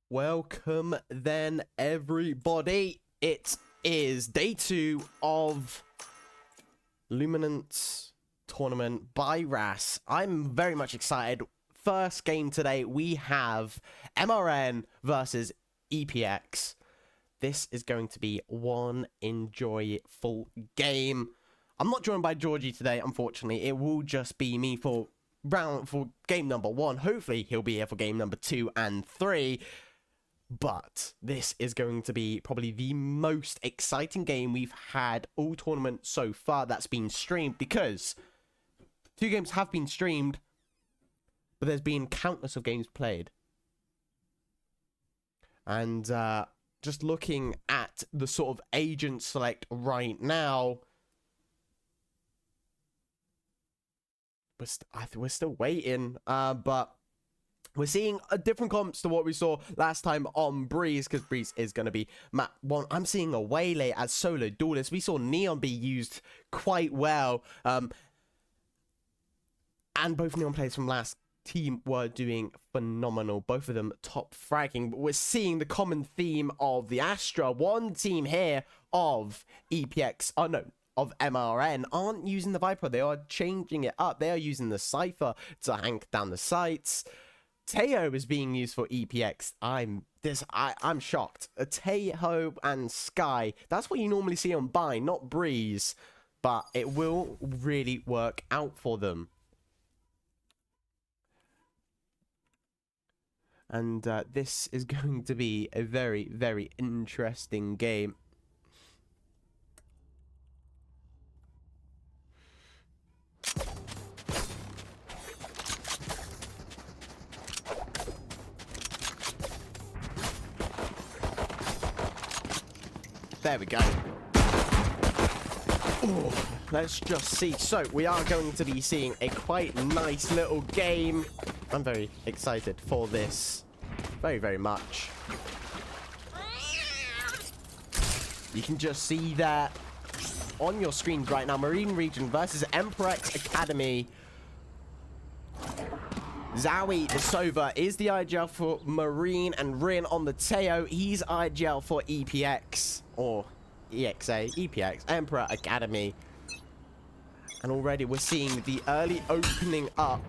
Welcome then, everybody. It is day 2 of Luminance tournament by RAS. I'm very much excited. First game today, we have MRN versus EmporX. This is going to be one enjoyable game. I'm not joined by Georgie today, unfortunately. It will just be me for game number 1. Hopefully, he'll be here for game number 2 and 3. But this is going to be probably the most exciting game we've had all tournament so far that's been streamed, because 2 games have been streamed, but there's been countless of games played. And just looking at the sort of agent select right now, we're still waiting, but we're seeing a different comps to what we saw last time on Breeze, because Breeze is going to be map 1. I'm seeing a Waylay as solo duelist. We saw Neon be used quite well. And both Neon players from last team were doing phenomenal. Both of them top fragging. But we're seeing the common theme of the Astra. One team here of EmporX. Oh, no. Of MRN aren't using the Viper. They are changing it up. They are using the Cypher to hank down the sights. Teo is being used for EmporX. I'm shocked. A Teo and Sky. That's what you normally see on Bind, not Breeze. But it will really work out for them. And this is going to be a very, very interesting game. There we go. Ooh, let's just see. So we are going to be seeing a quite nice little game. I'm very excited for this. Very, very much. You can just see that on your screens right now. Marine Region versus EmporX Academy. Zowie, the Sova, is the IGL for Marine, and Rin on the Teo. He's IGL for EmporX, or EXA, EmporX, Emperor Academy. And already we're seeing the early opening up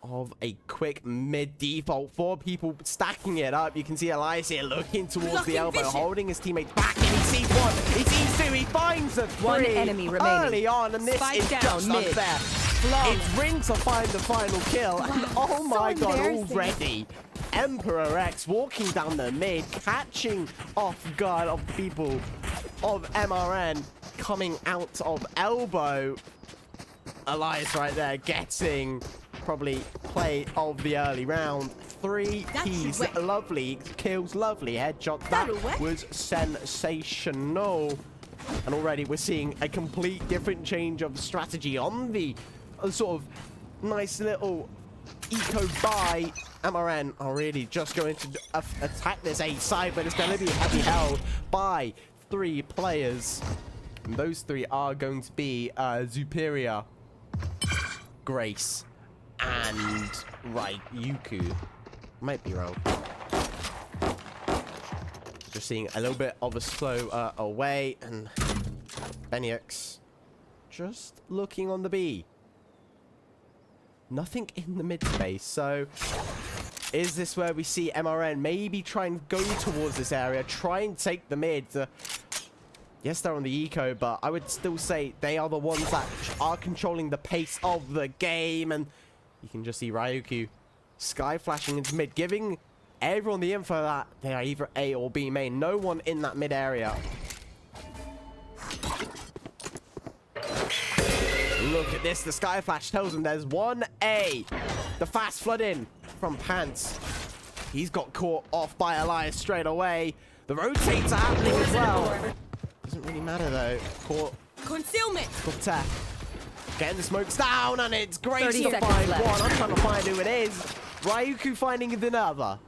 of a quick mid default. 4 people stacking it up. You can see Elias here looking towards the elbow, holding his teammates back, and he sees 1, he sees 2, he finds a 3 1 enemy remaining early on, and this is just unfair. It's Rin to find the final kill, and oh my god, already EmporX walking down the mid, catching off guard of the people of MRN coming out of elbow. Elias right there getting probably play of the early round. 3 keys, lovely kills, lovely headshots. That was sensational. And already we're seeing a complete different change of strategy on the sort of nice little eco buy. MRN are really just going to attack this A side, but it's going to be heavy held by 3 players. And those 3 are going to be Superior, Grace, and Ryuku. Might be wrong. Just seeing a little bit of a slow away, and EmporX just looking on the B. Nothing in the mid space, so is this where we see MRN maybe try and go towards this area, try and take the mid? Yes, they're on the eco, but I would still say they are the ones that are controlling the pace of the game. And you can just see Ryuku sky flashing into mid, giving everyone the info that they are either A or B main. No one in that mid area. Look at this. The sky flash tells them there's 1 A. The fast flood in from Pants. He's got caught off by Elias straight away. The rotates are happening as well. Doesn't really matter though. Caught. Concealment. Got getting the smokes down, and it's great to find 1. I'm trying to find who it is. Ryuku finding another.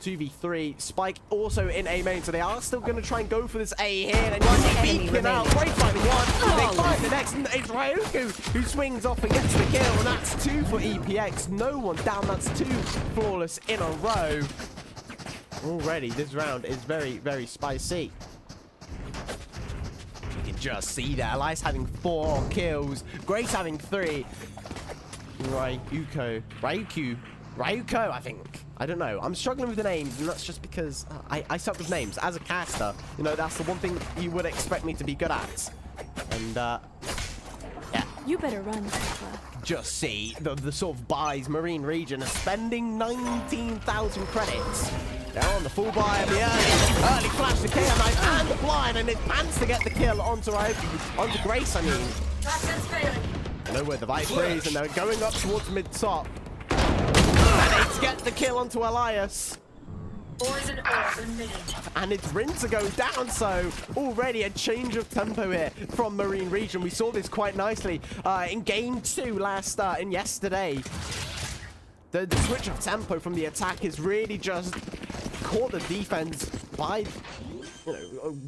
2v3. Spike also in A main, so they are still going to try and go for this A here. And just beacon out. Great finding 1. They find the next, and it's Ryuku who swings off and gets the kill. And that's 2 for EmporX. No one down. That's 2 flawless in a row. Already, this round is very, very spicy. You can just see that. Elias having 4 kills. Grace having 3. Ryuku, I think. I don't know. I'm struggling with the names, and that's just because I suck with names. As a caster, you know, that's the one thing you would expect me to be good at. And, yeah. You better run, Just see the sort of buys. Marine region are spending 19,000 credits. They're on the full buy of the early flash, the KO knife, and the blind, and it's Pants to get the kill onto Grace, I mean. Nowhere the Vice Freeze, and they're going up towards mid-top. And they get the kill onto Elias. And it's Rin to go down, so already a change of tempo here from Marine region. We saw this quite nicely in game 2 in yesterday. The switch of tempo from the attack is really just caught the defense by,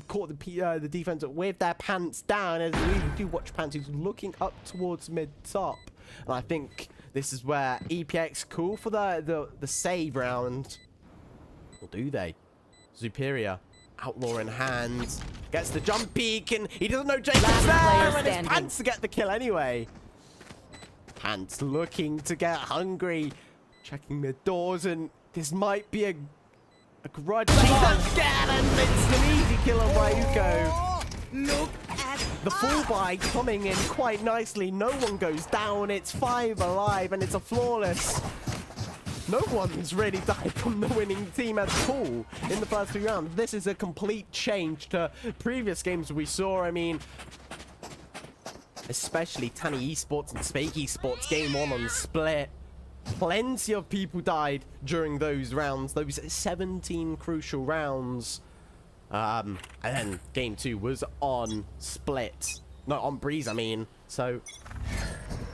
caught the defense with their pants down. As we do watch Pants, who's looking up towards mid-top. And I think this is where EmporX call for the save round. Or do they? Superior. Outlaw in hand. Gets the jump peek, and he doesn't know Jacob's there, and it's Pants to get the kill anyway. Pants looking to get hungry. Checking the doors, and this might be a grudge. He's again, and it's an easy kill on Ryuko. Look at the full buy coming in quite nicely. No one goes down. It's 5 alive, and it's a flawless. No one's really died from the winning team at all in the first 3 rounds. This is a complete change to previous games we saw. I mean, especially Tanny Esports and Spake Esports game 1 on Split. Plenty of people died during those rounds, those 17 crucial rounds. And then game 2 was on Split. No, on Breeze, I mean. So,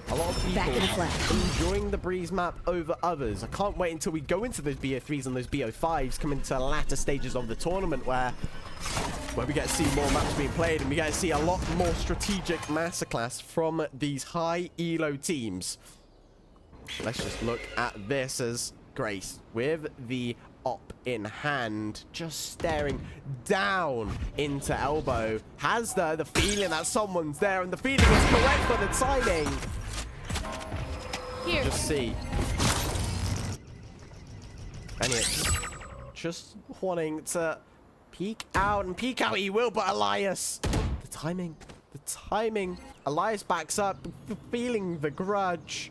a lot of people enjoying the Breeze map over others. I can't wait until we go into those BO3s and those BO5s, come into the latter stages of the tournament where we get to see more maps being played, and we get to see a lot more strategic masterclass from these high elo teams. Let's just look at this as Grace with the op in hand, just staring down into elbow. Has the feeling that someone's there, and the feeling is correct for the timing. Here. Just see. And it's just wanting to peek out, and peek out he will, but Elias, the timing. Elias backs up, feeling the grudge.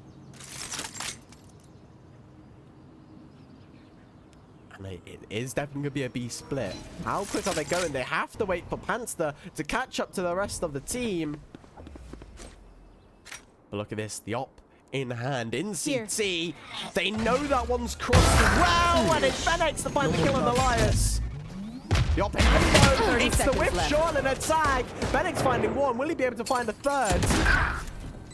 And it is definitely going to be a B split. How quick are they going? They have to wait for Panster to catch up to the rest of the team. But look at this, the op in hand, in CT. Here. They know that one's crossed as well, and it's EmporX to find the kill on Elias. The op in the it's the whip shot and a tag. EmporX finding one. Will he be able to find a third?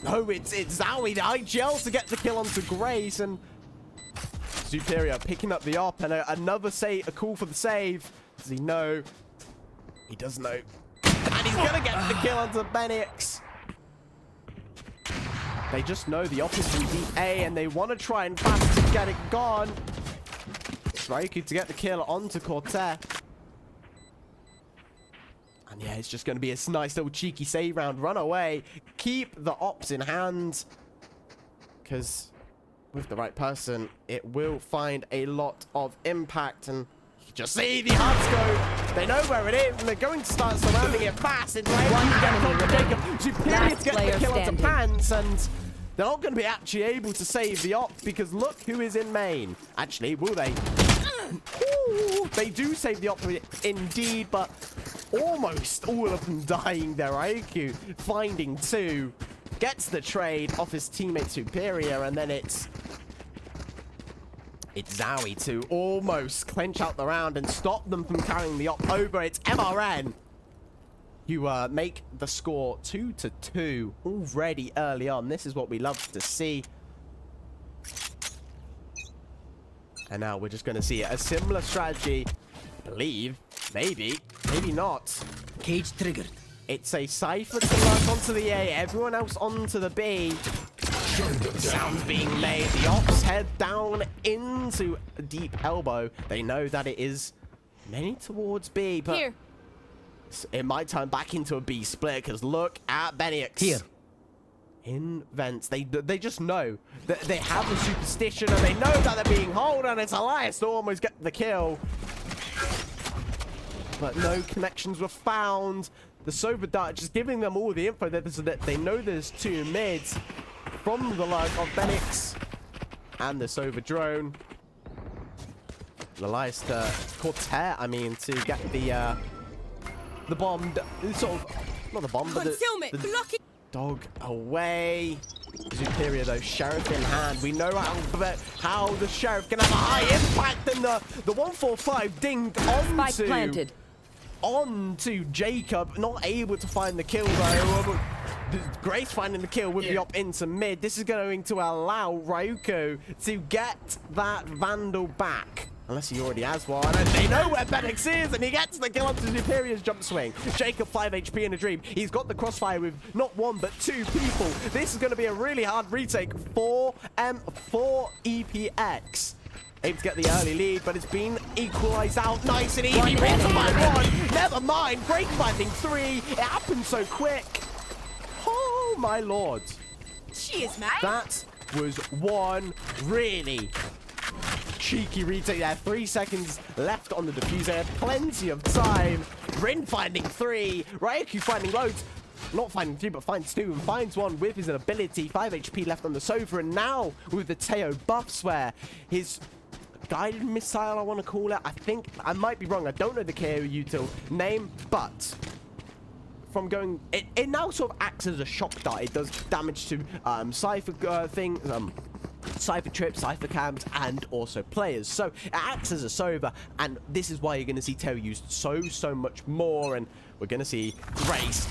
No, it's Zowie, the IGL, to get the kill onto Grace, and Superior picking up the op, and another a call for the save. Does he know? He does know. And he's going to get the kill onto EmporX. They just know the op is in deep A, and they want to try and fast to get it gone. Raikou to get the kill onto Cortez. And yeah, it's just going to be a nice little cheeky save round. Run away. Keep the ops in hand. Because with the right person, it will find a lot of impact. And you just see the hearts go. They know where it is, and they're going to start surrounding it fast. It's Jacob. Superior to get the kill onto Pants, and they're not going to be actually able to save the op, because look who is in main. Actually, will they? Ooh, they do save the op indeed, but almost all of them dying there. Raikou finding two, gets the trade off his teammate Superior, and then it's Zowie to almost clench out the round and stop them from carrying the op over. It's MRN who make the score 2-2 already early on. This is what we love to see. And now we're just going to see a similar strategy. I believe. Maybe not. Cage triggered. It's a Cypher to lurk onto the A, everyone else onto the B. Sounds being made. The ops head down into deep elbow. They know that it is many towards B, but here. It might turn back into a B split, because look at EmporX. Here. In vents. They just know that they have the superstition, and they know that they're being holed, and it's Elias to almost get the kill. But no connections were found. The Sova dart just giving them all the info that they know there's two mids from the lurk of EmporX and the Sova drone. Elias to Cortez, to get the bomb, sort of, not the bomb, but the dog away. Superior though, Sheriff in hand. We know how the Sheriff can have a high impact, and the 145 dinged onto Jacob. Not able to find the kill though. Grace finding the kill with the op into mid. This is going to allow Raikou to get that Vandal back. Unless he already has one, and they know where EmporX is, and he gets the kill onto Superior's jump swing. Jacob 5 HP in a dream. He's got the crossfire with not one, but two people. This is going to be a really hard retake for EmporX. Able to get the early lead, but it's been equalized out nice and easy. Wins by one. Never mind. Break finding three. It happened so quick. Oh, my lord. She is mad. That was one really cheeky retake there. 3 seconds left on the diffuser. Plenty of time. Rin finding three. Raikou finding loads. Not finding three, but finds two, and finds one with his ability. 5 HP left on the Sova, and now with the Teo buffs, where his guided missile, I want to call it. I think I might be wrong. I don't know the KO util name, but from going, it now sort of acts as a shock dart. It does damage to Cypher things, Cypher trips, Cypher cams, and also players. So it acts as a Sova, and this is why you're going to see Teo used so much more. And we're going to see Grace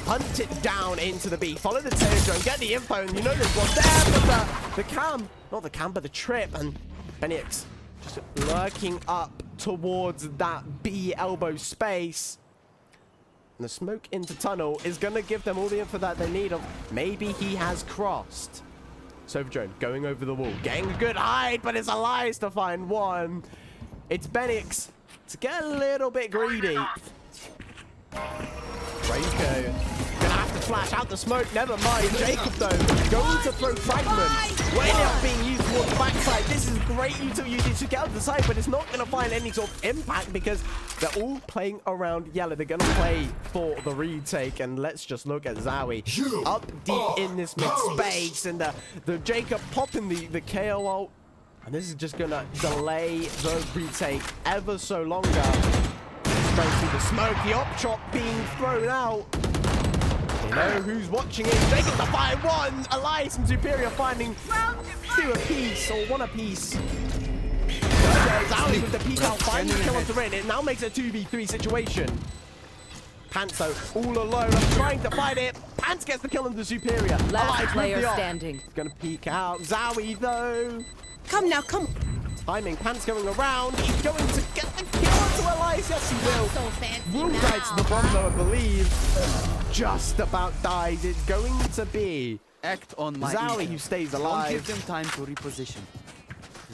hunt it down into the B, follow the Teo drone, get the info, and you know there's one there, but the cam, not the cam, but the trip, and EmporX just lurking up towards that B elbow space. And the smoke into tunnel is going to give them all the info that they need of maybe he has crossed. Sova drone going over the wall, getting a good hide, but it's Elias to find one. It's Benix to get a little bit greedy. Draco gonna have to flash out the smoke. Never mind. Jacob though going to throw fragment. Will end up being used towards the backside. This is great utility to get out the side, but it's not gonna find any sort of impact because they're all playing around yellow. They're gonna play for the retake, and let's just look at Zowie up deep in this mid space, and the Jacob popping the KO ult, and this is just gonna delay the retake ever so longer. Going through the smoke, the op chop being thrown out. They know who's watching it. Jacob the 5-1. Elias and Superior finding 2 apiece or 1 apiece. Zowie with the peek out, finding the kill onto Rin. It now makes a 2v3 situation. Pants though, all alone, trying to fight it. Pants gets the kill on the Superior. Last player standing. He's gonna peek out. Zowie though. Come now, come. Timing, Pants going around. He's going to get the kill onto Elias. Yes, he will. So fancy Will die to the bomb, though, I believe. Just about died. It's going to be Act on my Zowie intel. who stays Don't alive. give them time to reposition.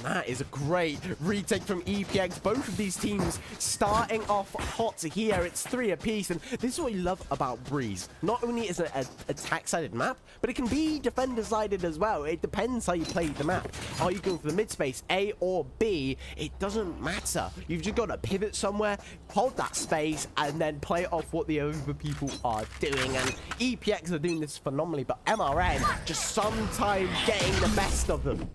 That is a great retake from EPX. Both of these teams starting off hot here. It's 3 apiece, and this is what you love about Breeze. Not only is it an attack-sided map, but it can be defender-sided as well. It depends how you play the map. Are you going for the mid-space, A or B? It doesn't matter. You've just got to pivot somewhere, hold that space, and then play off what the other people are doing. And EPX are doing this phenomenally, but MRN just sometimes getting the best of them.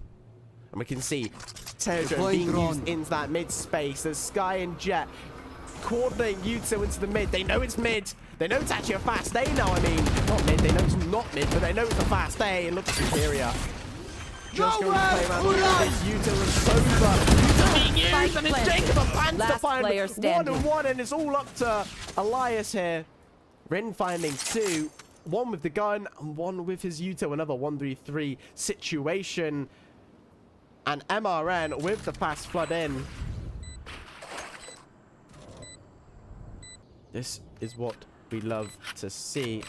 And we can see Teodron being used into that mid space. There's Sky and Jet coordinating Yuto into the mid. They know it's mid. They know it's actually a fast A now. I mean, not mid. They know it's not mid, but they know it's a fast A. And look at Superior. Just going to play around with this. Yuto and Sova. Yuto being used, and it's Jacob and Pants to find 1-1, and it's all up to Elias here. Rin finding 2. 1 with the gun, and 1 with his Yuto. Another 1-3-3 situation. And MRN with the fast flood in. This is what we love to see.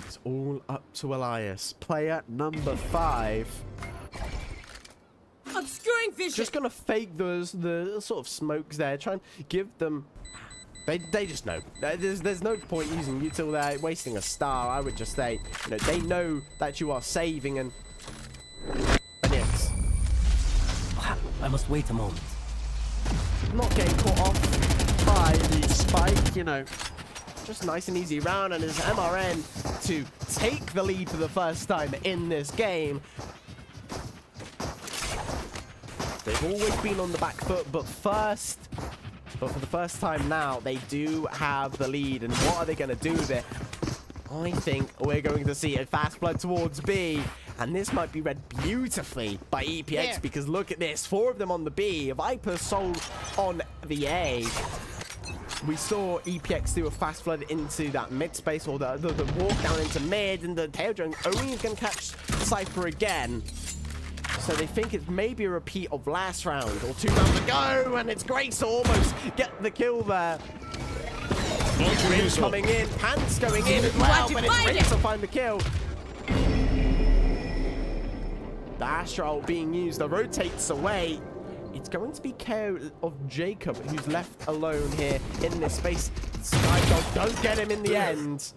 It's all up to Elias. Player number 5. Obscuring vision. Just gonna fake the sort of smokes there. Try and give them... They just know. There's no point using you till they're wasting a star. I would just say, you know, they know that you are saving and yes. I must wait a moment. Not getting caught off by the spike, you know. Just nice and easy round, and it's MRN to take the lead for the first time in this game. They've always been on the back foot, but for the first time now, they do have the lead. And what are they going to do with it? I think we're going to see a fast flood towards B. And this might be read beautifully by EPX because look at this. 4 of them on the B. Viper sold on the A. We saw EPX do a fast flood into that mid space, or the walk down into mid. And the Teodron only is going to catch Cypher again. So they think it's maybe a repeat of last round, or 2 rounds ago, and it's great to almost get the kill there. Rin coming in, Pants going in as well, but it's Rin to find the kill. The Astral being used, the rotates away. It's going to be KO of Jacob, who's left alone here in this space. Skydog don't get him in the end.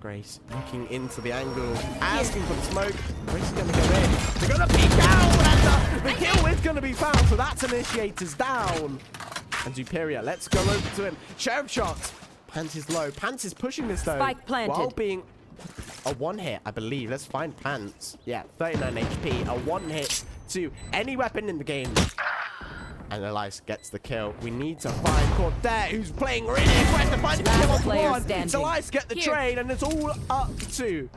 Grace looking into the angle, asking for the smoke. Grace is going to go in. They're going to peek out, and the kill is going to be found, so that's Initiators down. And Superior, let's go over to him. Sheriff shot. Pants is low. Pants is pushing this though. Spike planted. While being a 1-hit, I believe. Let's find Pants. Yeah, 39 HP. A 1-hit to any weapon in the game. And Elias gets the kill. We need to find Cordet, who's playing really aggressive to find the kill on 1. Elias get the trade, and it's all up to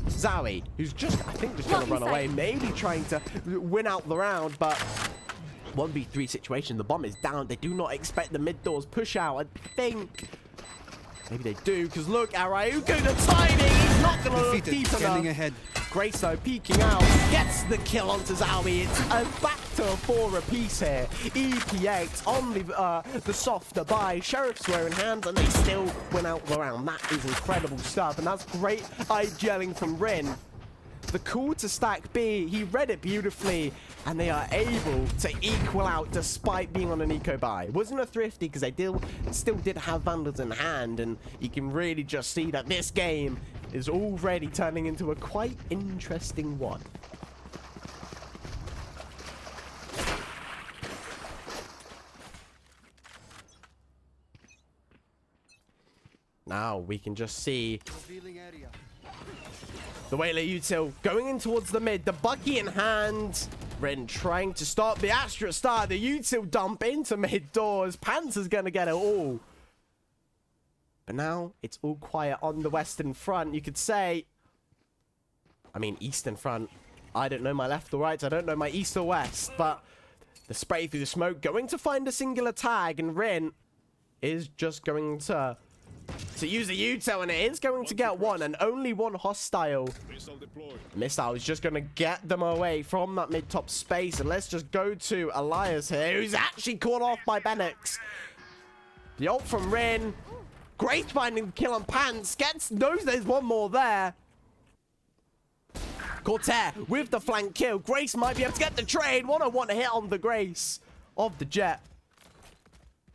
Zowie, who's just, I think, just going to run away. Maybe trying to win out the round, but 1v3 situation. The bomb is down. They do not expect the mid doors push out. I think maybe they do, because look, Arauco, the timing. He's not going to look deep enough. Ahead. Grace though peeking out, gets the kill onto Zowie. It's back to a 4 apiece here. EPX on the softer buy. Sheriff's wearing hands, and they still win out the round. That is incredible stuff, and that's great eye gelling from Rin. the call to stack B. He read it beautifully, and they are able to equal out despite being on an eco buy. It wasn't a thrifty because they still did have Vandals in hand, and you can really just see that this game is already turning into a quite interesting one. Now we can just see the Whaler util going in towards the mid. The Bucky in hand. Ren trying to stop the Astra Star. The util dump into mid doors. Panther's going to get it all. But now it's all quiet on the western front. You could say, I mean, eastern front. I don't know my left or right. I don't know my east or west. But the spray through the smoke going to find a singular tag. And Ren is just going to use the util, and it is going to get one, and only one hostile missile is just going to get them away from that mid-top space. And let's just go to Elias here, who's actually caught off by Benix. The ult from Rin. Great finding the kill on Pants. Knows there's one more there. Corsair with the flank kill. Grace might be able to get the trade. 101 hit on the Grace of the Jet.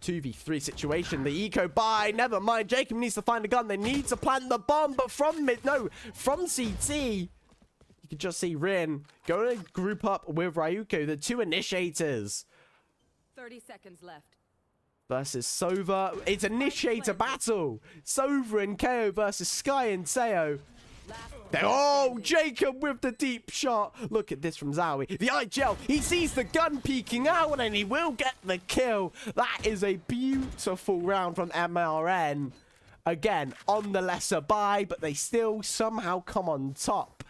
2v3 situation. The eco buy. Never mind. Jacob needs to find a gun. They need to plant the bomb, but from CT, you can just see Rin going to group up with Ryuko, the two initiators. 30 seconds left. Versus Sova. It's initiator battle. Sova and KO versus Sky and Seo. Oh, Jacob with the deep shot. Look at this from Zowie. The IGL, he sees the gun peeking out and he will get the kill. That is a beautiful round from MRN. Again, on the lesser buy, but they still somehow come on top.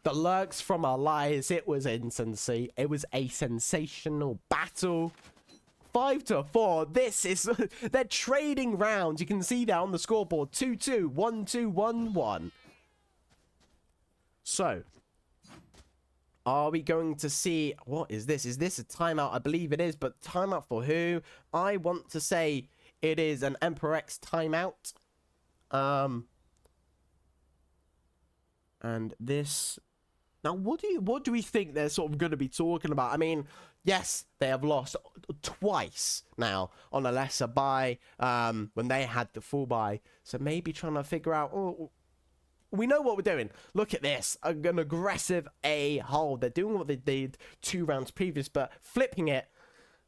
The lurks from Elias, it was insensate. It was a sensational battle. 5-4. This is, they're trading rounds. You can see that on the scoreboard. 2-2, 1-2, 1-1. So, are we going to see, what is this? Is this a timeout? I believe it is, but timeout for who? I want to say it is an EmporX timeout. And this, now what do we think they're sort of going to be talking about? I mean, yes, they have lost twice now on a lesser buy when they had the full buy. So maybe trying to figure out, oh, we know what we're doing. Look at this. An aggressive A hold. They're doing what they did 2 rounds previous, but flipping it.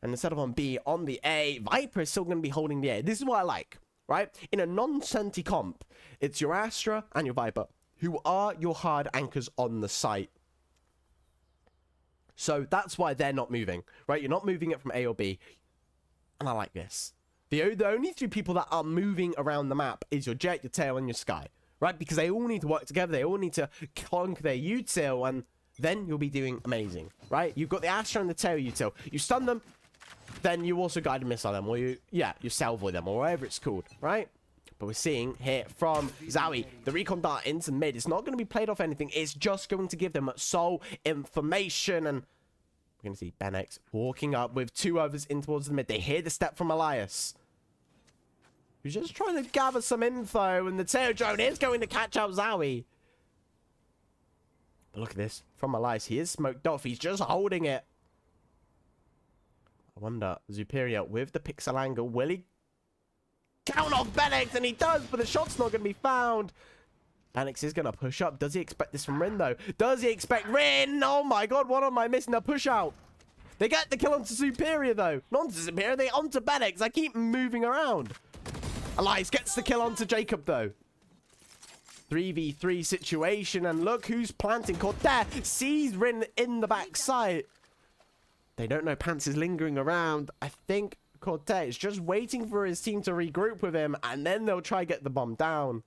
And instead of on B, on the A, Viper is still going to be holding the A. This is what I like, right? In a non-senti comp, it's your Astra and your Viper, who are your hard anchors on the site. So that's why they're not moving, right? You're not moving it from A or B. And I like this. The only 3 people that are moving around the map is your Jet, your Tail, and your Sky. Right, because they all need to work together. They all need to conquer their util, and then you'll be doing amazing. Right? You've got the Astra and the Tail util. You stun them, then you also guide and missile them, or you salvo them, or whatever it's called. Right? But we're seeing here from Zowie, the recon dart into mid. It's not going to be played off anything. It's just going to give them soul information, and we're going to see Benix walking up with 2 others in towards the mid. They hear the step from Elias. He's just trying to gather some info, and the tail drone is going to catch out Zowie. But look at this. From Elias, he is smoked off. He's just holding it. I wonder, Superior with the pixel angle, will he count off Benix? And he does, but the shot's not going to be found. Benix is going to push up. Does he expect this from Rin, though? Does he expect Rin? Oh my god, what am I missing? A push out. They get the kill onto Superior, though. Not onto Superior, they onto Benix. I keep moving around. Elias gets the kill onto Jacob, though. 3v3 situation, and look who's planting. Corsair sees Rin in the backside. They don't know Pants is lingering around. I think Corsair is just waiting for his team to regroup with him, and then they'll try get the bomb down.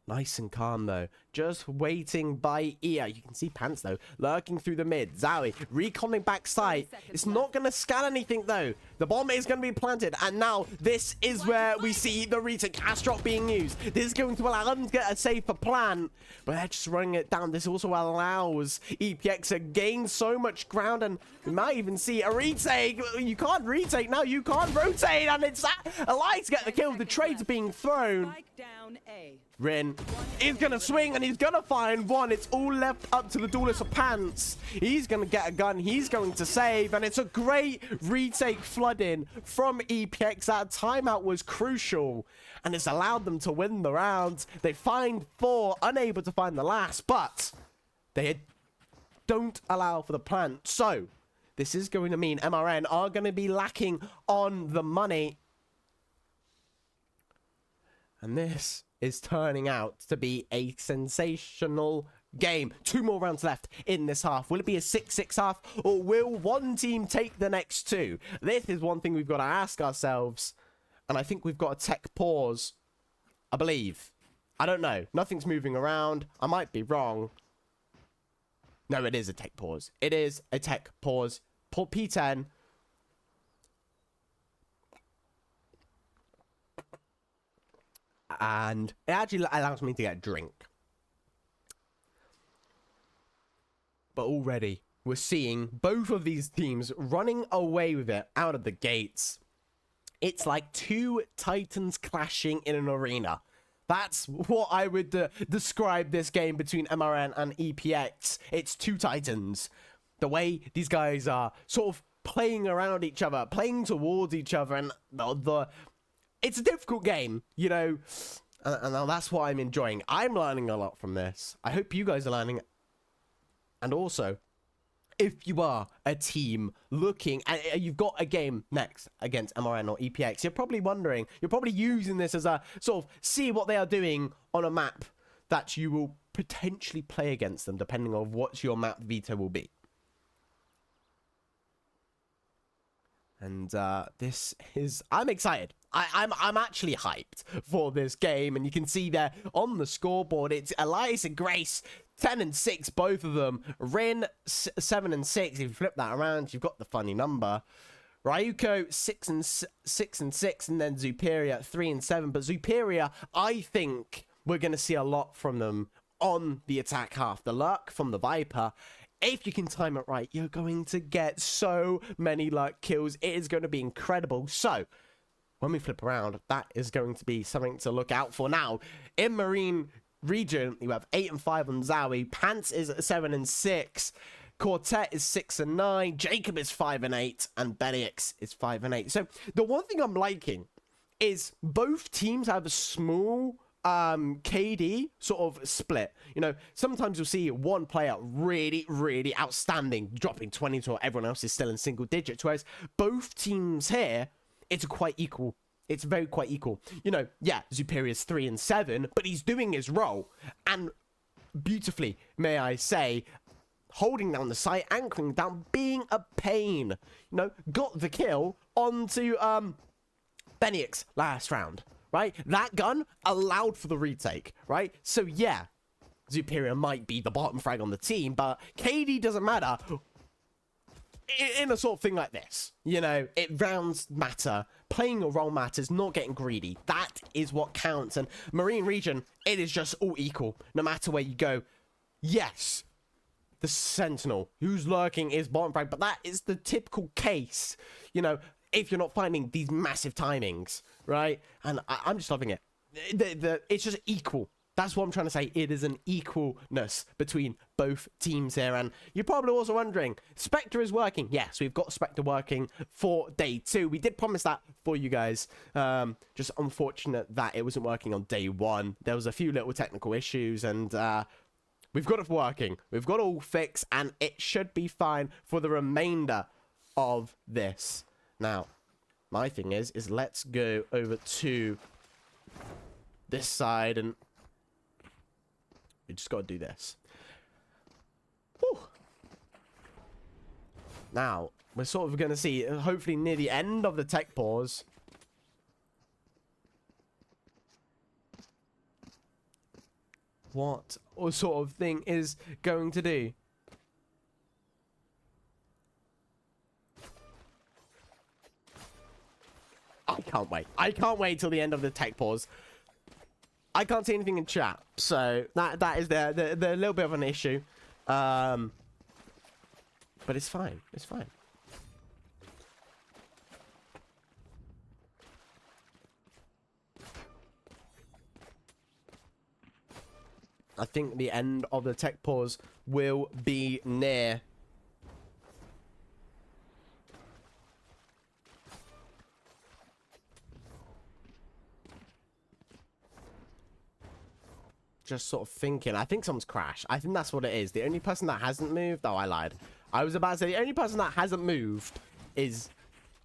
Nice and calm, though. Just waiting by ear. You can see Pants, though, lurking through the mid. Zowie, reconning backside. It's not going to scan anything, though. The bomb is going to be planted. And now, this is where we see the retake Astrop being used. This is going to allow them to get a safer plan. But they're just running it down. This also allows EPX to gain so much ground. And we might even see a retake. You can't retake now. You can't rotate. And it's Elias get the kill. The trades being thrown. Rin is going to swing, and And he's going to find one. It's all left up to the Duelist of Pants. He's going to get a gun. He's going to save. And it's a great retake flooding from EPX. That timeout was crucial. And it's allowed them to win the round. They find 4, unable to find the last. But they don't allow for the plant. So this is going to mean MRN are going to be lacking on the money. And this is turning out to be a sensational game. 2 more rounds left in this half. Will it be a 6-6 half, or will one team take the next 2? This is one thing we've got to ask ourselves. And I think we've got a tech pause. I believe. I don't know. Nothing's moving around. I might be wrong. No, it is a tech pause. It is a tech pause. P10. And it actually allows me to get a drink. But already, we're seeing both of these teams running away with it out of the gates. It's like 2 titans clashing in an arena. That's what I would describe this game between MRN and EPX. It's 2 titans. The way these guys are sort of playing around each other, playing towards each other, and it's a difficult game, you know, and that's what I'm enjoying. I'm learning a lot from this. I hope you guys are learning. And also, if you are a team looking, and you've got a game next against MRN or EPX, you're probably wondering, you're probably using this as a sort of see what they are doing on a map that you will potentially play against them, depending on what your map veto will be. And this is, I'm excited. I'm actually hyped for this game. And you can see there on the scoreboard, it's Elias and Grace, 10 and 6, both of them. Rin, 7 and 6. If you flip that around, you've got the funny number. Ryuko, 6 and 6. And then Zuperia, 3 and 7. But Zuperia, I think we're going to see a lot from them on the attack half. The luck from the Viper. If you can time it right, you're going to get so many luck kills. It is going to be incredible. So, when we flip around, that is going to be something to look out for. Now, in Marine region, you have 8 and 5 on Zowie. Pants is 7 and 6. Quartet is 6 and 9. Jacob is 5 and 8. And Benix is 5 and 8. So, the one thing I'm liking is both teams have a small KD sort of split. You know, sometimes you'll see one player really, really outstanding, dropping 20 to everyone else is still in single digits, whereas both teams here, it's quite equal. It's very quite equal. You know, yeah, Superior's 3 and 7, but he's doing his role, and beautifully, may I say, holding down the site, anchoring down, being a pain. You know, got the kill onto Benix last round. Right? That gun allowed for the retake, right? So, yeah, Superior might be the bottom frag on the team, but KD doesn't matter in a sort of thing like this. You know, rounds matter. Playing a role matters, not getting greedy. That is what counts. And Marine region, it is just all equal, no matter where you go. Yes, the Sentinel, who's lurking, is bottom frag, but that is the typical case, you know, if you're not finding these massive timings, right? And I'm just loving it. It's just equal. That's what I'm trying to say. It is an equalness between both teams here. And you're probably also wondering, Spectre is working. Yes, we've got Spectre working for day 2. We did promise that for you guys. Just unfortunate that it wasn't working on day 1. There was a few little technical issues, and we've got it working. We've got it all fixed, and it should be fine for the remainder of this. Now, my thing is let's go over to this side, and we just got to do this. Whew. Now, we're sort of going to see, hopefully near the end of the tech pause, what sort of thing is going to do. I can't wait. I can't wait till the end of the tech pause. I can't see anything in chat, so that is the little bit of an issue. But it's fine. It's fine. I think the end of the tech pause will be near. Just sort of thinking. I think someone's crashed. I think that's what it is. The only person that hasn't moved... Oh, I lied. I was about to say the only person that hasn't moved is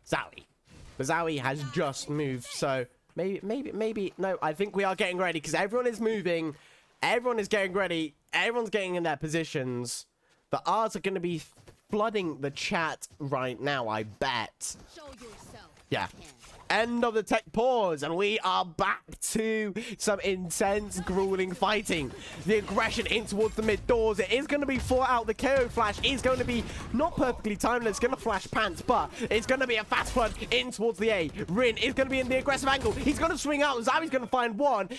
Zowie. But Zowie has just moved, so maybe... No, I think we are getting ready because everyone is moving. Everyone is getting ready. Everyone's getting in their positions. The R's are going to be flooding the chat right now, I bet. Show yourself. Yeah. End of the tech pause, and we are back to some intense, grueling fighting. The aggression in towards the mid doors. It is going to be fought out. The KO flash is going to be not perfectly timed. It's going to flash pants, but it's going to be a fast flood in towards the A. Rin is going to be in the aggressive angle. He's going to swing out. Zawi's going to find one.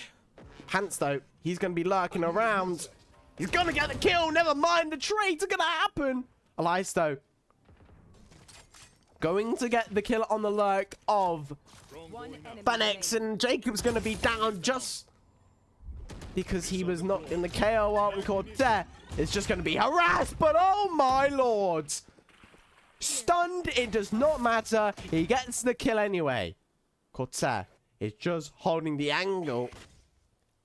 Pants, though, he's going to be lurking around. He's going to get the kill. Never mind. The trades are going to happen. Elias, though, going to get the kill on the lurk of Phoenix, and Jacob's going to be down just because he was not in the KO art, and Cortez is just going to be harassed, but oh my lords. Stunned, it does not matter. He gets the kill anyway. Cortez is just holding the angle.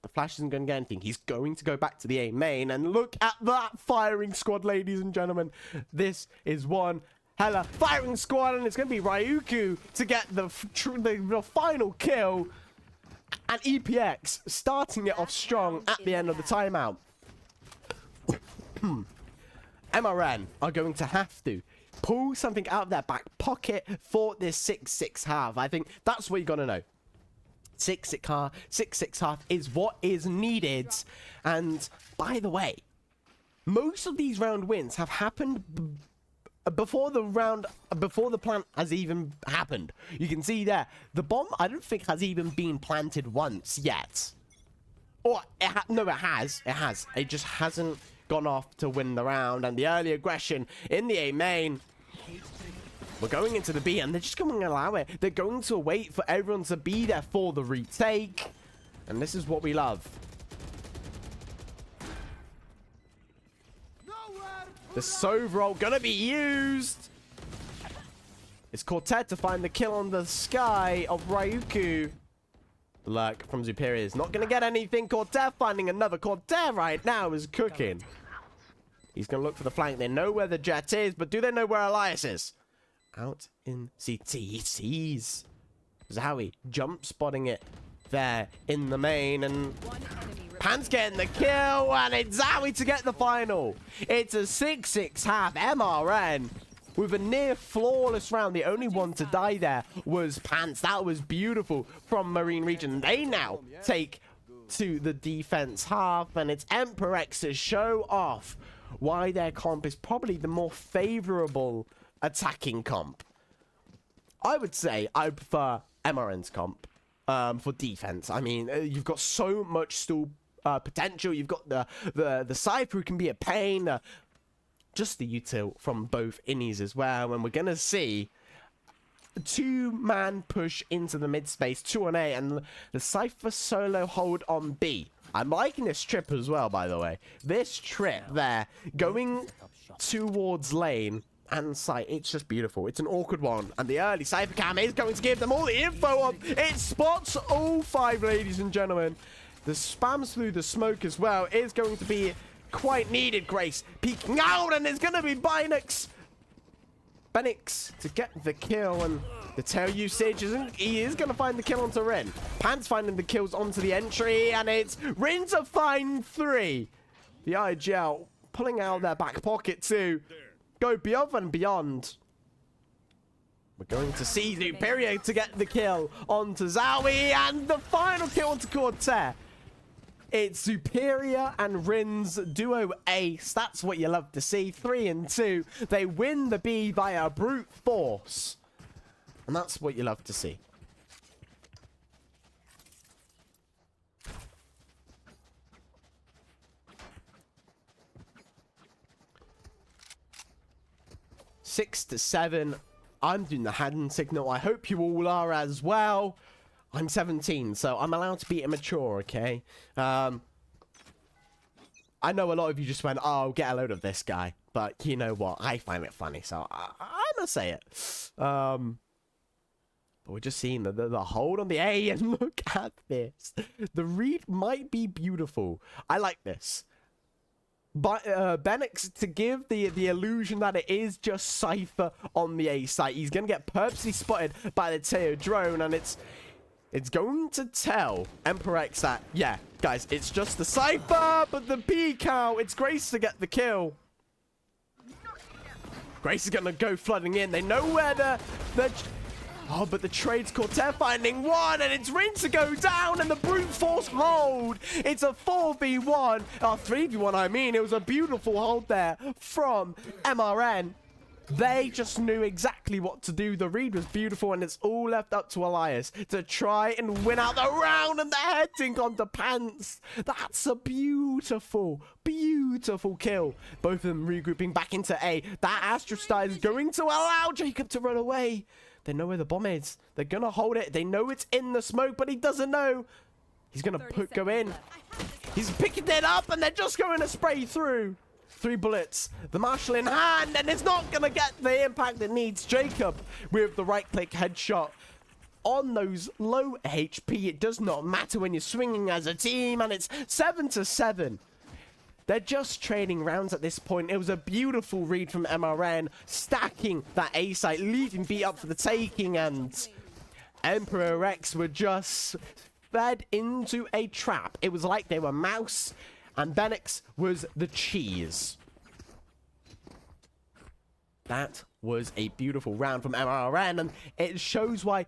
The flash isn't going to get anything. He's going to go back to the A main, and look at that firing squad, ladies and gentlemen. This is one hella firing squad, and it's going to be Ryuku to get the final kill, and EPX starting it off strong at the end of the timeout. MRN are going to have to pull something out of their back pocket for this 6-6 half. I think that's what you got to know. 6-6 half is what is needed. And by the way, most of these round wins have happened before the plant has even happened. You can see there, the bomb I don't think has even been planted once yet. Or no, it has. It just hasn't gone off to win the round. And the early aggression in the A main. We're going into the B, and they're just going to allow it. They're going to wait for everyone to be there for the retake. And this is what we love. The Sove roll gonna be used. It's Cortez to find the kill on the sky of Ryuku. The lurk from Superior is not gonna get anything. Cortez finding another. Cortez right now is cooking. He's gonna look for the flank. They know where the jet is, but do they know where Elias is? Out in CT. He sees Zowie jump spotting it there in the main, and Pan's getting the kill, and it's Zowie to get the final. It's a 6-6 half. MRN with a near flawless round. The only one to die there was Pants. That was beautiful from Marine Region. They now take to the defense half, and it's EmporX to show off why their comp is probably the more favorable attacking comp. I would say I prefer MRN's comp for defense. I mean, you've got so much still potential. You've got the Cypher who can be a pain. Just the util from both innies as well. And we're going to see a two-man push into the mid-space, 2 on A, and the Cypher solo hold on B. I'm liking this trip as well, by the way. This trip there, going towards lane and site, it's just beautiful. It's an awkward one, and the early Cypher cam is going to give them all the info on. It spots all 5, ladies and gentlemen. The spams through the smoke as well is going to be quite needed. Grace peeking out, and it's going to be Bynix to get the kill, and the tail usage isn't. He is going to find the kill onto Rin. Pan's finding the kills onto the entry, and it's Rin to find 3. The IGL pulling out their back pocket to go beyond and beyond. We're going to see Superior to get the kill onto Zowie, and the final kill onto Cortez. It's Superior and Rin's duo ace. That's what you love to see. 3 and 2. They win the B via brute force. And that's what you love to see. Six to 7. I'm doing the hand signal. I hope you all are as well. I'm 17, so I'm allowed to be immature, okay? I know a lot of you just went, oh, get a load of this guy. But you know what? I find it funny, so I'm going to say it. But we're just seeing the hold on the A, and look at this. The read might be beautiful. I like this. But Benix, to give the illusion that it is just Cypher on the A site, he's going to get purposely spotted by the Teo drone, and it's going to tell EmporX that, yeah, guys, it's just the Cypher, but the B cow, it's Grace to get the kill. Grace is going to go flooding in. They know where oh, but the trade's Cortez finding one, and it's Rin to go down, and the brute force hold. It's a 4v1, 3v1, I mean. It was a beautiful hold there from MRN. They just knew exactly what to do. The read was beautiful, and it's all left up to Elias to try and win out the round, and the heading onto Pants. That's a beautiful, beautiful kill. Both of them regrouping back into A. That Astro Star is going to allow Jacob to run away. They know where the bomb is. They're going to hold it. They know it's in the smoke, but he doesn't know. He's going to go in. He's picking it up, and they're just going to spray through. 3 bullets. The Marshal in hand, and it's not going to get the impact it needs. Jacob with the right-click headshot. On those low HP, it does not matter when you're swinging as a team, and it's 7-7. They're just trading rounds at this point. It was a beautiful read from MRN, stacking that A site, leaving B up for the taking, and EmporX were just fed into a trap. It was like they were mouse, and Benix was the cheese. That was a beautiful round from MRN, and it shows why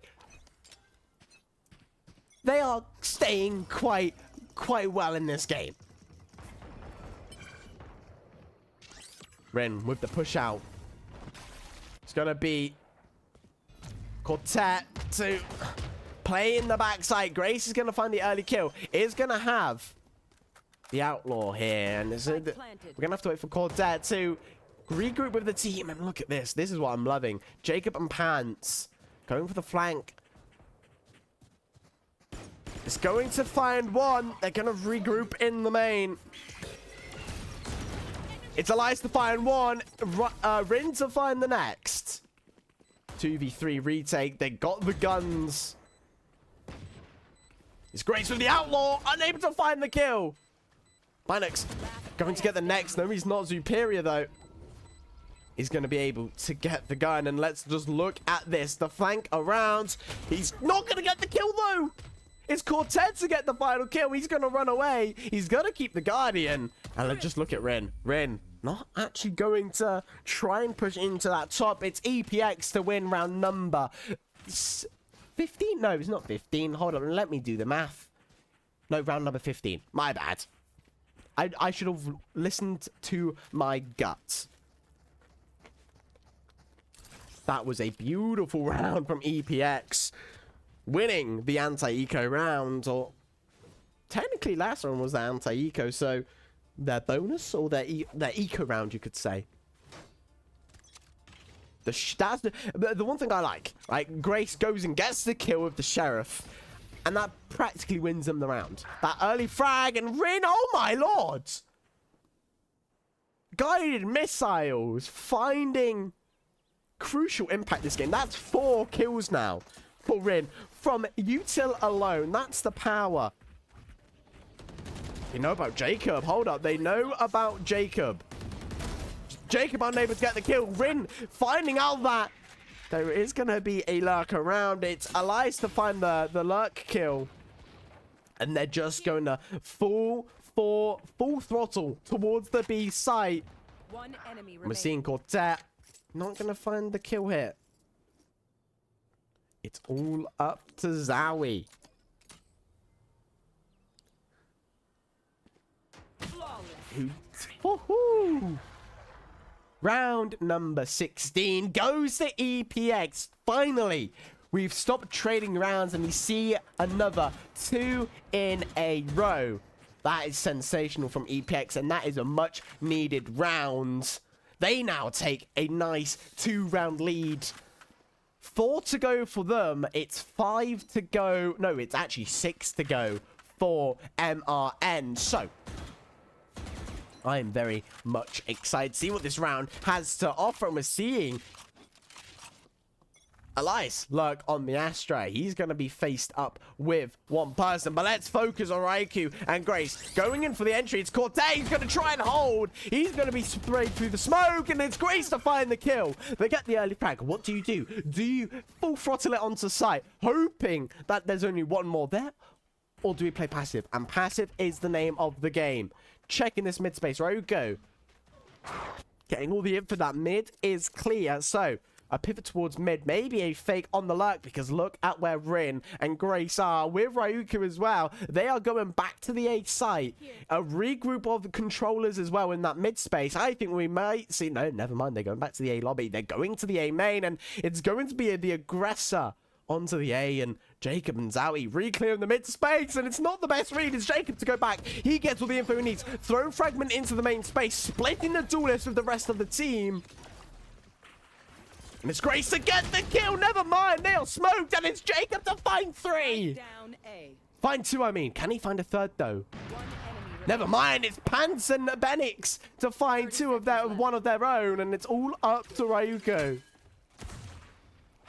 they are staying quite well in this game. Rin with the push out. It's going to be Quartet to play in the backside. Grace is going to find the early kill. Is going to have the Outlaw here. And we're going to have to wait for Quartet to regroup with the team. And look at this. This is what I'm loving. Jacob and Pants going for the flank. It's going to find one. They're going to regroup in the main. It's Elias to find one. Rin to find the next. 2v3 retake. They got the guns. It's Grace with the Outlaw. Unable to find the kill. Binux going to get the next. No, he's not superior, though. He's going to be able to get the gun. And let's just look at this. The flank around. He's not going to get the kill, though. It's Quartet to get the final kill. He's going to run away. He's going to keep the Guardian. And let's just look at Rin. Rin not actually going to try and push into that top. It's EPX to win round number 15. No, it's not 15. Hold on. Let me do the math. No, round number 15. My bad. I should have listened to my gut. That was a beautiful round from EPX. Winning the anti-eco round, or technically last one was the anti-eco, so their bonus or their eco round, you could say. That's the one thing I like. Grace goes and gets the kill with the Sheriff, and that practically wins them the round. That early frag, and Rin, oh my lord! Guided missiles finding crucial impact this game. That's 4 kills now for Rin. From util alone, that's the power. They know about Jacob. Hold up. They know about Jacob. Jacob unable to get the kill. Rin finding out that there is going to be a lurk around. It's Elias to find the lurk kill. And they're just going to full throttle towards the B site. One enemy We're seeing Quartet not going to find the kill hit. It's all up to Zowie. Woohoo! Round number 16 goes to EPX. Finally, we've stopped trading rounds and we see another 2 in a row. That is sensational from EPX, and that is a much needed round. They now take a nice 2-round lead. 4 to go for them. It's 5 to go. No, it's actually 6 to go for MRN. So, I'm very much excited to see what this round has to offer. And we're seeing Elias lurk on the Astra. He's going to be faced up with one person. But let's focus on Raikou and Grace. Going in for the entry. It's Cortez. He's going to try and hold. He's going to be sprayed through the smoke. And it's Grace to find the kill. They get the early frag. What do? Do you full throttle it onto site, hoping that there's only one more there? Or do we play passive? And passive is the name of the game. Checking this mid space. Raikou getting all the info that mid is clear. So a pivot towards mid, maybe a fake on the lurk, because look at where Rin and Grace are with Raikou as well. They are going back to the A site. A regroup of controllers as well in that mid space. I think we might see, no, never mind. They're going back to the A lobby. They're going to the A main, and it's going to be the aggressor onto the A, and Jacob and Zowie re-clearing the mid space, and it's not the best read. It's Jacob to go back. He gets all the info he needs. Throw fragment into the main space, splitting the duelist with the rest of the team. And it's Grace to get the kill. Never mind. They are smoked. And it's Jacob to find 3. Down A. Find 2, I mean. Can he find a 3rd, though? One enemy Never mind. It's Pants and Benix to find 2 of their, one of their own. And it's all up to Raikou.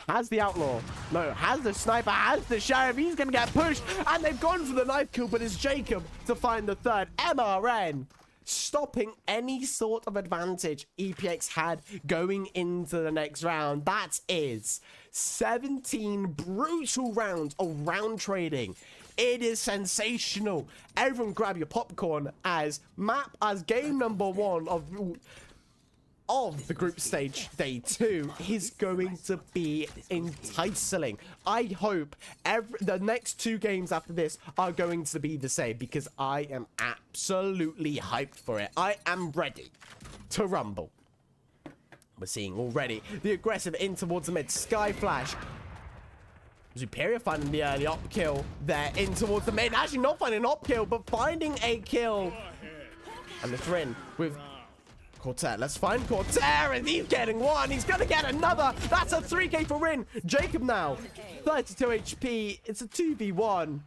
Has the outlaw. No, has the sniper. Has the sheriff. He's going to get pushed. And they've gone for the knife kill. But it's Jacob to find the 3rd. MRN. Stopping any sort of advantage EPX had going into the next round. That is 17 brutal rounds of round trading. It is sensational. Everyone grab your popcorn as game number 1 of the group stage day 2 is going to be enticing. I hope the next 2 games after this are going to be the same, because I am absolutely hyped for it. I am ready to rumble. We're seeing already the aggressive in towards the mid. Sky Flash. Superior finding the early op kill there in towards the mid. Actually not finding an op kill, but finding a kill. And the Thrin with Cortez. Let's find Cortez, and he's getting 1. He's going to get another. That's a 3k for Rin. Jacob now, 32 HP. It's a 2v1.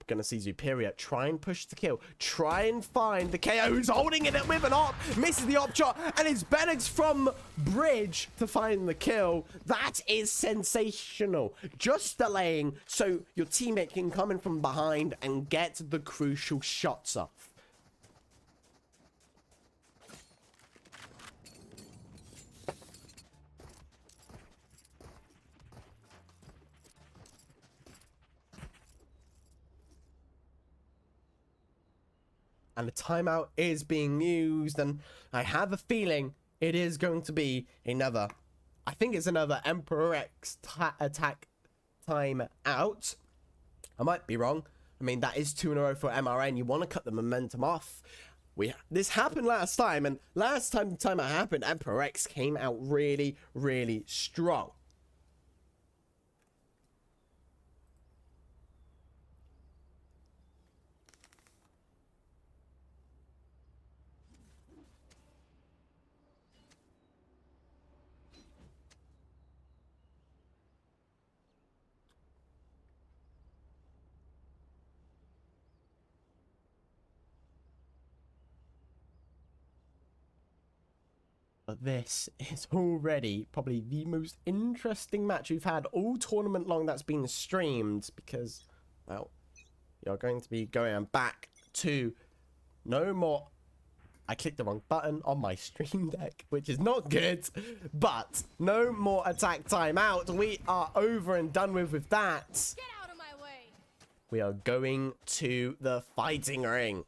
Going to see Superior try and push the kill. Try and find the KO, who's holding it with an op. Misses the op shot, and it's Bennex from Bridge to find the kill. That is sensational. Just delaying so your teammate can come in from behind and get the crucial shots off. And the timeout is being used, and I have a feeling it is going to be another, I think it's another EmporX attack time out. I might be wrong. I mean, that is 2 in a row for MRN. You want to cut the momentum off. This happened last time, and last time the timeout happened, EmporX came out really, really strong. But this is already probably the most interesting match we've had all tournament long that's been streamed, because, well, you're going to be going back to no more. I clicked the wrong button on my stream deck, which is not good, but no more attack timeout. We are over and done with that. Get out of my way. We are going to the fighting ring.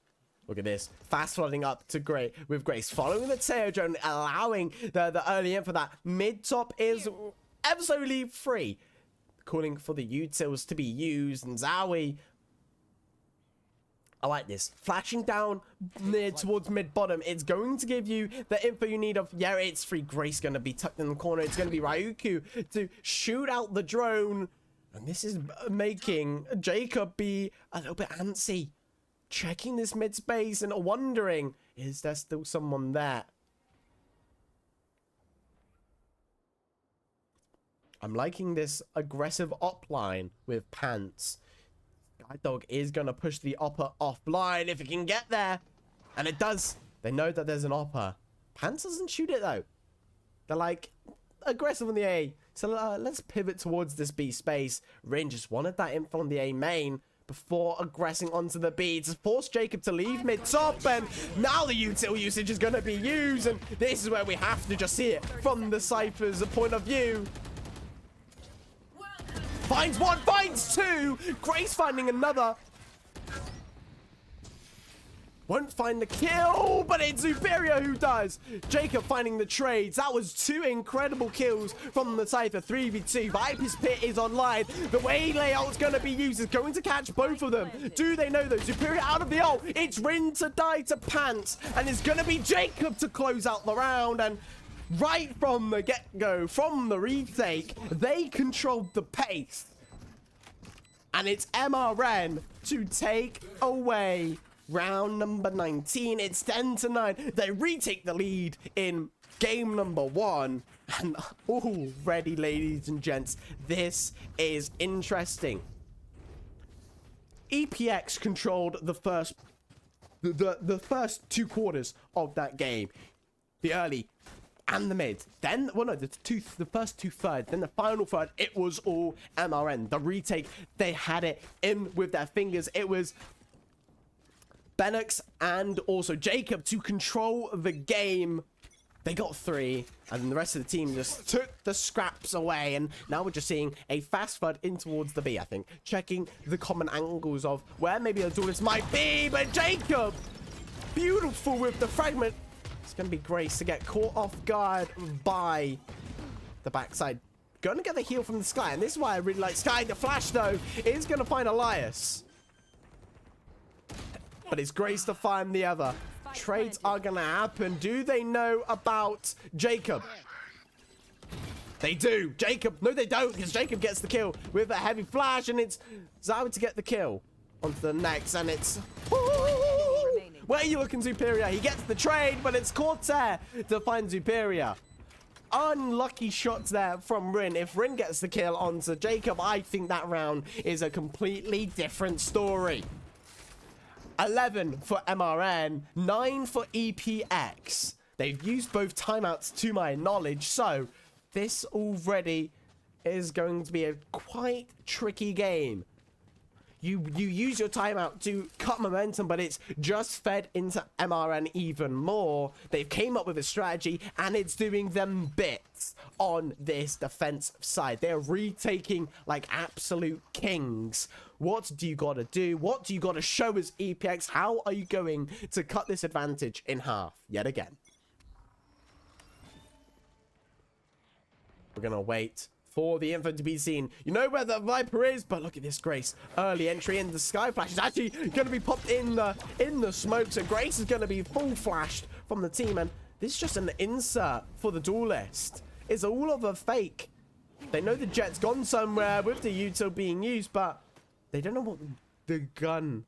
Look at this. Fast flooding up to with Grace. Following the Teo drone, allowing the early in for that. Mid-top is absolutely free. Calling for the utils to be used. And Zowie, I like this. Flashing down near towards mid-bottom. It's going to give you the info you need of, yeah, it's free. Grace going to be tucked in the corner. It's going to be Raikou to shoot out the drone. And this is making Jacob be a little bit antsy. Checking this mid space and wondering, is there still someone there? I'm liking this aggressive op line with Pants. Guide Dog is going to push the opper offline if he can get there. And it does. They know that there's an opper. Pants doesn't shoot it though. They're like aggressive on the A. So let's pivot towards this B space. Rin just wanted that info on the A main before aggressing onto the B to force Jacob to leave mid-top, and now the util usage is going to be used, and this is where we have to just see it from the Cypher's point of view. Finds one, finds two! Grace finding another. Won't find the kill, but it's Superior who does. Jacob finding the trades. That was two incredible kills from the Cypher. 3v2. Viper's Pit is online. The way layout's going to be used is going to catch both of them. Do they know though? Superior out of the ult. It's Rin to die to Pants. And it's going to be Jacob to close out the round. And right from the get-go, from the retake, they controlled the pace. And it's MRN to take away round number 19. It's 10-9. They retake the lead in game number 1. And already, ladies and gents, this is interesting. EPX controlled the first two quarters of that game. The early and the mid. Then, well, no, the first two thirds. Then the final third, it was all MRN. The retake, they had it in with their fingers. It was Benix and also Jacob to control the game. They got 3, and the rest of the team just took the scraps away, and now we're just seeing a fast flood in towards the B, I think. Checking the common angles of where maybe the duelist might be, but Jacob, beautiful with the fragment. It's going to be Grace to get caught off guard by the backside. Going to get the heal from the Sky, and this is why I really like Sky. The flash, though, is going to find Elias. But it's Grace to find the other. Trades are going to happen. Do they know about Jacob? They do. Jacob. No, they don't, because Jacob gets the kill with a heavy flash, and it's Zowie to get the kill onto the next, and it's... Where are you looking, Superior? He gets the trade, but it's Corsair to find Superior. Unlucky shots there from Rin. If Rin gets the kill onto Jacob, I think that round is a completely different story. 11 for MRN, 9 for EPX. They've used both timeouts to my knowledge, so this already is going to be a quite tricky game. You use your timeout to cut momentum, but it's just fed into MRN even more. They've came up with a strategy, and it's doing them bits on this defensive side. They're retaking like absolute kings. What do you got to do? What do you got to show as EPX? How are you going to cut this advantage in half yet again? We're going to wait for the info to be seen. You know where the Viper is, but look at this Grace. Early entry in the Sky Flash is actually going to be popped in the smoke, so Grace is going to be full flashed from the team, and this is just an insert for the duelist. It's all of a fake. They know the Jet's gone somewhere with the util being used, but they don't know what the gun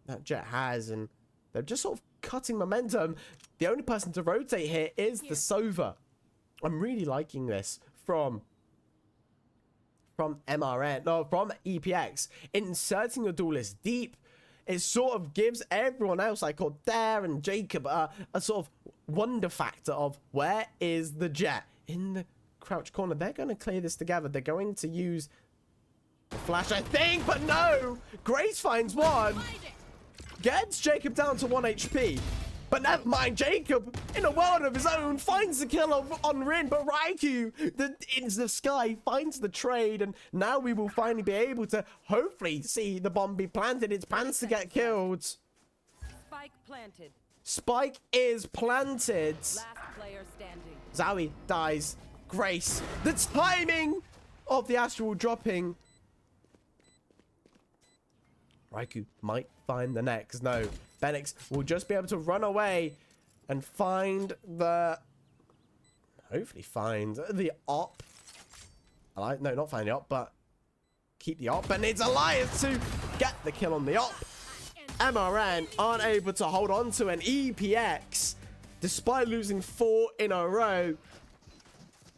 that Jet has, and they're just sort of cutting momentum. The only person to rotate here is the Sova. I'm really liking this from MRN, no, from EPX. Inserting the duelist deep, it sort of gives everyone else, like Cordair and Jacob, a sort of wonder factor of where is the Jet in the crouch corner. They're going to clear this together. They're going to use the flash, I think, but no. Grace finds one, gets Jacob down to 1 HP. But never mind, Jacob, in a world of his own, finds the kill on Rin, but Raikou, in the Sky, finds the trade, and now we will finally be able to hopefully see the bomb be planted. It's Pants to get killed. Spike planted. Spike is planted. Last player standing. Zowie dies. Grace. The timing of the Astral dropping. Raikou might find the next. No. Benix will just be able to run away and find the... Hopefully find the op. No, not find the op, but keep the op. And it's Elias to get the kill on the op. MRN aren't able to hold on to an EPX. Despite losing 4 in a row,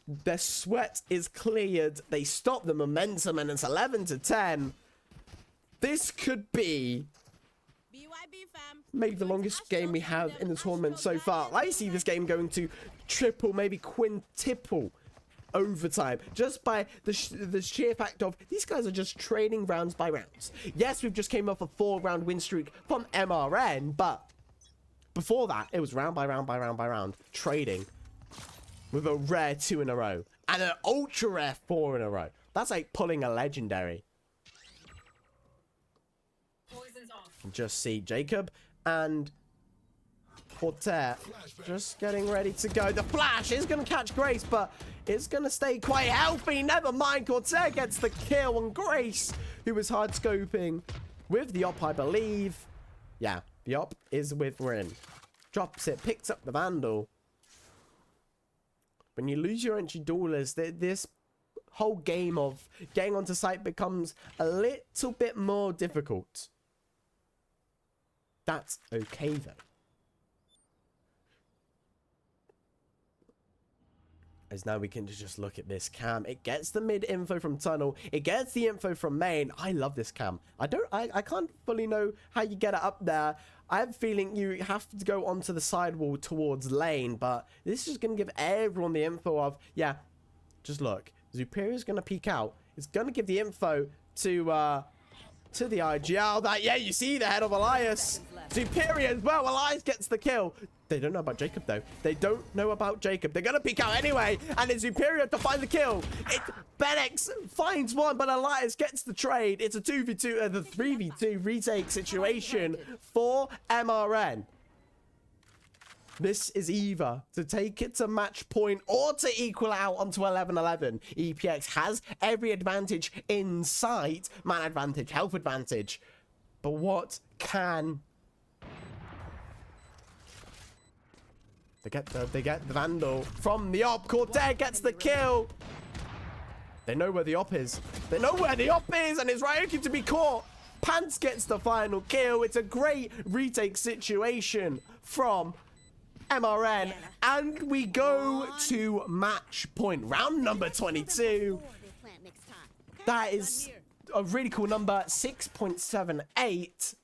their sweat is cleared. They stop the momentum, and it's 11-10. This could be maybe the longest game we have in the tournament so far. I see this game going to triple, maybe quintuple overtime, just by the sheer fact of these guys are just trading rounds by rounds. Yes, we've just came off a 4-round win streak from MRN, but before that, it was round by round by round by round, trading with a rare 2 in a row and an ultra rare 4 in a row. That's like pulling a legendary. Just see Jacob and Quartet just getting ready to go. The flash is going to catch Grace, but it's going to stay quite healthy. Never mind. Quartet gets the kill on Grace, who was hard scoping with the op, I believe. Yeah, the op is with Rin. Drops it, picks up the Vandal. When you lose your entry duelist, this whole game of getting onto site becomes a little bit more difficult. That's okay, though. As now we can just look at this cam. It gets the mid info from tunnel. It gets the info from main. I love this cam. I can't fully know how you get it up there. I have a feeling you have to go onto the sidewall towards lane, but this is going to give everyone the info of, yeah, just look. Superior's going to peek out. It's going to give the info to the IGL that, yeah, you see the head of Elias. Superior as well. Elias gets the kill. They don't know about Jacob, though. They don't know about Jacob. They're going to peek out anyway, and it's Superior to find the kill. BenX finds one, but Elias gets the trade. It's a 2v2, the 3v2 retake situation for MRN. This is either to take it to match point or to equal out onto 11-11. EPX has every advantage in sight. Man advantage, health advantage. But what can... They get the Vandal from the op. Quartet gets the kill. They know where the op is. They know where the op is, and it's Ryuki to be caught. Pants gets the final kill. It's a great retake situation from MRN, and we go to match point. Round number 22. That is a really cool number. 6.78.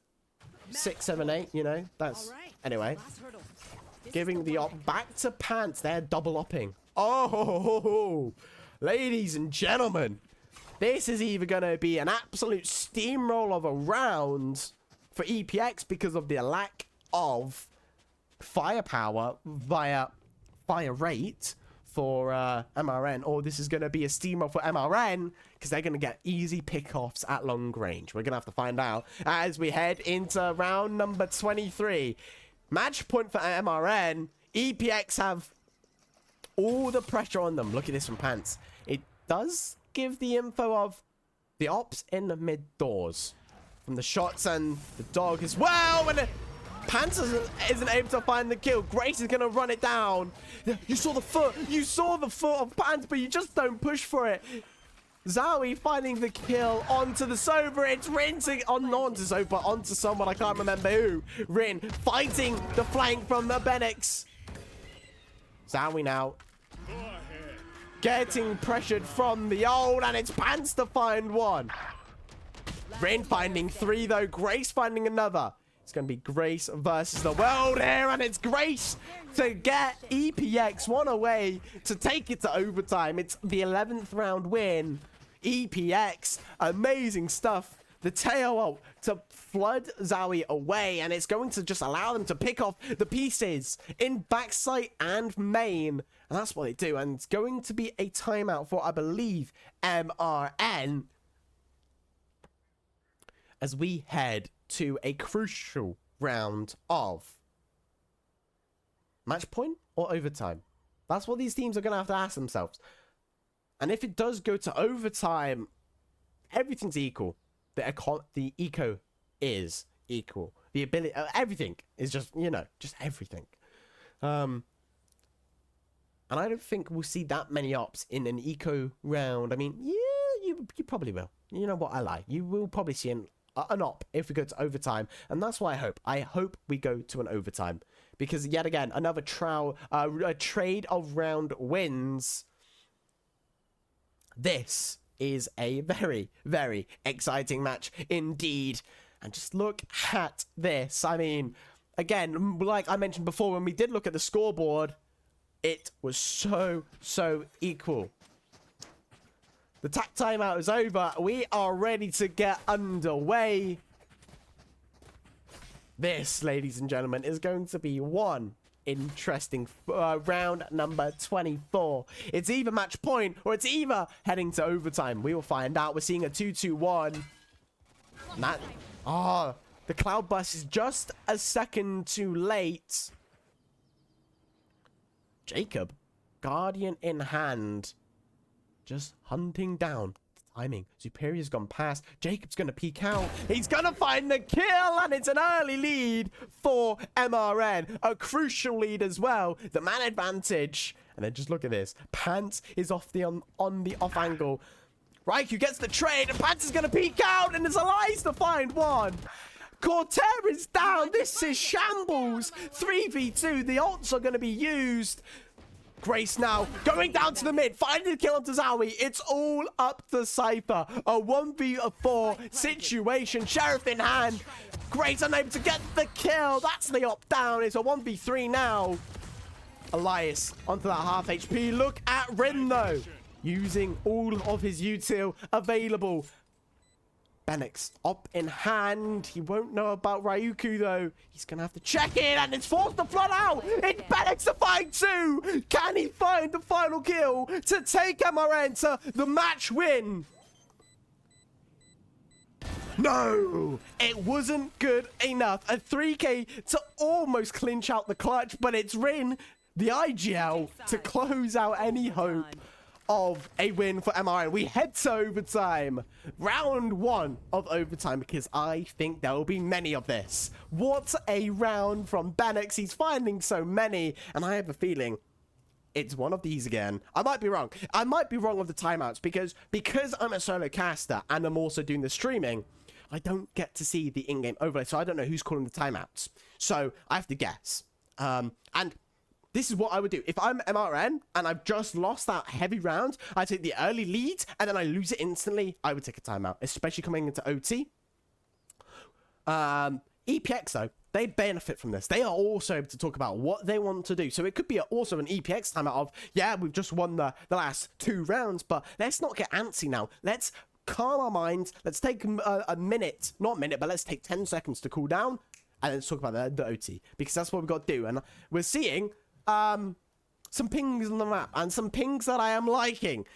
678, you know, that's... Anyway. Giving the op back to Pants. They're double opping. Oh, ladies and gentlemen, this is either going to be an absolute steamroll of a round for EPX because of the lack of firepower via fire rate for MRN, or this is going to be a steamroll for MRN because they're going to get easy pickoffs at long range. We're going to have to find out as we head into round number 23. Match point for MRN. EPX have all the pressure on them. Look at this from Pants. It does give the info of the ops in the mid doors from the shots and the dog as well. And Pants isn't able to find the kill. Grace is going to run it down. You saw the foot. You saw the foot of Pants, but you just don't push for it. Zowie finding the kill onto the Sober. It's Rin not onto Sober, onto someone. I can't remember who. Rin fighting the flank from the BenX. Zowie now getting pressured from the old, and it's Pants to find one. Rin finding 3 though. Grace finding another. It's going to be Grace versus the world here, and it's Grace to get EPX one away to take it to overtime. It's the 11th round win. EPX, amazing stuff. The tail ult to flood Zowie away, and it's going to just allow them to pick off the pieces in backside and main. And that's what they do. And it's going to be a timeout for, I believe, MRN, as we head to a crucial round of match point or overtime. That's what these teams are going to have to ask themselves. And if it does go to overtime, everything's equal. The eco is equal. The ability, everything is just, you know, just everything. And I don't think we'll see that many ops in an eco round. I mean, yeah, you probably will. You know what, I lie. You will probably see an op if we go to overtime, and that's what I hope. I hope we go to an overtime, because yet again, another a trade of round wins. This is a very, very exciting match indeed. And just look at this. I mean, again, like I mentioned before, when we did look at the scoreboard, it was so equal. The tack timeout is over. We are ready to get underway. This, ladies and gentlemen, is going to be one interesting round number 24. It's either match point or it's either heading to overtime. We will find out. We're seeing a 2-2-1. That, the cloud bus is just a second too late. Jacob, guardian in hand, just hunting down. Timing. Superior's gone past. Jacob's going to peek out. He's going to find the kill, and it's an early lead for MRN. A crucial lead as well. The man advantage. And then just look at this. Pants is off the on the off angle. Raikou gets the trade, and Pants is going to peek out, and there's Elias to find one. Corsair is down. This is shambles. 3v2. The ults are going to be used. Grace now going down to the mid, finding the kill onto Zowie. It's all up to Cypher. A 1v4 situation. Sheriff in hand. Grace unable to get the kill. That's the up down. It's a 1v3 now. Elias onto that half HP. Look at Rin though. Using all of his util available. Benix up in hand. He won't know about Raikou though. He's gonna have to check in, and it's forced to flood out. It's Benix to find two. Can he find the final kill to take MRN to the match win? No, it wasn't good enough. A 3k to almost clinch out the clutch, but it's Rin, the IGL, to close out any hope of a win for MRN. We head to overtime. Round 1 of overtime, because I think there will be many of this. What a round from Benix. He's finding so many, and I have a feeling it's one of these again. I might be wrong. I might be wrong with the timeouts, because I'm a solo caster and I'm also doing the streaming, I don't get to see the in-game overlay, so I don't know who's calling the timeouts. So I have to guess. And this is what I would do. If I'm MRN and I've just lost that heavy round, I take the early lead and then I lose it instantly, I would take a timeout, especially coming into OT. EPX, though, they benefit from this. They are also able to talk about what they want to do. So it could be also an EPX timeout of, yeah, we've just won the last 2 rounds, but let's not get antsy now. Let's calm our minds. Let's take a minute, not a minute, but let's take 10 seconds to cool down and let's talk about the OT, because that's what we've got to do. And we're seeing some pings on the map, and some pings that I am liking.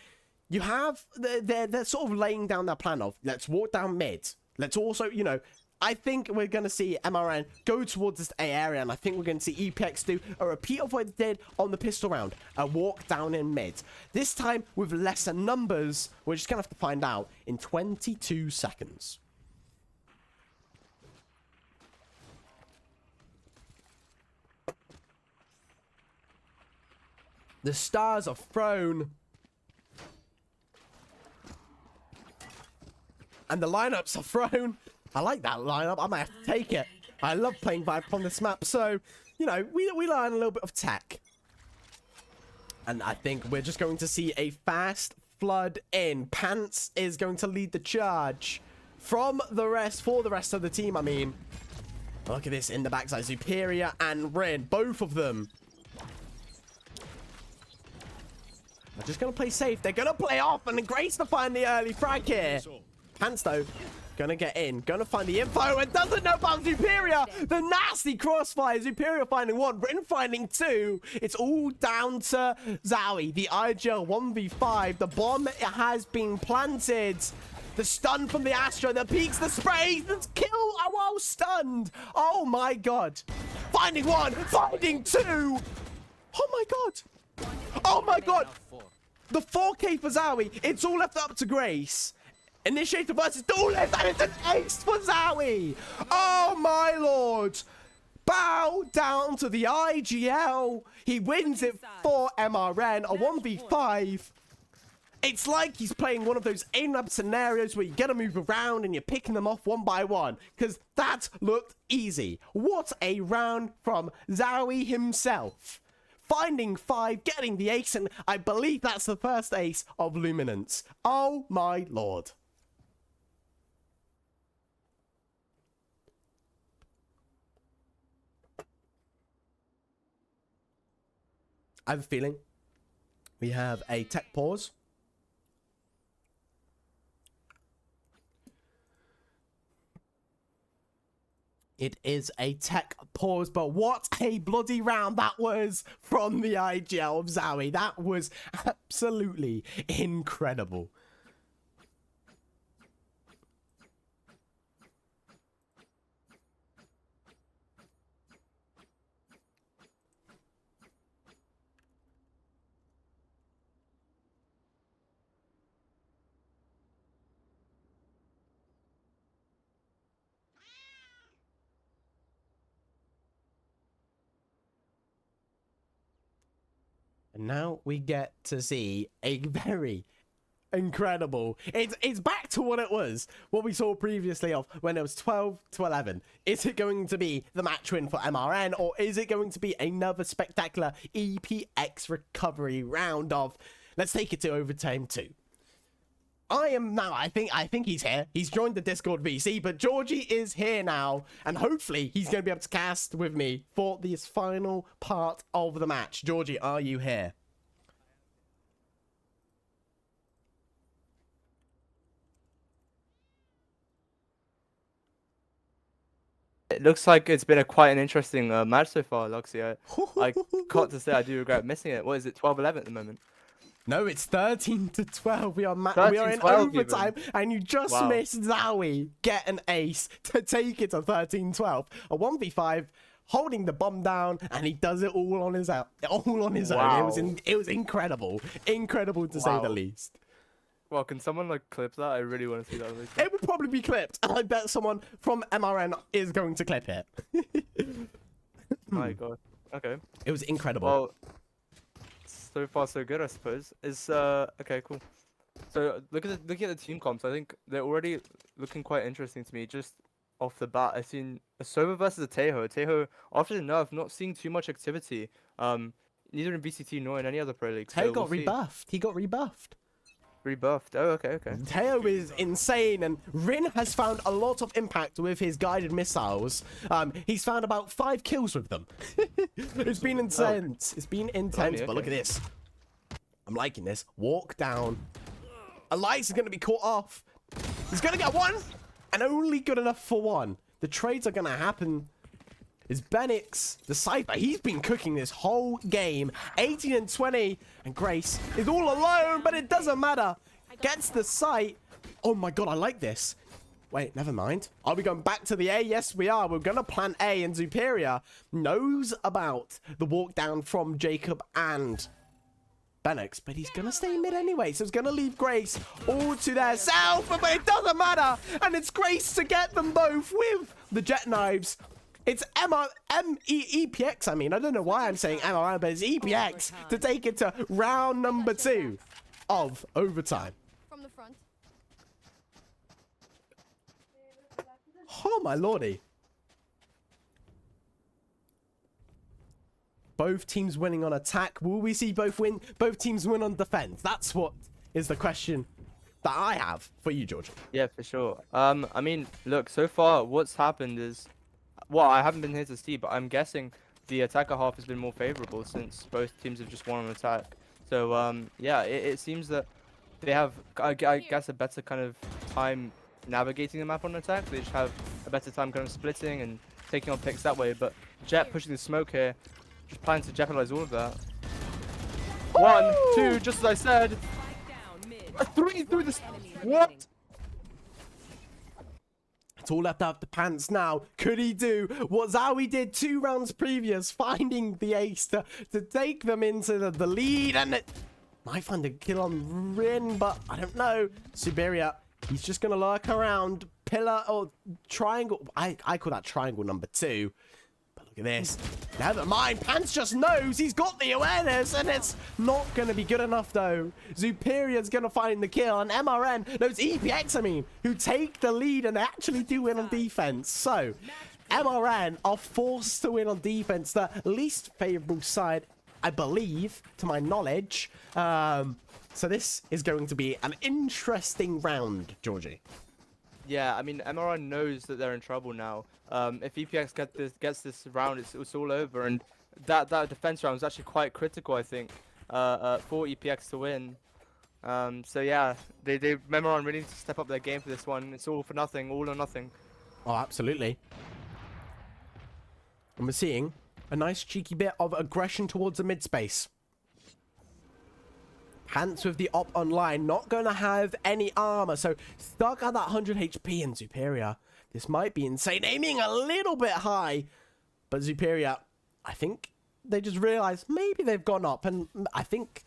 You have, they're sort of laying down their plan of, let's walk down mid. Let's also, you know, I think we're going to see MRN go towards this A area, and I think we're going to see EPX do a repeat of what they did on the pistol round, a walk down in mid. This time with lesser numbers. We're just going to have to find out in 22 seconds. The stars are thrown. And the lineups are thrown. I like that lineup. I might have to take it. I love playing Vibe on this map. So, you know, we learn a little bit of tech. And I think we're just going to see a fast flood in. Pants is going to lead the charge for the rest of the team, I mean. Look at this in the backside. Superior and Rin, both of them. They're just going to play safe. They're going to play off, and Grace to find the early frag here. Pants, though, going to get in. Going to find the info, and doesn't know about Superior. The nasty crossfire. Superior finding 1. Rin finding 2. It's all down to Zowie. The IGL 1v5. The bomb has been planted. The stun from the Astro. The peaks, the spray. The kill while stunned. Oh, my God. Finding 1. Finding 2. Oh, my God. Oh my God! The 4K for Zowie. It's all left up to Grace. Initiator versus Duelist, and it's an ace for Zowie. Oh my Lord! Bow down to the IGL. He wins it for MRN. A 1v5. It's like he's playing one of those aim-lab scenarios where you get to move around and you're picking them off one by one, because that looked easy. What a round from Zowie himself. Finding 5, getting the ace, and I believe that's the first ace of Luminance. Oh my Lord. I have a feeling we have a tech pause. It is a tech pause, but what a bloody round that was from the IGL of Zowie. That was absolutely incredible. And now we get to see a very incredible. It's back to what it was, what we saw previously of when it was 12 to 11. Is it going to be the match win for MRN, or is it going to be another spectacular EPX recovery round of let's take it to overtime 2? I think he's here. He's joined the Discord VC, but Georgie is here now, and hopefully he's going to be able to cast with me for this final part of the match. Georgie, are you here? It looks like it's been quite an interesting match so far, Luxy. I got to say I do regret missing it. What is it, 12-11 at the moment? No, it's 13 to 12. We are in 13-12 overtime, even. and you just missed Zowie get an ace to take it to 13-12. A 1v5, holding the bomb down, and he does it all on his own. It was incredible, incredible to say the least. Well, can someone like clip that? I really want to see that. It would probably be clipped. I bet someone from MRN is going to clip it. My God. Okay. It was incredible. Well, so far so good, I suppose. Okay, cool. So looking at the team comps, I think they're already looking quite interesting to me. Just off the bat, I've seen a Sova versus a Teho. Teho, after the nerf, not seeing too much activity. Neither in VCT nor in any other pro league. Teho got rebuffed. He got rebuffed. Rebuffed. Oh, okay. Teo is insane, and Rin has found a lot of impact with his guided missiles. He's found about 5 kills with them. It's been intense. It's been intense, but look at this. I'm liking this. Walk down. Elias is going to be caught off. He's going to get 1, and only good enough for 1. The trades are going to happen. Is Benix, the Cypher. He's been cooking this whole game. 18 and 20. And Grace is all alone, but it doesn't matter. Gets the site. Oh my God, I like this. Wait, never mind. Are we going back to the A? Yes, we are. We're going to plan A, and Superior knows about the walk down from Jacob and Benix, but he's going to stay mid anyway, so it's going to leave Grace all to their self, but it doesn't matter. And it's Grace to get them both with the jet knives. It's EPX, I mean. I don't know why I'm saying MRI, but it's EPX to take it to round number 2 of overtime. From the front. Oh, my lordy. Both teams winning on attack. Will we see both teams win on defense? That's what is the question that I have for you, George. Yeah, for sure. I mean, look, so far what's happened is, well, I haven't been here to see, but I'm guessing the attacker half has been more favorable since both teams have just won on attack. So, yeah, it seems that they have, I guess, a better kind of time navigating the map on attack. They just have a better time kind of splitting and taking on picks that way. But Jet pushing the smoke here, just planning to jeopardize all of that. 1, 2, just as I said. 3 through the... What? It's all left out the pants now. Could he do what Zowie did 2 rounds previous, finding the ace to take them into the lead? And it might find a kill on Rin, but I don't know. Siberia, he's just going to lurk around. Pillar or triangle. I call that triangle number 2. But look at this. Never mind. Pants just knows he's got the awareness, and it's not going to be good enough, though. Superior's going to find the kill, and MRN, no, it's EPX, I mean, who take the lead and actually do win on defense. So, MRN are forced to win on defense, the least favorable side, I believe, to my knowledge. So this is going to be an interesting round, Georgie. Yeah, I mean, MRN knows that they're in trouble now. If EPX gets this round, it's all over. And that defense round was actually quite critical, I think, for EPX to win. So yeah, they Memoron really need to step up their game for this one. It's all for nothing, all or nothing. Oh, absolutely. And we're seeing a nice cheeky bit of aggression towards the mid space. Pants with the op online, not going to have any armor, so stuck at that 100 HP in Superior. This might be insane, aiming a little bit high, but Superior, I think they just realized maybe they've gone up, and I think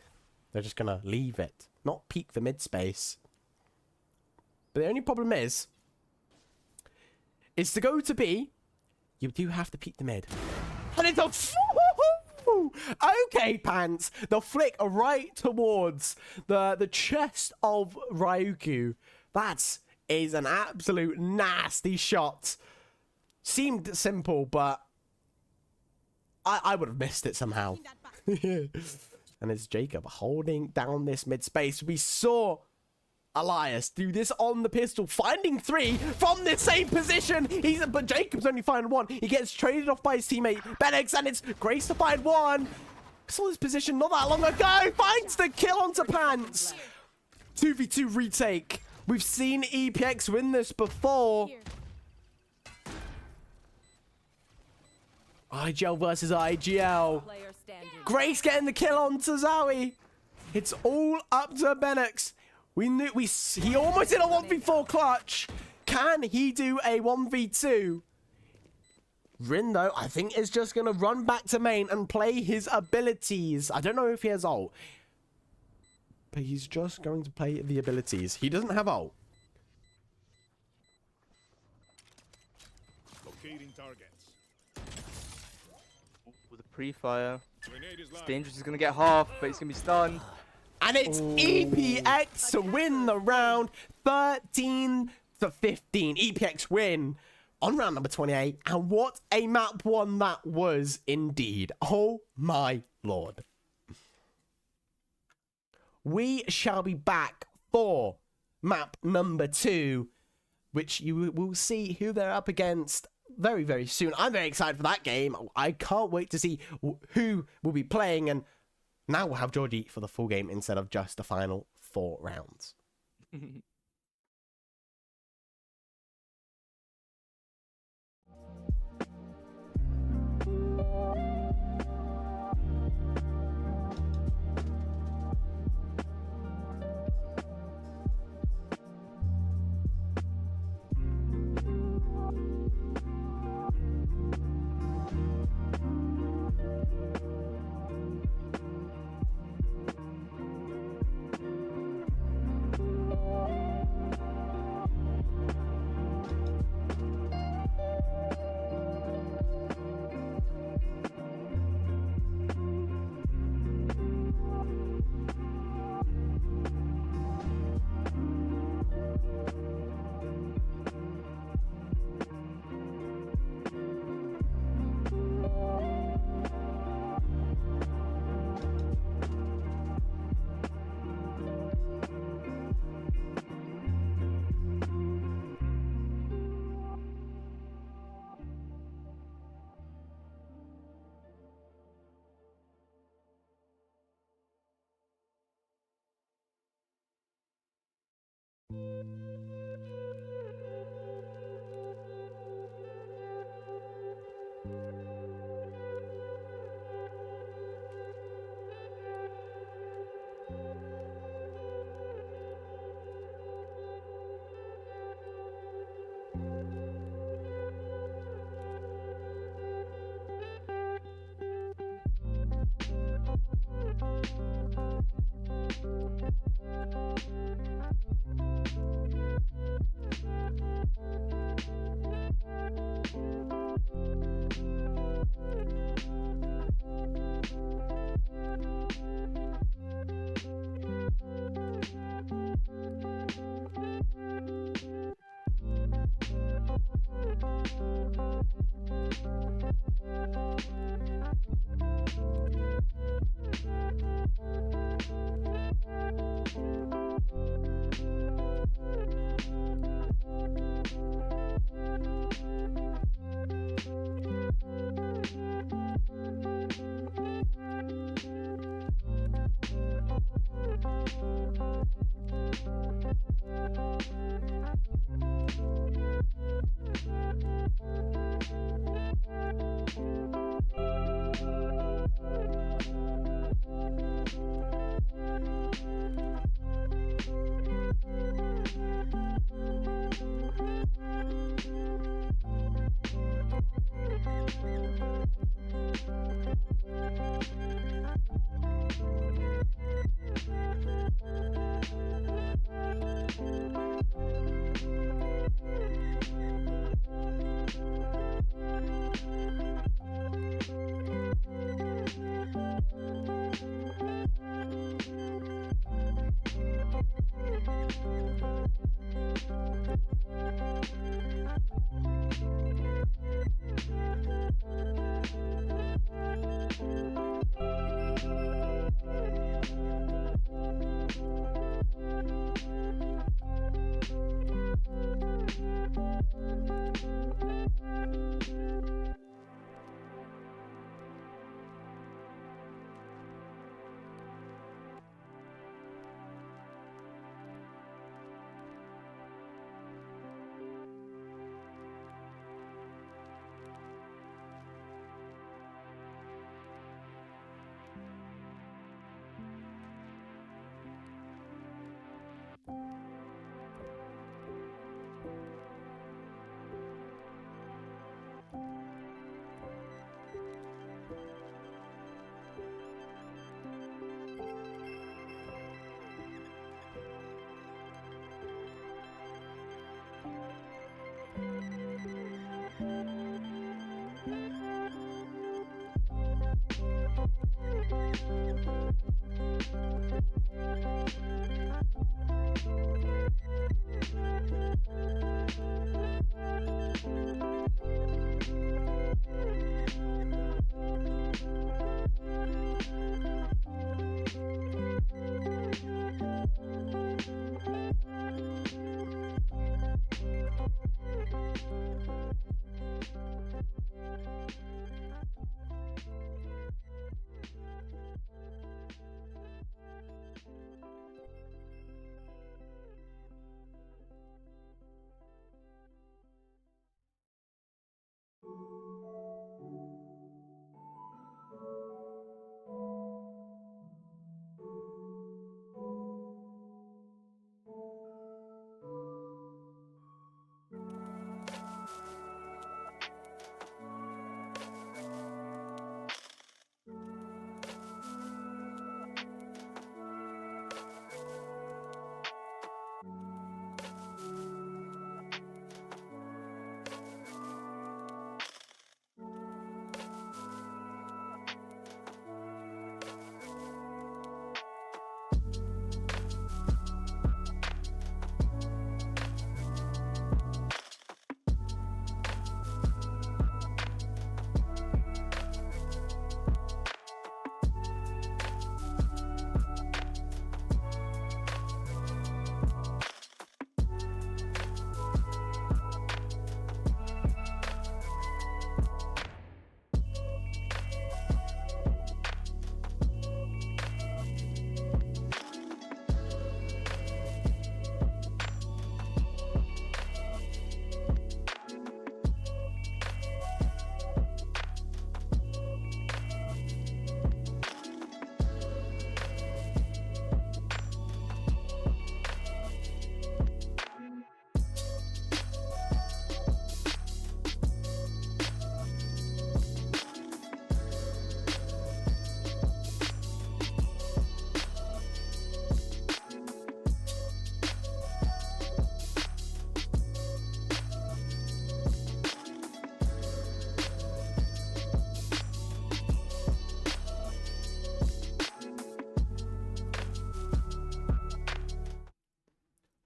they're just going to leave it, not peek the mid space. But the only problem is to go to B, you do have to peek the mid. And it's a... Okay, Pants. The flick right towards the chest of Ryuku. That is an absolute nasty shot. Seemed simple, but I would have missed it somehow. And it's Jacob holding down this mid space. We saw Elias do this on the pistol, finding 3 from the same position. But Jacob's only finding 1. He gets traded off by his teammate Benex, and it's Grace to find 1. Saw this position not that long ago. Finds the kill onto Pants. 2v2 retake. We've seen EPX win this before. IGL versus IGL. Player standing. Grace getting the kill onto Zoe. It's all up to Benex. He almost did a 1v4 clutch. Can he do a 1v2? Rin, though, I think is just going to run back to main and play his abilities. I don't know if he has ult, but he's just going to play the abilities. He doesn't have ult. Locating targets. With a pre-fire. Grenade is It's live. dangerous. He's gonna get half, but he's gonna be stunned. And it's EPX to win the round, 13 to 15. EPX win on round number 28. And what a map one that was indeed. Oh my lord. We shall be back for map number 2, which you will see who they're up against very, very soon. I'm very excited for that game. I can't wait to see who will be playing, and now we'll have Georgie for the full game instead of just the final 4 rounds.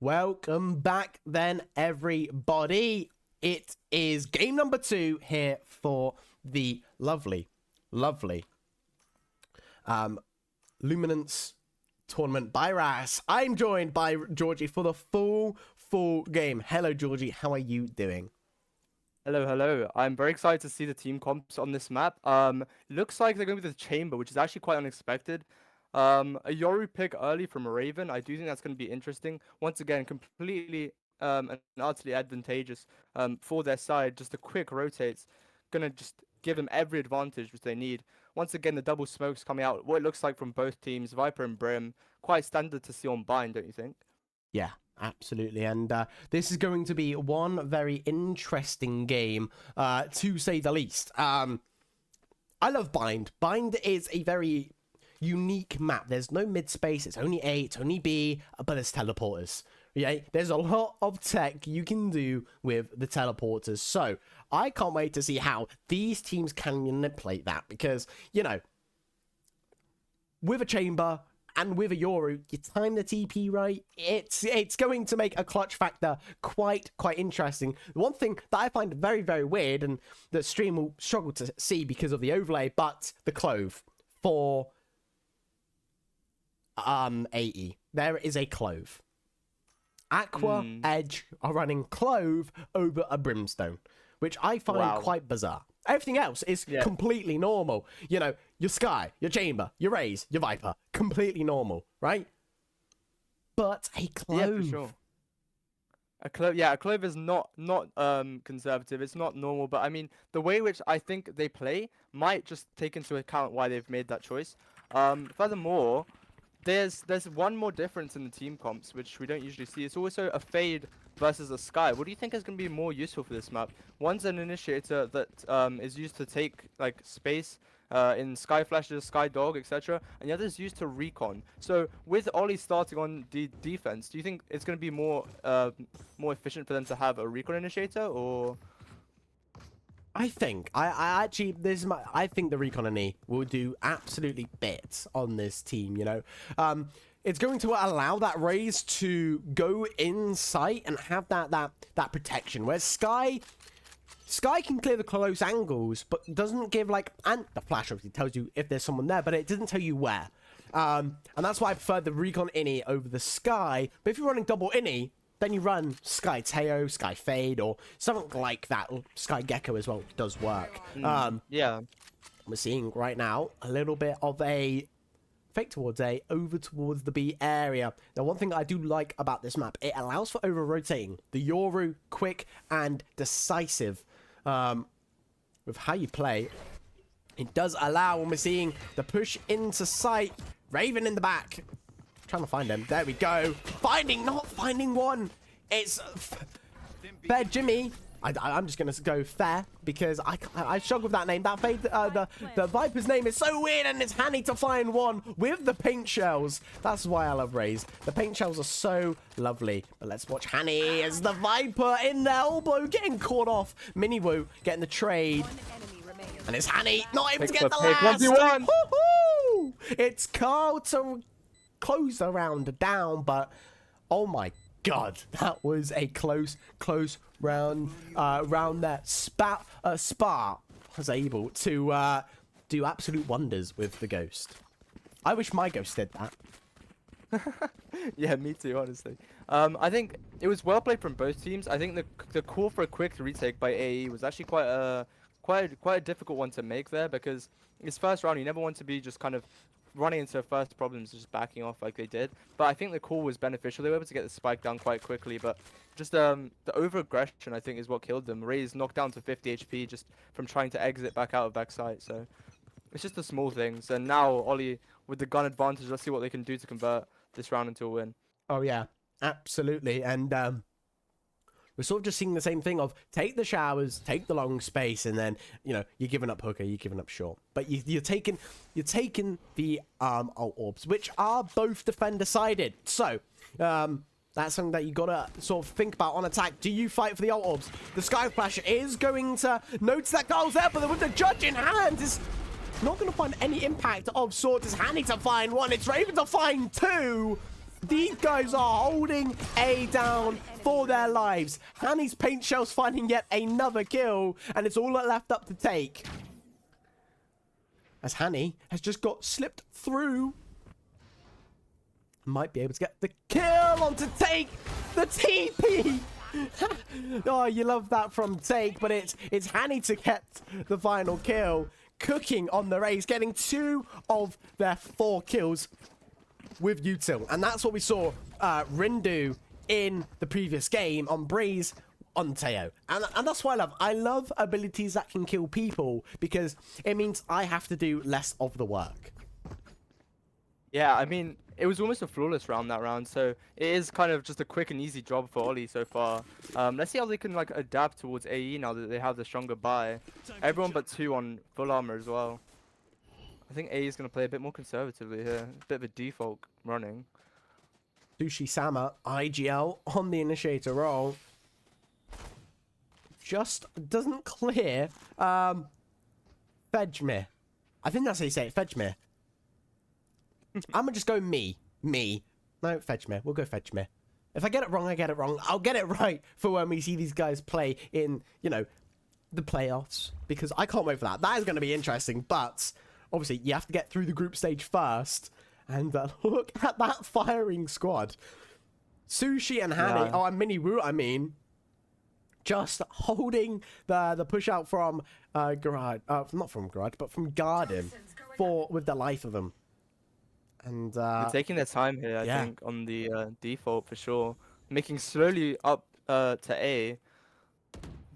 Welcome back then, everybody. It is game number 2 here for the lovely Luminance tournament by Ras. I'm joined by Georgie for the full game. Hello, Georgie. How are you doing? Hello. I'm very excited to see the team comps on this map. Looks like they're going to be the Chamber, which is actually quite unexpected. A Yoru pick early from a Raven. I do think that's going to be interesting. Once again, completely and utterly advantageous for their side. Just a quick rotates, gonna just give them every advantage which they need. Once again, the double smokes coming out. What it looks like from both teams, Viper and Brim, quite standard to see on Bind, don't you think? Yeah, absolutely. And this is going to be one very interesting game, to say the least. I love Bind. Bind is a very unique map. There's no mid space. It's only A, it's only B, but it's teleporters. Yeah, there's a lot of tech you can do with the teleporters. So I can't wait to see how these teams can manipulate that, because, you know, with a Chamber and with a Yoru, you time the TP right, it's going to make a clutch factor quite interesting. The one thing that I find very weird, and the stream will struggle to see because of the overlay, but the Clove for AE. There is a Clove. Aqua, Edge are running Clove over a Brimstone, which I find quite bizarre. Everything else is completely normal. You know, your Sky, your Chamber, your Raze, your Viper, completely normal, right? But a Clove. Yeah, for sure. A Clove is not conservative. It's not normal, but I mean, the way which I think they play might just take into account why they've made that choice. Furthermore, there's one more difference in the team comps, which we don't usually see. It's also a Fade versus a Sky. What do you think is going to be more useful for this map? One's an initiator that is used to take like space in Sky Flashes, Sky Dog, etc. And the other is used to recon. So with Ollie starting on the defense, do you think it's going to be more efficient for them to have a recon initiator, or? I think I actually I think the Recon and E will do absolutely bits on this team. You know, it's going to allow that Raze to go in sight and have that protection. Whereas Sky can clear the close angles, but doesn't give and the flash obviously tells you if there's someone there, but it doesn't tell you where. And that's why I prefer the Recon Innie over the Sky. But if you're running double Innie, then you run Sky Teo, Sky Fade, or something like that. Or Sky Gecko as well does work. Yeah. We're seeing right now a little bit of a fake towards A, over towards the B area. Now, one thing I do like about this map, it allows for over-rotating. The Yoru, quick and decisive with how you play. It does allow, when we're seeing the push into sight, Raven in the back. Trying to find him. There we go. Not finding one. It's Fair Jimmy. I'm just gonna go Fair because I struggle with that name. That Fade, the Viper's name is so weird, and it's handy to find one with the paint shells. That's why I love Raze. The paint shells are so lovely. But let's watch Hanny as the Viper in the elbow getting caught off. Miniwoo getting the trade. And it's Hanny not able to get the last. Woohoo! It's Carl to close the round down, but oh my god, that was a close round there. Spa was able to do absolute wonders with the Ghost. I wish my Ghost did that. Yeah, me too, honestly. I think it was well played from both teams. I think the call for a quick retake by AE was actually quite a difficult one to make there, because his first round you never want to be just kind of running into first problems, just backing off like they did. But I think the call was beneficial. They were able to get the spike down quite quickly, but just the over-aggression, I think, is what killed them. Raze knocked down to 50 HP just from trying to exit back out of backside. So it's just the small things. And now Ollie with the gun advantage, let's see what they can do to convert this round into a win. Oh yeah, absolutely. And we're sort of just seeing the same thing of take the showers, take the long space, and then, you know, you're giving up hooker, you're giving up short. But you're taking the ult orbs, which are both defender sided. So that's something that you gotta sort of think about on attack. Do you fight for the ult orbs? The Sky Flash is going to notice that Carl's there, but with the judge in hand, is not going to find any impact of sorts. It's Handy to find one. It's Raven to find two. These guys are holding A down for their lives. Hanny's paint shells finding yet another kill, and it's all left up to take. As Hanny has just got slipped through. Might be able to get the kill on to take the TP. Oh, you love that from Take, but it's Hanny to get the final kill. Cooking on the Rays, getting 2 of their 4 kills with Util. And that's what we saw Rindu in the previous game on Breeze on Teo. And that's what I love. I love abilities that can kill people because it means I have to do less of the work. Yeah, I mean, it was almost a flawless round that round, so it is kind of just a quick and easy job for Ollie so far. Let's see how they can like adapt towards AE now that they have the stronger buy. Everyone but 2 on full armor as well. I think AE is going to play a bit more conservatively here. A bit of a default running. Sushi Sama, IGL on the initiator role. Just doesn't clear Fejmir. I think that's how you say it, Fejmir. I'm gonna just go me. No, Fejmir. We'll go Fejmir. If I get it wrong, I get it wrong. I'll get it right for when we see these guys play in, you know, the playoffs. Because I can't wait for that. That is going to be interesting. But, obviously, you have to get through the group stage first. And look at that firing squad. Sushi and Hanny. Yeah. Oh, and Mini Woo, I mean. Just holding the push out from Garage. Not from Garage, but from Garden. With the life of them. And They're taking their time here, I yeah. think, on the default for sure. Making slowly up to A.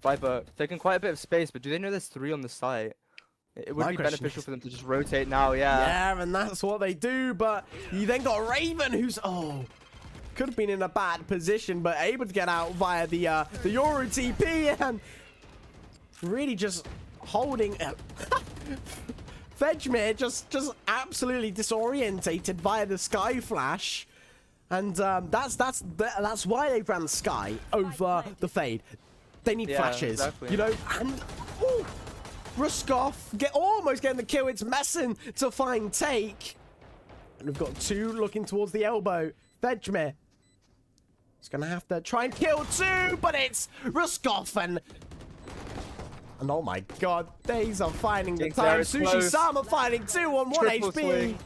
Viper taking quite a bit of space, but do they know there's 3 on the site? It would My be question beneficial is- for them to just rotate now, yeah. Yeah, and that's what they do, but you then got Raven, who's, could have been in a bad position, but able to get out via the Yoru TP, and really just holding... Fejmir just absolutely disorientated via the Sky Flash. And that's why they ran Sky over the Fade. They need flashes, exactly. you know, and... Ooh, Ruskov almost getting the kill. It's Messin to find Take. And we've got 2 looking towards the elbow. Fejmir. He's going to have to try and kill 2, but it's Ruskov and oh my god, these are finding the time. Sushi Sama finding 2 on 1 Triple HP. swing.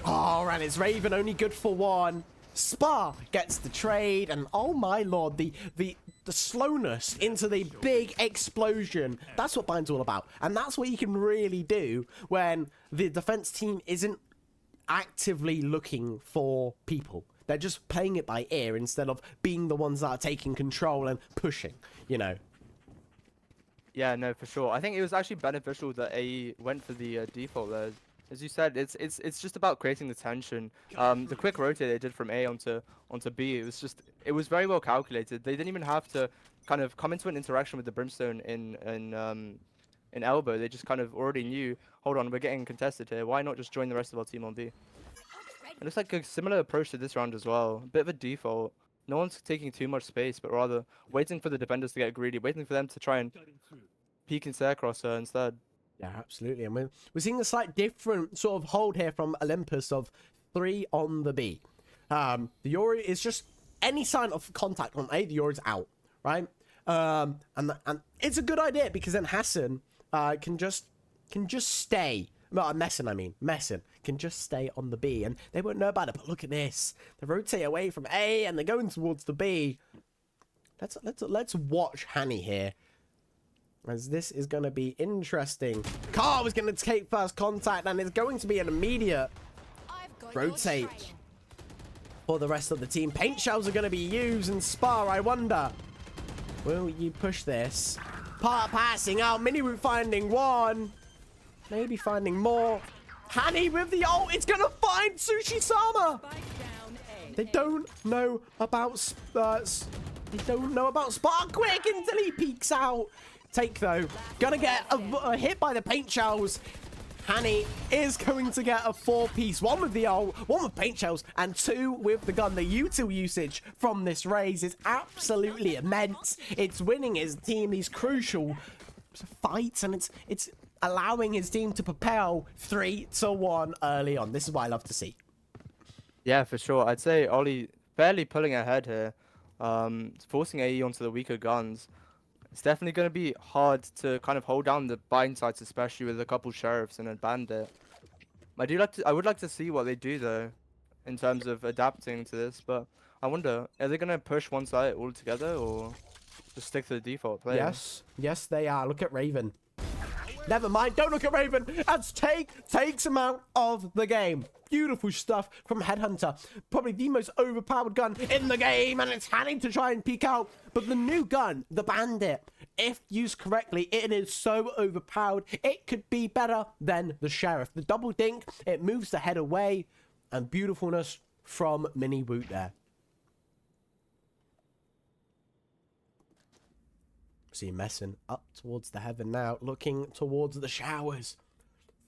Oh, and it's Raven only good for 1. Spa gets the trade, and oh my lord, the slowness into the big explosion. That's what Bind's all about. And that's what you can really do when the defense team isn't actively looking for people. They're just playing it by ear instead of being the ones that are taking control and pushing, you know. Yeah, no, for sure. I think it was actually beneficial that AE went for the default there. As you said, it's just about creating the tension. The quick rotate they did from A onto B, it was very well calculated. They didn't even have to kind of come into an interaction with the Brimstone in elbow. They just kind of already knew, hold on, we're getting contested here. Why not just join the rest of our team on B? It looks like a similar approach to this round as well. A bit of a default. No one's taking too much space, but rather waiting for the defenders to get greedy, waiting for them to try and peek and Staircrosser instead. Yeah, absolutely. And we're seeing a slight different sort of hold here from Olympus of 3 on the B. The Yori is just any sign of contact on A, the Yori's out, right? And it's a good idea because then Hassan can just stay. No, Messin can just stay on the B, and they won't know about it. But look at this. They rotate away from A, and they're going towards the B. Let's watch Hanny here, as this is going to be interesting. Carl is going to take first contact, and it's going to be an immediate rotate for the rest of the team. Paint shells are going to be used, and Spar, I wonder, will you push this? Part passing out, Miniroot finding 1. Maybe finding more. Hanny with the ult. It's going to find Sushi Sama. They don't know about Spark quick until he peeks out. Take, though. Gonna get a hit by the paint shells. Hanny is going to get a 4-piece. 1 with the ult, 1 with paint shells, and 2 with the gun. The util usage from this raise is absolutely immense. It's winning his team these crucial fights, and it's allowing his team to propel 3-1 early on. This is what I love to see. Yeah, for sure. I'd say Ollie fairly pulling ahead here, forcing AE onto the weaker guns. It's definitely going to be hard to kind of hold down the bind sites, especially with a couple sheriffs and a bandit. I would like to see what they do though, in terms of adapting to this. But I wonder, are they going to push one site altogether or just stick to the default play? Yes, they are. Look at Raven. Never mind. Don't look at Raven. That's takes him out of the game. Beautiful stuff from Headhunter. Probably the most overpowered gun in the game, and it's Hanny to try and peek out. But the new gun, the Bandit, if used correctly, it is so overpowered. It could be better than the Sheriff. The double dink, it moves the head away, and beautifulness from Mini Woot there. See Messin up towards the heaven now, looking towards the showers.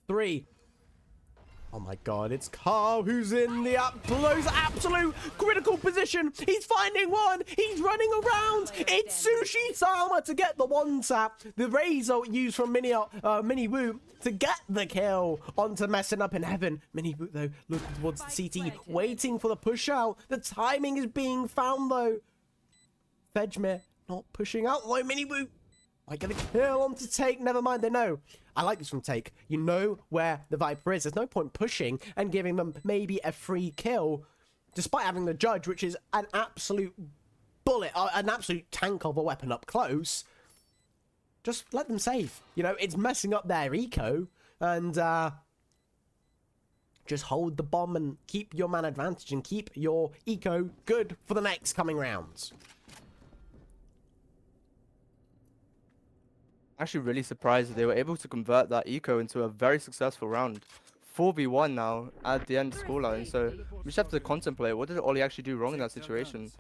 3. Oh my god, it's Carl who's in the absolute critical position. He's finding one. He's running around. It's Sushi Sama to get the one tap. The razor used from Mini Woot to get the kill onto Messin up in heaven. Mini Woot though, looking towards the CT, waiting for the push out. The timing is being found though. Vegmir not pushing out. Low Mini Woot. I get a kill on to Take. Never mind, they know. I like this from Take. You know where the Viper is. There's no point pushing and giving them maybe a free kill, despite having the Judge, which is an absolute bullet, an absolute tank of a weapon up close. Just let them save. You know, it's messing up their eco, and just hold the bomb and keep your man advantage and keep your eco good for the next coming rounds. Actually really surprised that they were able to convert that eco into a very successful round. 4v1 now at the end scoreline, so we just have to contemplate what did Ollie actually do wrong in that situation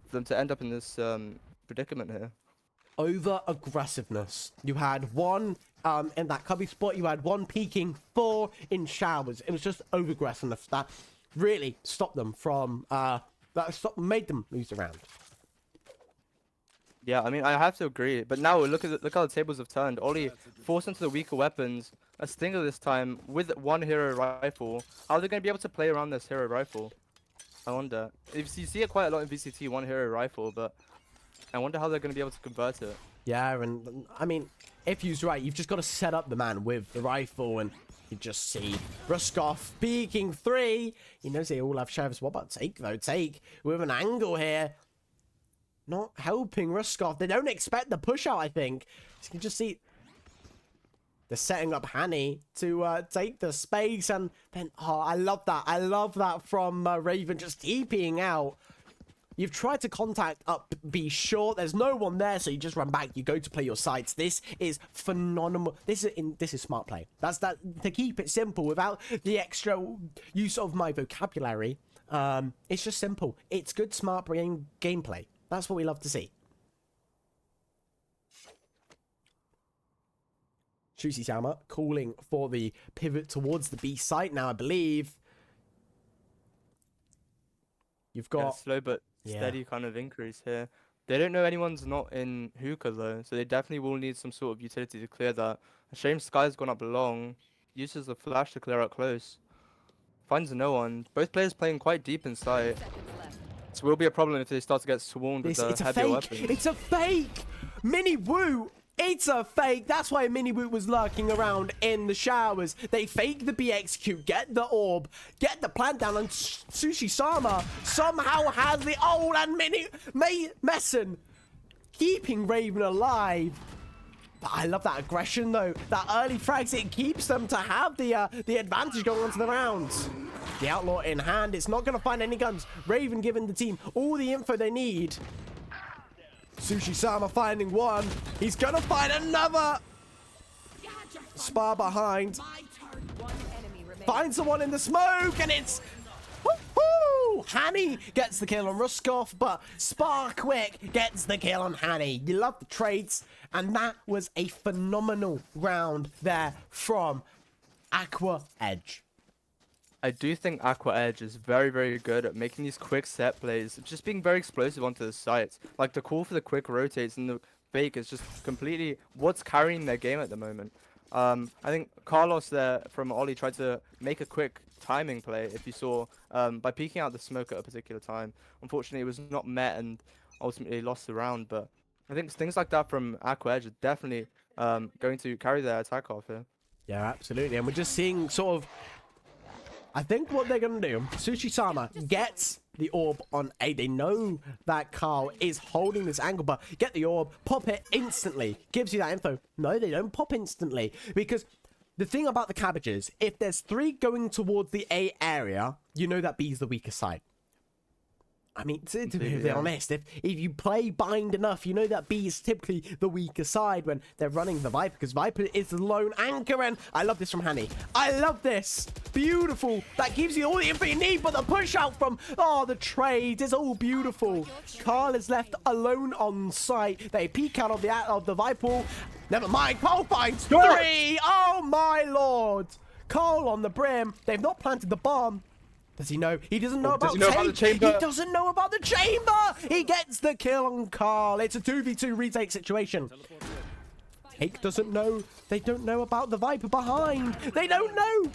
for them to end up in this predicament here. Over aggressiveness. You had one in that cubby spot, you had one peeking, 4 in showers. It was just over aggressiveness that really stopped them from made them lose the round. Yeah, I mean, I have to agree. But now look how the tables have turned. Ollie forced into the weaker weapons. A Stinger this time with one hero rifle. How are they going to be able to play around this hero rifle? I wonder. If you see it quite a lot in VCT, one hero rifle, but I wonder how they're going to be able to convert it. Yeah, and I mean, if you're right, you've just got to set up the man with the rifle, and you just see Ruskov peeking 3. He knows they all have sheriffs. What about Take though? Take with an angle here. Not helping Ruskov. They don't expect the push out, I think. You can just see they're setting up Hanny to take the space, and then I love that. I love that from Raven, just TPing out. You've tried to contact up, be sure there's no one there, so you just run back. You go to play your sites. This is phenomenal. This is smart play. That's that to keep it simple without the extra use of my vocabulary. It's just simple. It's good smart brain gameplay. That's what we love to see. Shusi Sama calling for the pivot towards the B site now, I believe. You've got... Yeah, slow but steady kind of increase here. They don't know anyone's not in hookah though, so they definitely will need some sort of utility to clear that. A shame Sky's gone up long. Uses the flash to clear out close. Finds no one. Both players playing quite deep in sight. This will be a problem if they start to get swarmed with the heavier weapons. It's a fake! Mini Woot! It's a fake! That's why Mini Woot was lurking around in the showers. They fake the BXQ, get the orb, get the plant down, and Sushi Sama somehow has the old and Messin keeping Raven alive. But I love that aggression though. That early frags, it keeps them to have the advantage going on to the rounds. The Outlaw in hand. It's not going to find any guns. Raven giving the team all the info they need. Sushi Sama finding one. He's going to find another. Spar behind. Finds someone in the smoke, and it's... Woohoo! Hanny gets the kill on Ruskov, but Spar Quick gets the kill on Hanny. You love the trades, and that was a phenomenal round there from Aqua Edge. I do think Aqua Edge is very, very good at making these quick set plays, just being very explosive onto the sites. Like the call for the quick rotates and the fake is just completely what's carrying their game at the moment. I think Carlos there from Ollie tried to make a quick timing play, if you saw, by peeking out the smoke at a particular time. Unfortunately, it was not met and ultimately lost the round. But I think things like that from Aqua Edge are definitely going to carry their attack off here. Yeah, absolutely. And we're just seeing sort of, I think what they're going to do, Sushi-sama gets the orb on A. They know that Carl is holding this angle, but get the orb, pop it instantly. Gives you that info. No, they don't pop instantly. Because the thing about the cabbages, if there's 3 going towards the A area, you know that B is the weaker side. I mean, to be honest, if you play Bind enough, you know that B is typically the weaker side when they're running the Viper, because Viper is the lone anchor, and I love this from Hani. I love this. Beautiful. That gives you all the info you need, but the push out from, the trade is all beautiful. Carl is left alone on site. They peek out of the Viper. Never mind, Carl finds 3. Oh my lord. Carl on the brim. They've not planted the bomb. Does he know? He doesn't know about the chamber. He doesn't know about the chamber. He gets the kill on Carl. It's a 2v2 retake situation. Hake doesn't know. They don't know about the Viper behind. They don't know.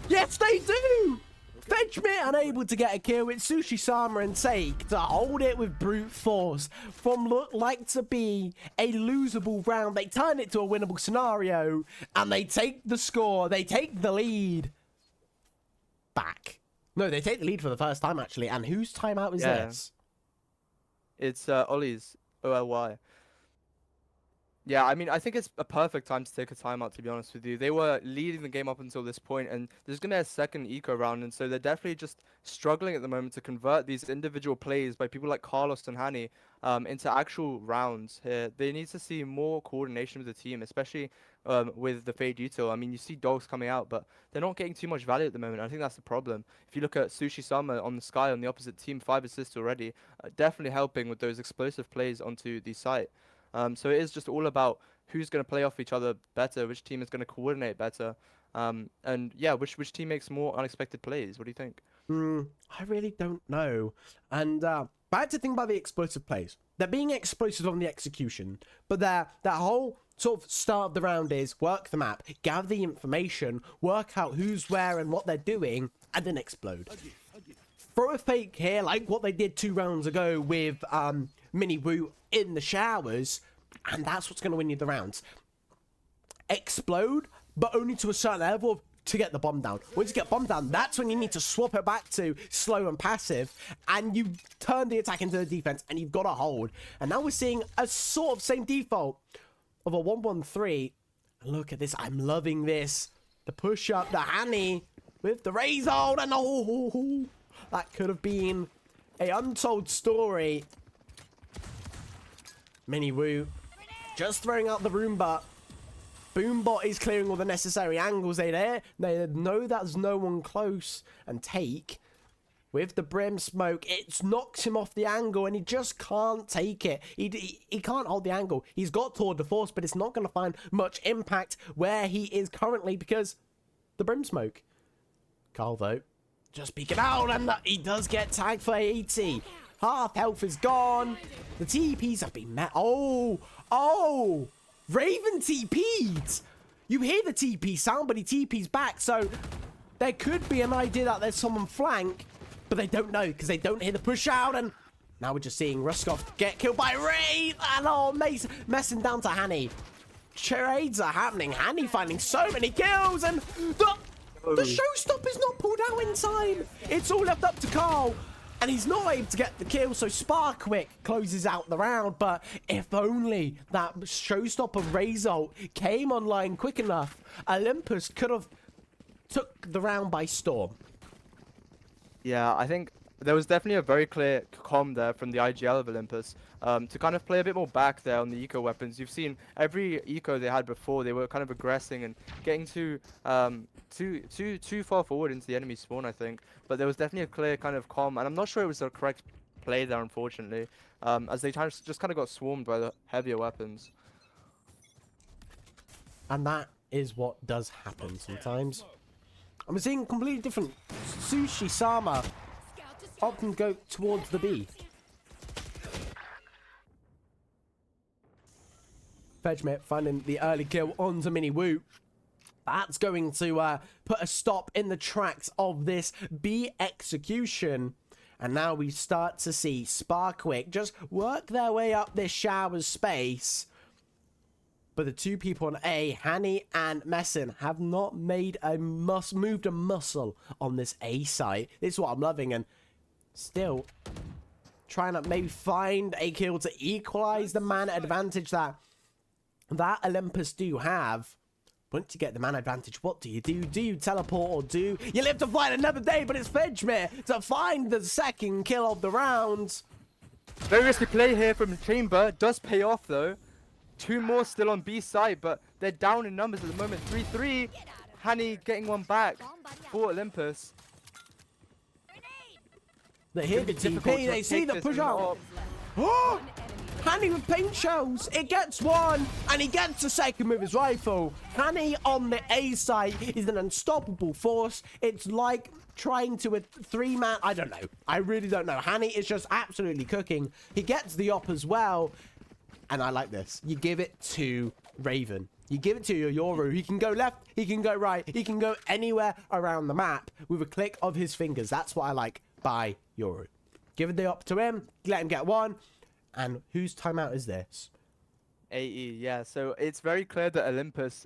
Yes, they do. Fetchmit unable to get a kill with Sushi-sama and Sake to hold it with brute force. From look like to be a losable round, they turn it to a winnable scenario, and they take the score. They take the lead back. No, they take the lead for the first time, actually. And whose timeout is this? It's Ollie's, OLY. Yeah, I mean, I think it's a perfect time to take a timeout, to be honest with you. They were leading the game up until this point, and there's going to be a second eco round, and so they're definitely just struggling at the moment to convert these individual plays by people like Carlos and Hani into actual rounds here. They need to see more coordination with the team, especially with the Fade Util. I mean, you see dogs coming out, but they're not getting too much value at the moment. I think that's the problem. If you look at Sushi-sama on the Sky on the opposite team, 5 assists already, definitely helping with those explosive plays onto the site. So it is just all about who's going to play off each other better, which team is going to coordinate better, and yeah, which team makes more unexpected plays. What do you think? I really don't know. And I had to think about the explosive plays. They're being explosive on the execution, but that whole sort of start of the round is work the map, gather the information, work out who's where and what they're doing, and then explode. Throw a fake here, like what they did 2 rounds ago with Mini Woo in the showers, and that's what's going to win you the rounds. Explode, but only to a certain level to get the bomb down. Once you get bomb down, that's when you need to swap it back to slow and passive, and you turn the attack into the defense, and you've got to hold. And now we're seeing a sort of same default of a 1-1-3. Look at this. I'm loving this. The push up, the Hani with the raise hold, and that could have been a untold story. Mini Woo just throwing out the Roomba. Boombot is clearing all the necessary angles. They know there's no one close. And Take, with the brim smoke, it knocks him off the angle, and he just can't take it. He can't hold the angle. He's got Tour de Force, but it's not going to find much impact where he is currently because the brim smoke. Carl, though, just peeking out, and he does get tagged for 80. Half health is gone. The TPs have been met. Oh! Raven TP'd! You hear the TP sound, but he TP's back, so there could be an idea that there's someone flank, but they don't know, because they don't hear the push out, and now we're just seeing Ruskov get killed by Ray, and Mace messing down to Hani. Trades are happening. Hani finding so many kills, and the showstopper's not pulled out in time. It's all left up to Carl. And he's not able to get the kill, so Sparkwick closes out the round. But if only that showstopper Razor came online quick enough, Olympus could have took the round by storm. Yeah, I think there was definitely a very clear comm there from the IGL of Olympus to kind of play a bit more back there on the eco weapons. You've seen every eco they had before, they were kind of aggressing and getting too far forward into the enemy spawn, I think. But there was definitely a clear kind of comm, and I'm not sure it was the correct play there, unfortunately, as they just kind of got swarmed by the heavier weapons. And that is what does happen sometimes. I'm seeing completely different. Sushi-sama often go towards the B. Fedgmit finding the early kill onto Mini Woo. That's going to put a stop in the tracks of this B execution. And now we start to see Sparkwick just work their way up this shower space. But the two people on A, Hani and Messin, have not made moved a muscle on this A site. This is what I'm loving, and still trying to maybe find a kill to equalize the man advantage that Olympus do have. Once you get the man advantage, what do? Do you teleport, or do you live to fight another day? But it's Fedgmit to find the second kill of the round. Very risky play here from Chamber. Does pay off though. 2 more still on B side, but they're down in numbers at the moment. 3-3. Hani getting one back for Olympus. They hear the TP, they see the push out. Oh! Hani with paint shells. It gets one, and he gets a second with his rifle. Hani on the A side is an unstoppable force. It's like trying to a 3-man. I don't know. I really don't know. Hani is just absolutely cooking. He gets the op as well. And I like this. You give it to Raven. You give it to your Yoru. He can go left. He can go right. He can go anywhere around the map with a click of his fingers. That's what I like by Yoru. Give it the op to him. Let him get one. And whose timeout is this? AE, yeah. So it's very clear that Olympus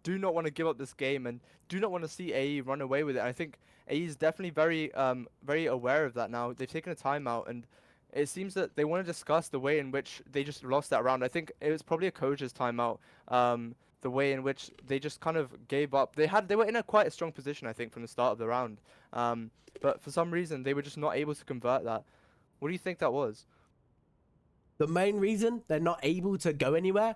do not want to give up this game and do not want to see AE run away with it. I think AE is definitely very aware of that now. They've taken a timeout, and it seems that they want to discuss the way in which they just lost that round. I think it was probably a coach's timeout. The way in which they just kind of gave up. They were in quite a strong position, I think, from the start of the round. But for some reason, they were just not able to convert that. What do you think that was? The main reason they're not able to go anywhere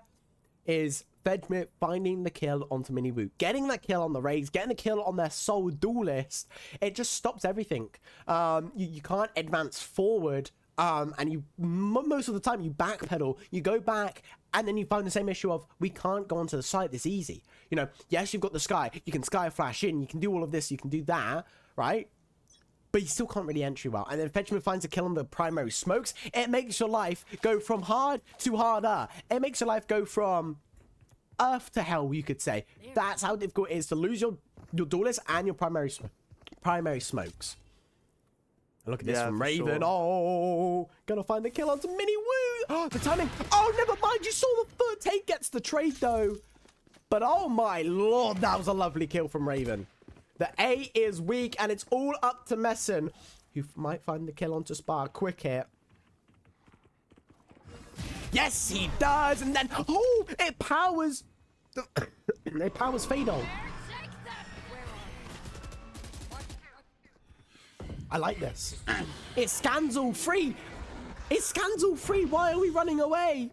is Fedgmit finding the kill onto Mini Woo. Getting that kill on the Rays, getting the kill on their sole duelist, it just stops everything. You can't advance forward. And you most of the time you backpedal, you go back, and then you find the same issue of we can't go onto the site this easy. You know, yes, you've got the sky, you can sky flash in, you can do all of this, you can do that, right? But you still can't really entry well. And then Fetchman finds a kill on the primary smokes. It makes your life go from hard to harder. It makes your life go from earth to hell, you could say. That's how difficult it is to lose your duelist and your primary smokes. Look at this from Raven. Sure. Oh, gonna find the kill onto Mini Woo. Oh, the timing. Oh, never mind. You saw the foot. Tate gets the trade though. But oh my lord, that was a lovely kill from Raven. The A is weak, and it's all up to Messin, who might find the kill onto Spar. Quick hit. Yes, he does. And then, oh, it powers. It powers Fadol. I like this. It scans all free. It scans all free. Why are we running away?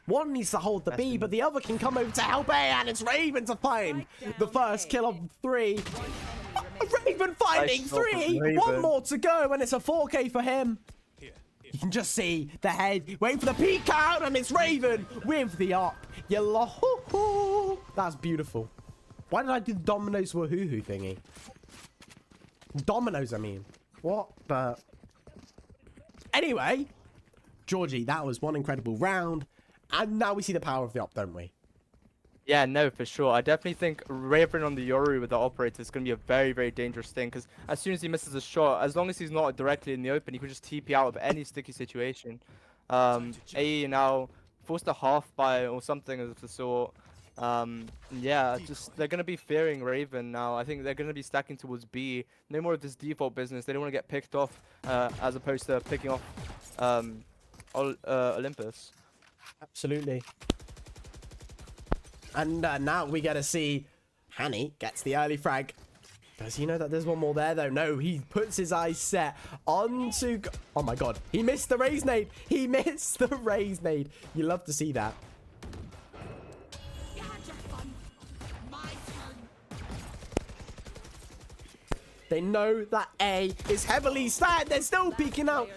One needs to hold the B, but the other can come over to help A, and it's Raven to find the first kill of 3. Raven finding 3. One more to go, and it's a 4K for him. You can just see the head waiting for the peek out, and it's Raven with the op. Yellow. That's beautiful. Why did I do the Domino's Wahoo thingy? Dominoes, I mean. What the? Anyway, Georgie, that was one incredible round. And now we see the power of the op, don't we? Yeah, no, for sure. I definitely think Raven on the Yoru with the operator is going to be a very, very dangerous thing. Because as soon as he misses a shot, as long as he's not directly in the open, he can just TP out of any sticky situation. AE now forced a half buy or something of the sort. Yeah, just they're going to be fearing Raven now. I think they're going to be stacking towards B. No more of this default business. They don't want to get picked off as opposed to picking off Olympus. Absolutely. And now we get to see Hani gets the early frag. Does he know that there's one more there, though? No, he puts his eyes set onto... Oh, my God. He missed the raise nade. He missed the raise nade. You love to see that. They know that A is heavily stacked. They're still peeking out.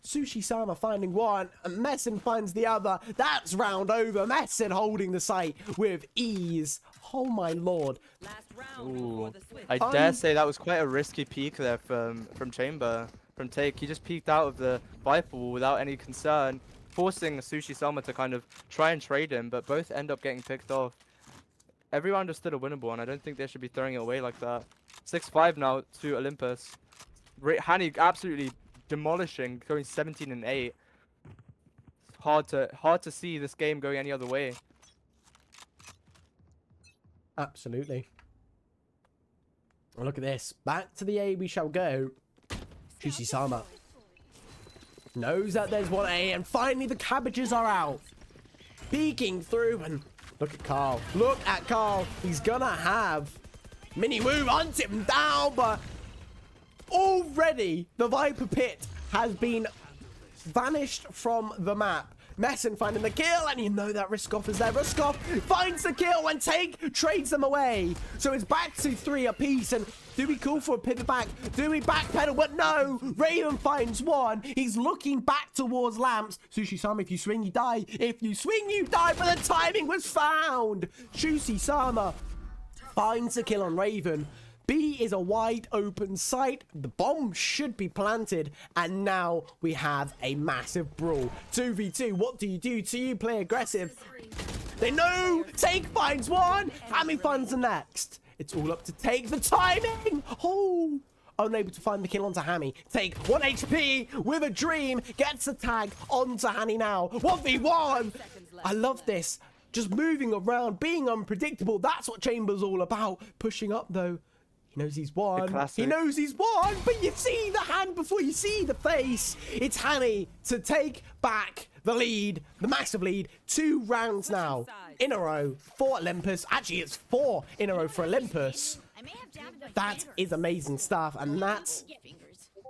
Sushi-sama finding one, and Messin finds the other. That's round over. Messin holding the site with ease. Oh my lord. Last round before the switch. I dare say that was quite a risky peek there from Chamber, from Take. He just peeked out of the Viper wall without any concern. forcing Sushi Sama to kind of try and trade him, but both end up getting picked off. Every round is still a winnable, and I don't think they should be throwing it away like that. 6-5 now to Olympus. Hani absolutely demolishing, going 17 and 8. Hard to see this game going any other way. Absolutely. Well, look at this. Back to the A we shall go. Sama knows that there's one A, and finally the cabbages are out. Peeking through, and look at Carl. Look at Carl. He's gonna have Mini Woo hunt him down, but already the Viper Pit has been vanished from the map. Messin finding the kill, and you know that Riskoff is there. Riskoff finds the kill and trades them away. So it's back to 3 apiece, and do we call for a pivot back? Do we backpedal? But no, Raven finds one. He's looking back towards Lamps. Sushi-sama, if you swing, you die. If you swing, you die, but the timing was found. Sushi-sama finds the kill on Raven. B is a wide open site. The bomb should be planted. And now we have a massive brawl. 2v2. What do? You play aggressive. They know. Take finds one. Hammy finds the next. It's all up to Take. The timing. Oh. Unable to find the kill onto Hammy. Take 1 HP with a dream. Gets the tag onto Hanny now. 1v1. I love this. Just moving around, being unpredictable. That's what Chamber's all about. Pushing up though. He knows he's won. He knows he's won, but you see the hand before you see the face. It's Hanny to take back the lead, the massive lead. 2 rounds now in a row for Olympus. Actually, it's 4 in a row for Olympus. That is amazing stuff, and that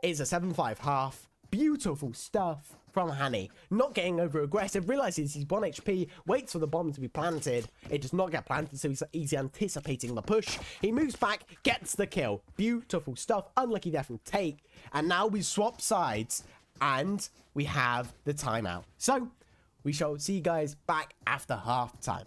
is a 7-5 half. Beautiful stuff from Hanny. Not getting over aggressive, realizes he's 1 HP, waits for the bomb to be planted. It does not get planted, so he's anticipating the push. He moves back, gets the kill. Beautiful stuff. Unlucky there from Take. And now we swap sides, and we have the timeout. So we shall see you guys back after half time.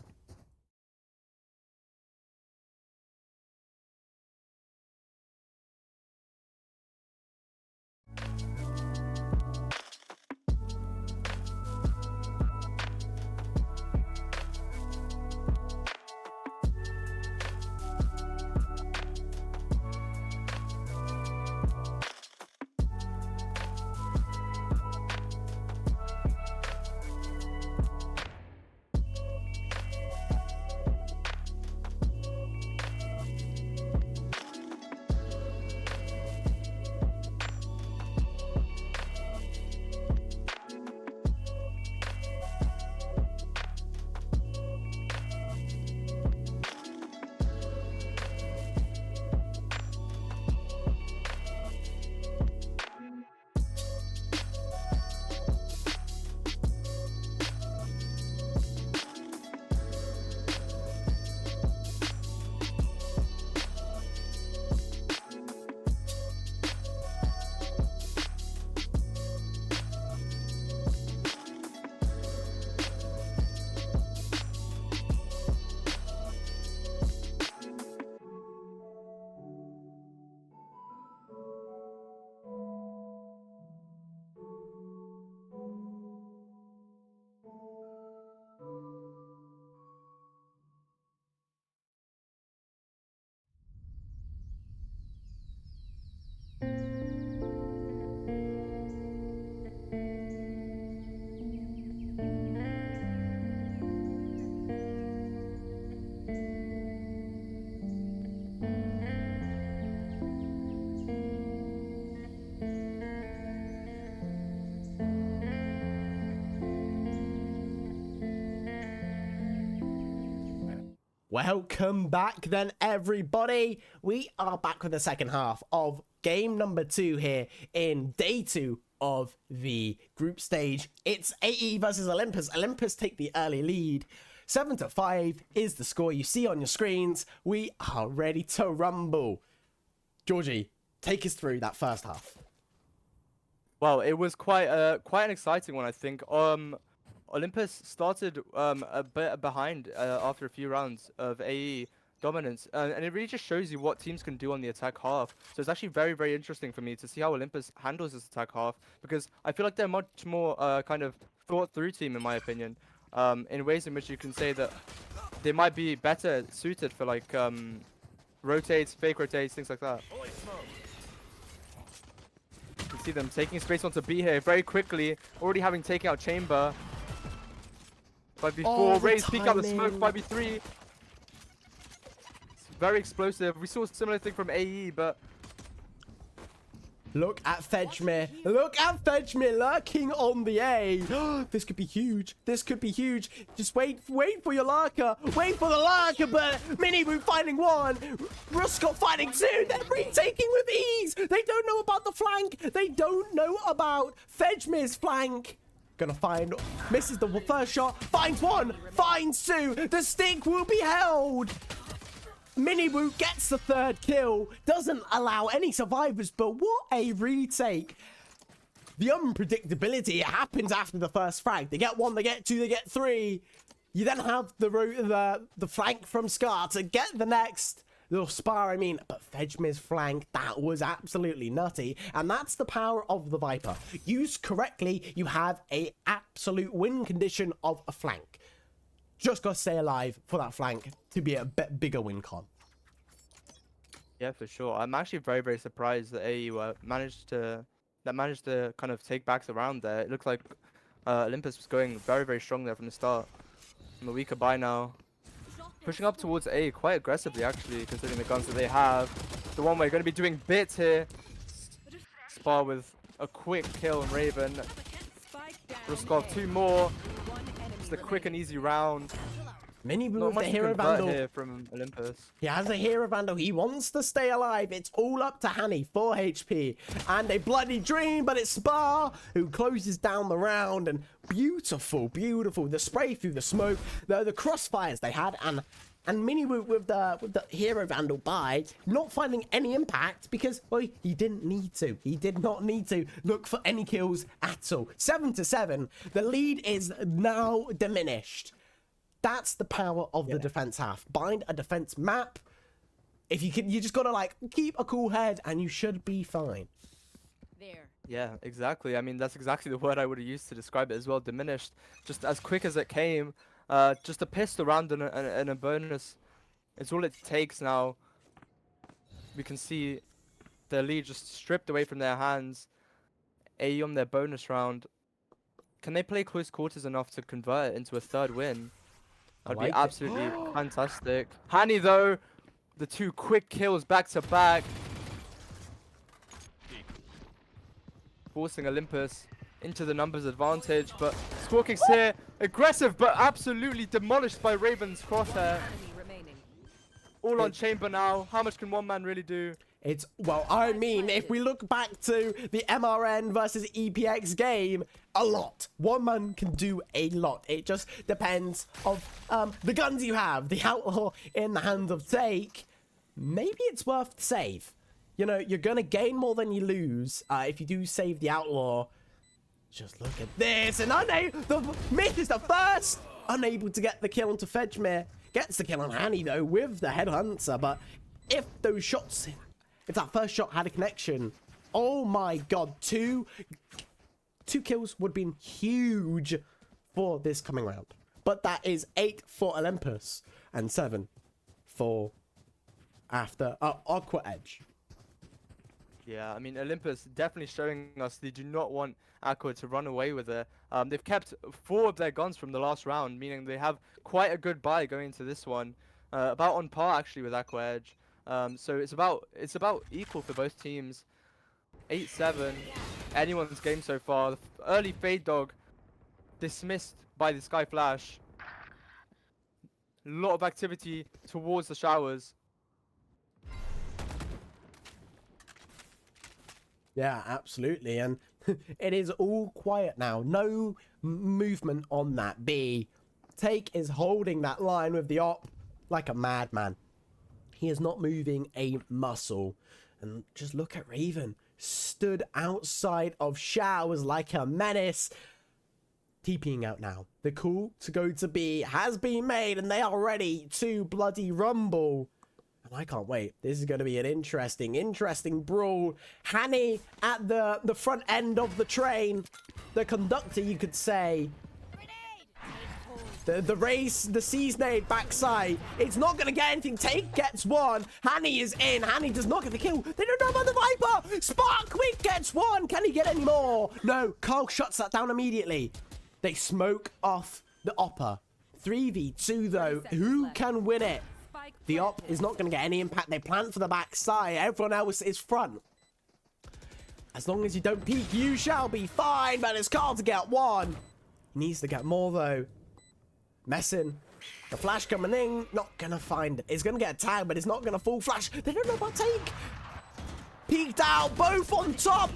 Welcome back then, everybody. We are back with the second half of game number 2 here in day 2 of the group stage. It's AE versus Olympus. Olympus take the early lead. 7-5 is the score you see on your screens. We are ready to rumble. Georgie, take us through that first half. Well, it was quite an exciting one, I think. Olympus started a bit behind after a few rounds of AE dominance, and it really just shows you what teams can do on the attack half. So it's actually very, very interesting for me to see how Olympus handles this attack half, because I feel like they're much more kind of thought through team in my opinion. In ways in which you can say that they might be better suited for like rotates, fake rotates, things like that. You can see them taking space onto B here very quickly, already having taken out Chamber. 5v4, Oh, the Raze peek out the smoke, timing. 5v3. It's very explosive. We saw a similar thing from AE, but Look at Fedgmir. Look at Fedgmir lurking on the A. This could be huge. This could be huge. Just wait for your lurker. Wait for the lurker, but Miniboot finding one. Ruskot finding two. They're retaking with ease. They don't know about the flank. They don't know about Fedgmir's flank. Gonna find, misses the first shot, finds one, finds two. The stick will be held. Miniboot gets the third kill, doesn't allow any survivors, but what a retake. The unpredictability happens after the first frag. They get one, they get two, they get three. You then have the flank from Scar to get the next. The Spar, I mean, but Fedgmir's flank, that was absolutely nutty. And that's the power of the Viper. Used correctly, you have a absolute win condition of a flank. Just gotta stay alive for that flank to be a bit bigger win con. yeah, for sure. I'm actually very, very surprised that AE managed to kind of take back the round there. It looked like Olympus was going very, very strong there from the start. I'm a weaker buy now. Pushing up towards A quite aggressively, actually, considering the guns that they have. The one way going to be doing bits here. Spar with a quick kill on Raven. Ruskov, two more. Just a quick and easy round. Miniboot Not with the much to hero convert vandal. here from Olympus. He has a hero vandal. He wants to stay alive. It's all up to Hanny, 4 HP. And a bloody dream, but it's Spar who closes down the round. And beautiful, beautiful. The spray through the smoke, the crossfires they had, and Miniboot with the hero vandal by, not finding any impact because, well, he didn't need to. He did not need to look for any kills at all. 7-7. The lead is now diminished. That's the power of the defense half. Bind a defense map. If you can, you just gotta like keep a cool head, and you should be fine. There. Yeah, exactly. I mean, that's exactly the word I would have used to describe it as well. Diminished, just as quick as it came. Just a pistol round and a bonus. It's all it takes now. We can see the lead just stripped away from their hands. AE on their bonus round. Can they play close quarters enough to convert it into a third win? That'd like be it. absolutely fantastic. Hani though, the two quick kills back to back. Forcing Olympus into the numbers advantage, but Score Kicks here, aggressive but absolutely demolished by Raven's crosshair. Enemy remaining. All on Chamber now. How much can one man really do? It's, well, I mean, if we look back to the MRN versus EPX game, a lot. One man can do a lot. It just depends of the guns you have. The Outlaw in the hands of Take, maybe it's worth the save. You know, you're going to gain more than you lose if you do save the Outlaw. Just look at this, and the Myth is the first. Unable to get the kill onto Fedgmir. Gets the kill on Hanny, though, with the Headhunter, but if those shots... If that first shot had a connection, oh my god, two kills would have been huge for this coming round. But that is 8 for Olympus and 7 for after Aqua Edge. Yeah, I mean, Olympus definitely showing us they do not want Aqua to run away with it. They've kept 4 of their guns from the last round, meaning they have quite a good buy going into this one. About on par, actually, with Aqua Edge. So it's about equal for both teams. 8-7, anyone's game so far. The early Fade Dog dismissed by the Sky Flash. A lot of activity towards the showers. Yeah, absolutely. And it is all quiet now. No movement on that B. Take is holding that line with the op like a madman. He is not moving a muscle. And just look at Raven. Stood outside of showers like a menace. TPing out now. The call to go to B has been made, and they are ready to bloody rumble. I can't wait. This is going to be an interesting brawl. Hanny at the front end of the train. The conductor, you could say. The race, the Seasonade backside. It's not going to get anything. Take gets one. Hanny is in. Hanny does not get the kill. They don't know about the Viper. Spark Quick gets one. Can he get any more? No. Carl shuts that down immediately. They smoke off the Opper. 3v2 though. Who can win it? The Op is not going to get any impact. They plant for the backside. Everyone else is front. As long as you don't peek, you shall be fine. But it's Carl to get one. He needs to get more though. Messing. The flash coming in. Not going to find it. It's going to get a tag, but it's not going to full flash. They don't know about take. Peeked out. Both on top.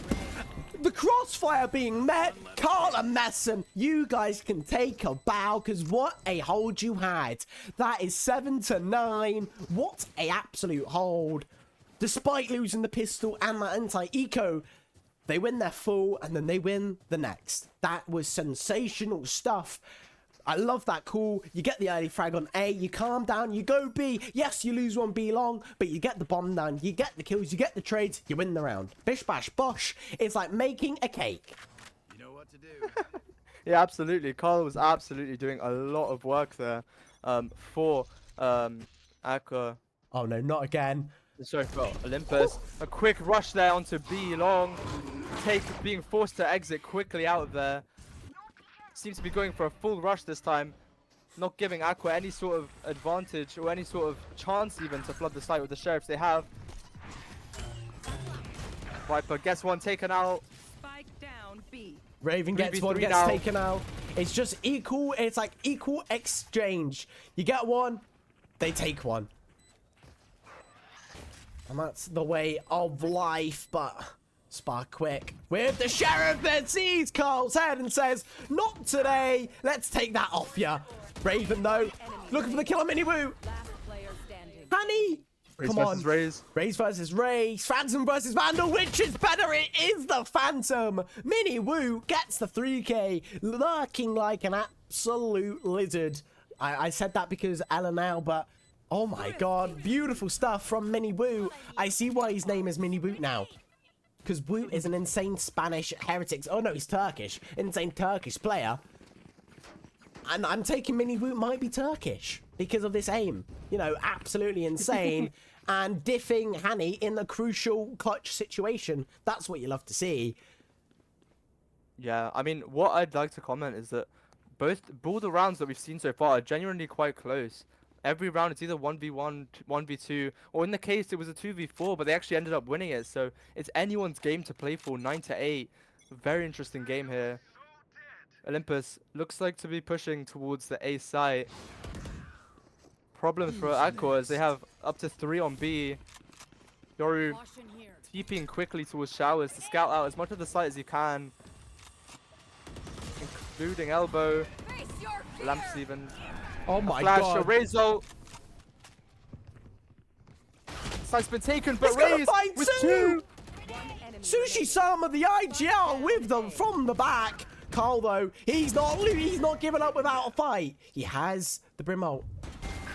The crossfire being met. Carl and Messon, you guys can take a bow because what a hold you had. That is 7-9. What a absolute hold. Despite losing the pistol and the anti-eco, they win their full and then they win the next. That was sensational stuff. I love that call. You get the early frag on A, you calm down, you go B. Yes, you lose one B long, but you get the bomb down, you get the kills, you get the trades, you win the round. Bish bash bosh. It's like making a cake. You know what to do. Yeah, absolutely. Carl was absolutely doing a lot of work there for Aqua. Oh no, not again. Sorry, for Olympus. A quick rush there onto B long. Take being forced to exit quickly out of there. Seems to be going for a full rush this time. Not giving Aqua any sort of advantage or any sort of chance even to flood the site with the sheriffs they have. Viper gets one taken out. Spike down B. Raven gets 3v3 one, gets now. taken out. It's just equal. It's like equal exchange. You get one, they take one. And that's the way of life, but Spark Quick with the sheriff that sees Carl's head and says, not today. Let's take that off ya. Raven, though, looking for the kill on Mini Woo. Last player standing. Honey. Raze Come on. versus Raze. Raze versus Raze. Phantom versus Vandal. Which is better? It is the Phantom. Mini Woo gets the 3k. Lurking like an absolute lizard. I said that because LNL, but oh my god. Beautiful stuff from Mini Woo. I see why his name is Mini Woo now. Because Woo is an insane Spanish heretics. Oh no, he's Turkish. Insane Turkish player. And I'm taking Mini Woo might be Turkish because of this aim. You know, absolutely insane. And diffing Hanny in a crucial clutch situation. That's what you love to see. Yeah, I mean, what I'd like to comment is that both the rounds that we've seen so far are genuinely quite close. Every round it's either 1v1, 1v2, or in the case it was a 2v4, but they actually ended up winning it. So it's anyone's game to play for, 9-8. Very interesting game here. Olympus looks like to be pushing towards the A site. Problem for Aqua is they have up to 3 on B. Yoru Caution here. TPing quickly towards showers to scout out as much of the site as you can, including elbow. Face your fear. Lamps even. Oh my Flash, a god. Raze ult. Site's been taken, but He's gonna Raze find with two. 2. One enemy Sushi remaining. Sama, the IGL with them from the back. Carl, though, he's not giving up without a fight. He has the Brim ult.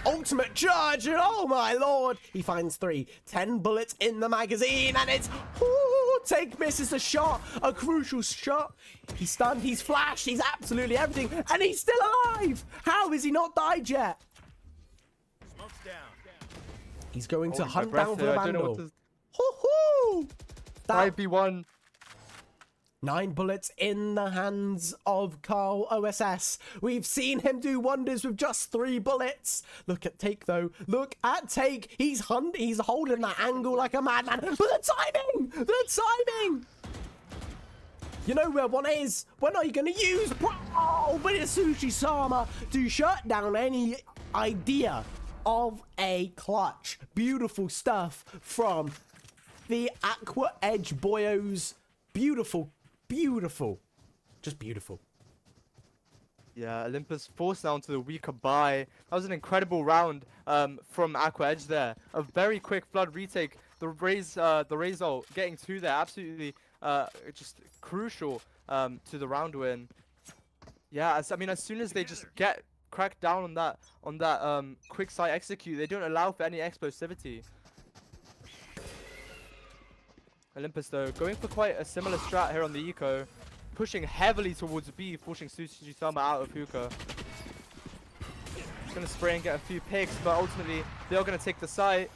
Ultimate charge, and oh my lord, he finds 3. 10 bullets in the magazine, and it's take misses the shot, a crucial shot. He's stunned, he's flashed, he's absolutely everything, and he's still alive. How is he not died yet? Smoke's down. He's going to Holding my hunt breath down for here, the I don't know Vandal. what to... That 5v1. 9 bullets in the hands of Carl OSS. We've seen him do wonders with just 3 bullets. Look at Take, though. Look at Take. He's holding that angle like a madman. But the timing! The timing! You know where one is. When are you going to use? Oh, but it's Sushi Sama to shut down any idea of a clutch. Beautiful stuff from the Aqua Edge boyos. Beautiful. Beautiful. Just beautiful. Yeah, Olympus forced down to the weaker buy. That was an incredible round from Aqua Edge there. A very quick flood retake. The Raze ult getting 2 there. Absolutely just crucial to the round win. Yeah, I mean, as soon as they just get crack down on that quick site execute. They don't allow for any explosivity. Olympus though going for quite a similar strat here on the eco, pushing heavily towards B, forcing Sushi-sama out of hookah. Just gonna spray and get a few picks, but ultimately they are gonna take the site.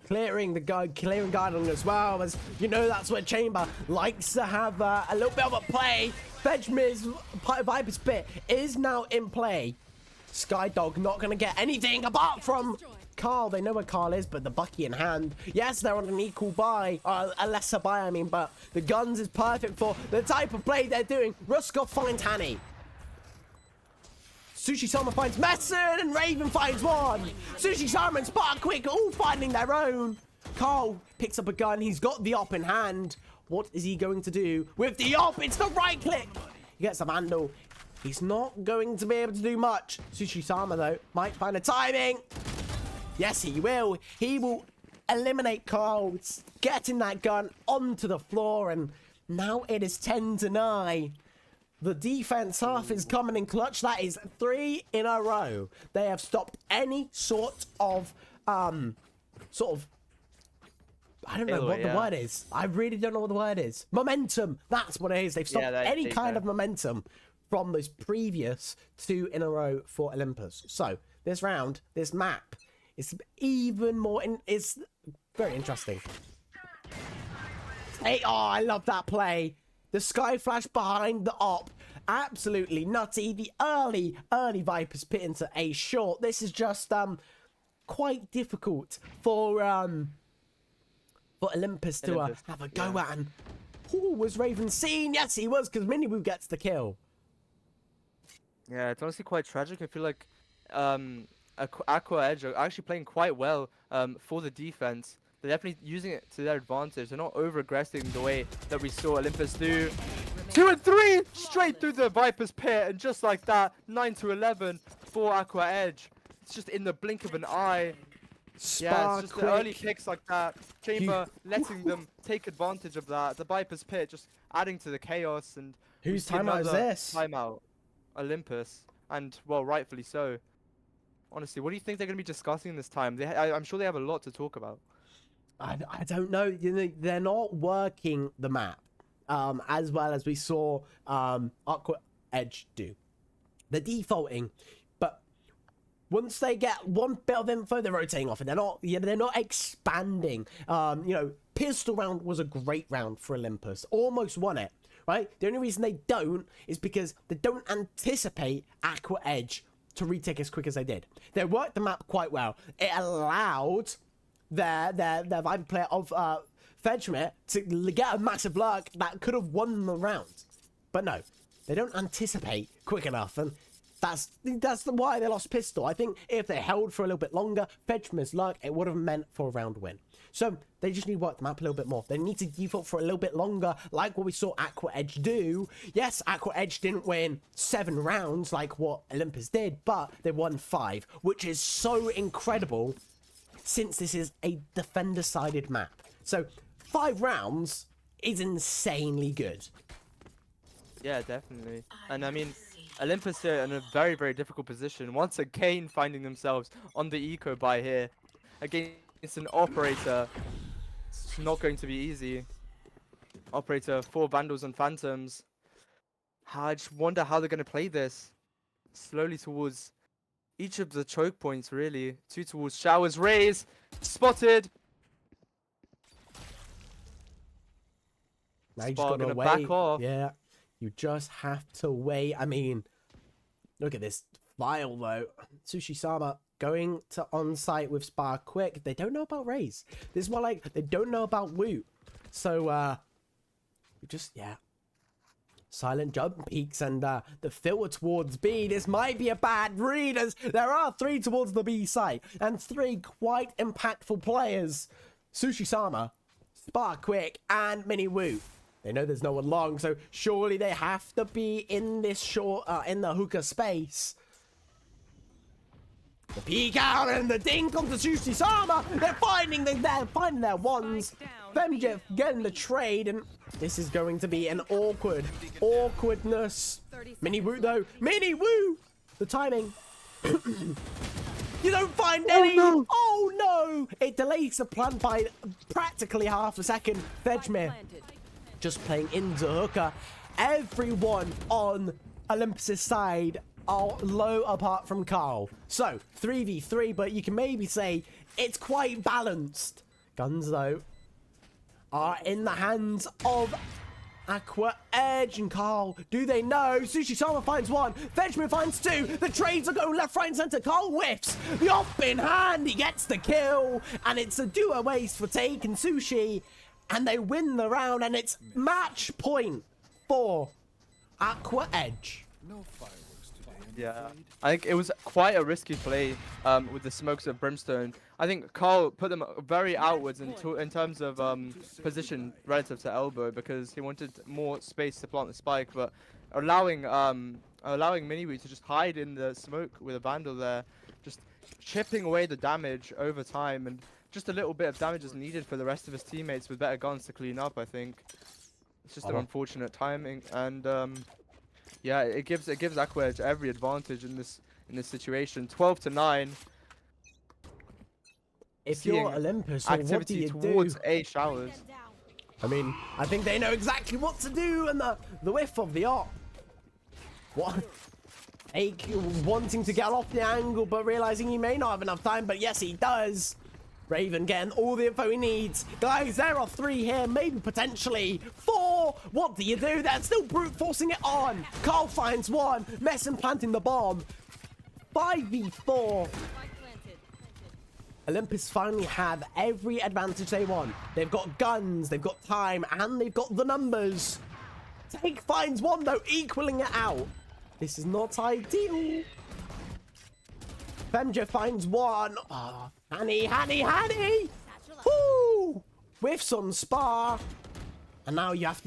Clearing the guard, clearing guarding as well, as you know that's where Chamber likes to have a little bit of a play. Fedgmir's Viper's Pit is now in play. Skydog not going to get anything apart from Carl. They know where Carl is, but the Bucky in hand. Yes, they're on an equal buy, a lesser buy, I mean, but the guns is perfect for the type of play they're doing. Ruskov finds Hanny. Sushi-sama finds Messon, and Raven finds one. Sushi-sama and Spark Quick all finding their own. Carl picks up a gun. He's got the op in hand. What is he going to do with the op? It's the right click. He gets a vandal. He's not going to be able to do much. Sushi-sama, though, might find a timing. Yes, he will. He will eliminate Carl, getting that gun onto the floor, and now it is 10-9. The defense half is coming in clutch. That is 3 in a row. They have stopped any sort of, I don't know what the word is. I really don't know what the word is. Momentum. That's what it is. They've stopped any kind of momentum from those previous 2 in a row for Olympus. So this round, this map, is even more. It's very interesting. Hey, oh, I love that play. The sky flash behind the op. Absolutely nutty. The early Vipers pit into a short. This is just quite difficult for Olympus to have a go at. And was Raven seen? Yes, he was, because Miniwoo gets the kill. Yeah, it's honestly quite tragic. I feel like Aqua Edge are actually playing quite well for the defense. They're definitely using it to their advantage. They're not over-aggressing the way that we saw Olympus do. 2 and 3 straight through the Viper's pit, and just like that, 9-11 for Aqua Edge. It's just in the blink of an eye. Yeah, it's just the early picks like that. Chamber letting them take advantage of that. The Viper's pit just adding to the chaos. And whose timeout is this? Timeout. Olympus, and well, rightfully so. Honestly, what do you think they're going to be discussing this time? I'm sure they have a lot to talk about. I don't know. You know, they're not working the map as well as we saw Aqua Edge do. They're defaulting, but once they get one bit of info, they're rotating off, and they're not expanding. You know, pistol round was a great round for Olympus. Almost won it, right? The only reason they don't is because they don't anticipate Aqua Edge to retake as quick as they did. They worked the map quite well. It allowed their Viper player of Fedgmir to get a massive lurk that could have won the round. But no, they don't anticipate quick enough, and that's why they lost pistol. I think if they held for a little bit longer, Fedgmir's lurk, it would have meant for a round win. So they just need to work the map a little bit more. They need to default for a little bit longer, like what we saw Aqua Edge do. Yes, Aqua Edge didn't win 7 rounds like what Olympus did, but they won 5, which is so incredible since this is a defender-sided map. So 5 rounds is insanely good. Yeah, definitely. And I mean, Olympus are in a very, very difficult position. Once again, finding themselves on the eco buy here against an operator. It's not going to be easy. Operator, 4 Vandals and Phantoms. I just wonder how they're going to play this. Slowly towards each of the choke points, really. 2 towards Showers. Raise. Spotted. Now you just got to back off. Yeah, you just have to wait. I mean, look at this file, though. Sushi-sama going to on-site with Spar quick. They don't know about Raze. This is what, like, they don't know about Woot. So, yeah. Silent jump peaks and the filter towards B. This might be a bad read, as there are 3 towards the B site and 3 quite impactful players. Sushi-sama, Spar quick, and Mini Woot. They know there's no one long, so surely they have to be in this short, in the hookah space. The peek out and the dink onto Sushi-sama. They're finding their ones. Femjet getting the trade, and this is going to be an awkwardness. Mini Woo though. Mini Woo! The timing. You don't find any. Oh no! It delays the plan by practically half a second. Vejmir Planted. just playing into hooker. Everyone on Olympus's side are low apart from Carl. So 3v3, but you can maybe say it's quite balanced. Guns though are in the hands of Aqua Edge and Carl. Do they know? Sushi Sama finds one. Vejman finds two. The trades are going left, right, and center. Carl whiffs. The off in hand. He gets the kill. And it's a duo ace for Take and Sushi. And they win the round. And it's match point for Aqua Edge. No fireworks today. Yeah, I think it was quite a risky play with the smokes of Brimstone. I think Carl put them very outwards in terms of position relative to Elbow because he wanted more space to plant the spike, but allowing Miniwoo to just hide in the smoke with a Vandal there, just chipping away the damage over time, and just a little bit of damage is needed for the rest of his teammates with better guns to clean up. I think it's just an unfortunate timing, and yeah, it gives Aqua Edge every advantage in this situation. 12-9. If you're Olympus, what do Activity you towards do? A showers. I mean, I think they know exactly what to do, and the whiff of the op. What? Ake wanting to get off the angle, but realizing he may not have enough time, but yes, he does. Raven getting all the info he needs. Guys, there are 3 here, maybe potentially 4. What do you do? They're still brute forcing it on. Carl finds one. Messin planting the bomb. 5v4. Olympus finally have every advantage they want. They've got guns, they've got time, and they've got the numbers. Take finds one though, equaling it out. This is not ideal. Femja finds one. Oh, Hanny! Woo! Whiffs on Spar. And now you have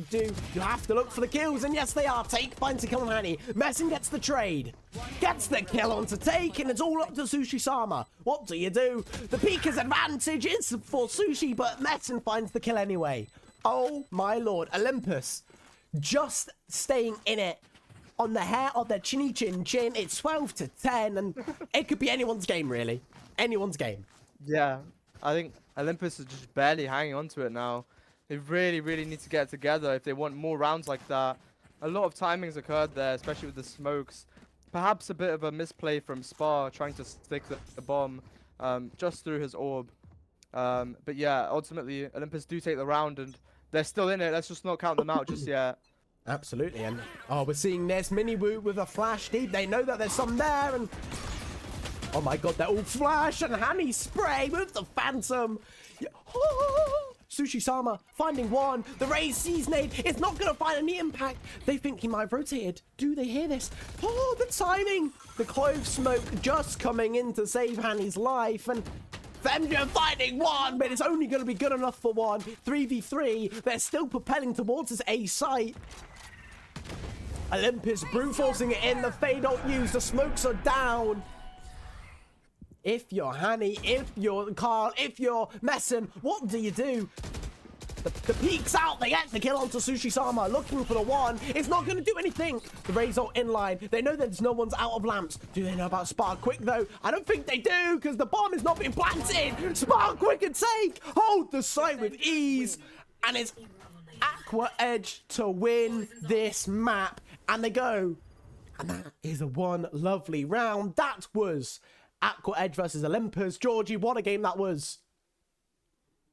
to look for the kills, and yes they are. Take finds a kill on Hanny. Messin gets the trade. Gets the kill onto Take, and it's all up to Sushi Sama. What do you do? The Pika's advantage is for Sushi, but Messin finds the kill anyway. Oh my lord. Olympus just staying in it on the hair of their chinny chin chin. It's 12-10, and it could be anyone's game, really. Anyone's game. Yeah, I think Olympus is just barely hanging on to it now. They really need to get it together if they want more rounds like that. A lot of timings occurred there, especially with the smokes. Perhaps a bit of a misplay from Spar trying to stick the bomb just through his orb. But yeah, ultimately Olympus do take the round, and they're still in it. Let's just not count them out just yet. Absolutely, and we're seeing this Miniwoo with a flash deep. They know that there's some there, and oh my god, they're all flash and Hanny spray with the Phantom. Yeah. Sushi Sama finding one. The Raze sees nade. It's not going to find any impact. They think he might have rotated. Do they hear this? Oh, the timing. The clove smoke just coming in to save Hanny's life. And Femja finding one, but it's only going to be good enough for one. 3v3. They're still propelling towards this A site. Olympus brute forcing it in. The fade don't use. The smokes are down. If you're Hanny, if you're Carl, if you're Messin, what do you do? The peek's out. They get the kill onto Sushi Sama, looking for the one. It's not going to do anything. The Rays are in line. They know there's no one's out of lamps. Do they know about Spark Quick, though? I don't think they do, because the bomb is not being planted. Spark Quick and Take hold the site with ease. And it's Aqua Edge to win this map. And they go. And that is a one lovely round. That was Aqua Edge versus Olympus. Georgie, what a game that was.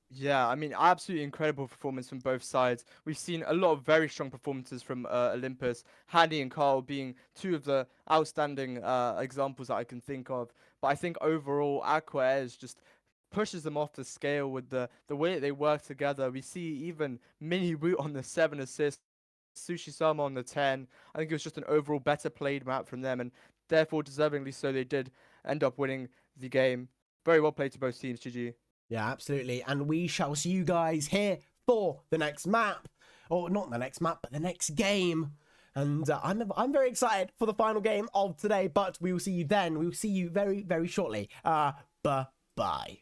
Yeah, I mean, absolutely incredible performance from both sides. We've seen a lot of very strong performances from Olympus, Hanny and Carl being two of the outstanding examples that I can think of. But I think overall, Aqua Edge just pushes them off the scale with the way that they work together. We see even Mini Woot on the 7 assists, Sushi Sama on the 10. I think it was just an overall better played map from them, and therefore deservingly so they did end up winning the game. Very well played to both teams, GG. Yeah, absolutely. And we shall see you guys here for the next map. Or not the next map, but the next game. And I'm very excited for the final game of today, but we will see you then. We will see you very, very shortly. Bye-bye.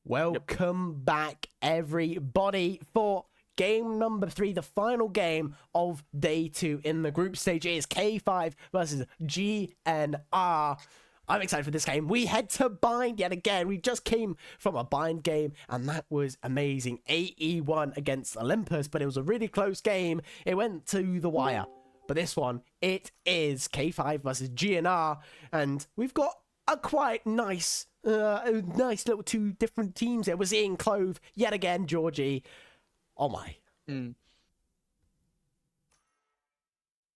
Welcome back, everybody, for game number 3, the final game of day 2 in the group stage. It is K5 versus GNR. I'm excited for this game. We head to bind yet again. We just came from a bind game, and that was amazing. 8-1 against Olympus, but it was a really close game. It went to the wire. But this one, it is K5 versus GNR, and we've got a quite nice little 2 different teams here. We're seeing Clove yet again, Georgie. Oh my.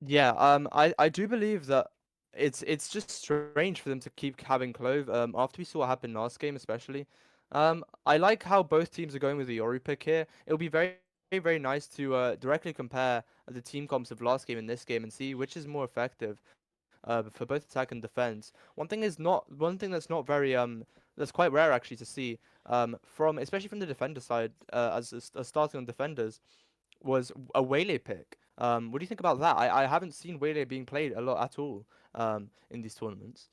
Yeah, I do believe that it's just strange for them to keep having Clove. After we saw what happened last game, especially. I like how both teams are going with the Yoru pick here. It'll be very, very nice to directly compare the team comps of last game and this game and see which is more effective for both attack and defense. One thing that's not very that's quite rare actually to see especially from the defender side as starting on defenders was a Waylay pick. What do you think about that? I haven't seen Waylay being played a lot at all in these tournaments.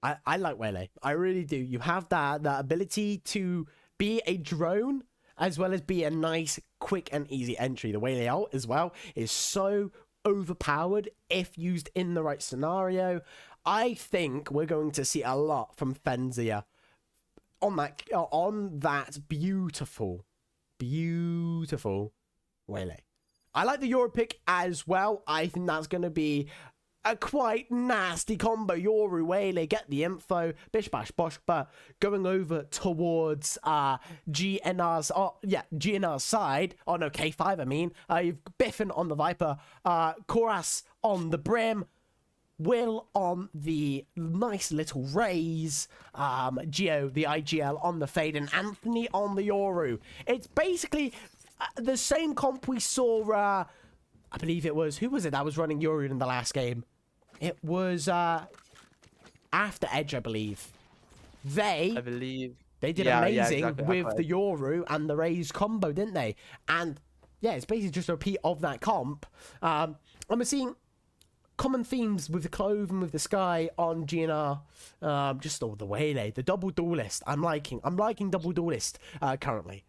I like Waylay. I really do. You have that ability to be a drone as well as be a nice, quick and easy entry. The Waylay ult as well is so overpowered if used in the right scenario. I think we're going to see a lot from Fenzia on that beautiful Waylay. I like the Yoru pick as well. I think that's going to be a quite nasty combo. Yoru, Waylay, get the info. Bish bash bosh, but going over towards GNR's side. Oh no, K5 I mean. You've Biffin on the Viper, Koras on the Brim, Will on the nice little Raze, Geo, the IGL on the Fade, and Anthony on the Yoru. It's basically the same comp we saw, I believe it was, who was it that was running Yoru in the last game? It was After Edge, I believe. They did amazing exactly. with the Yoru and the Raze combo, didn't they? And yeah, it's basically just a repeat of that comp. And we're seeing common themes with the Clove and with the Sky on GNR. Just all the Waylay, the double duelist. I'm liking double duelist currently.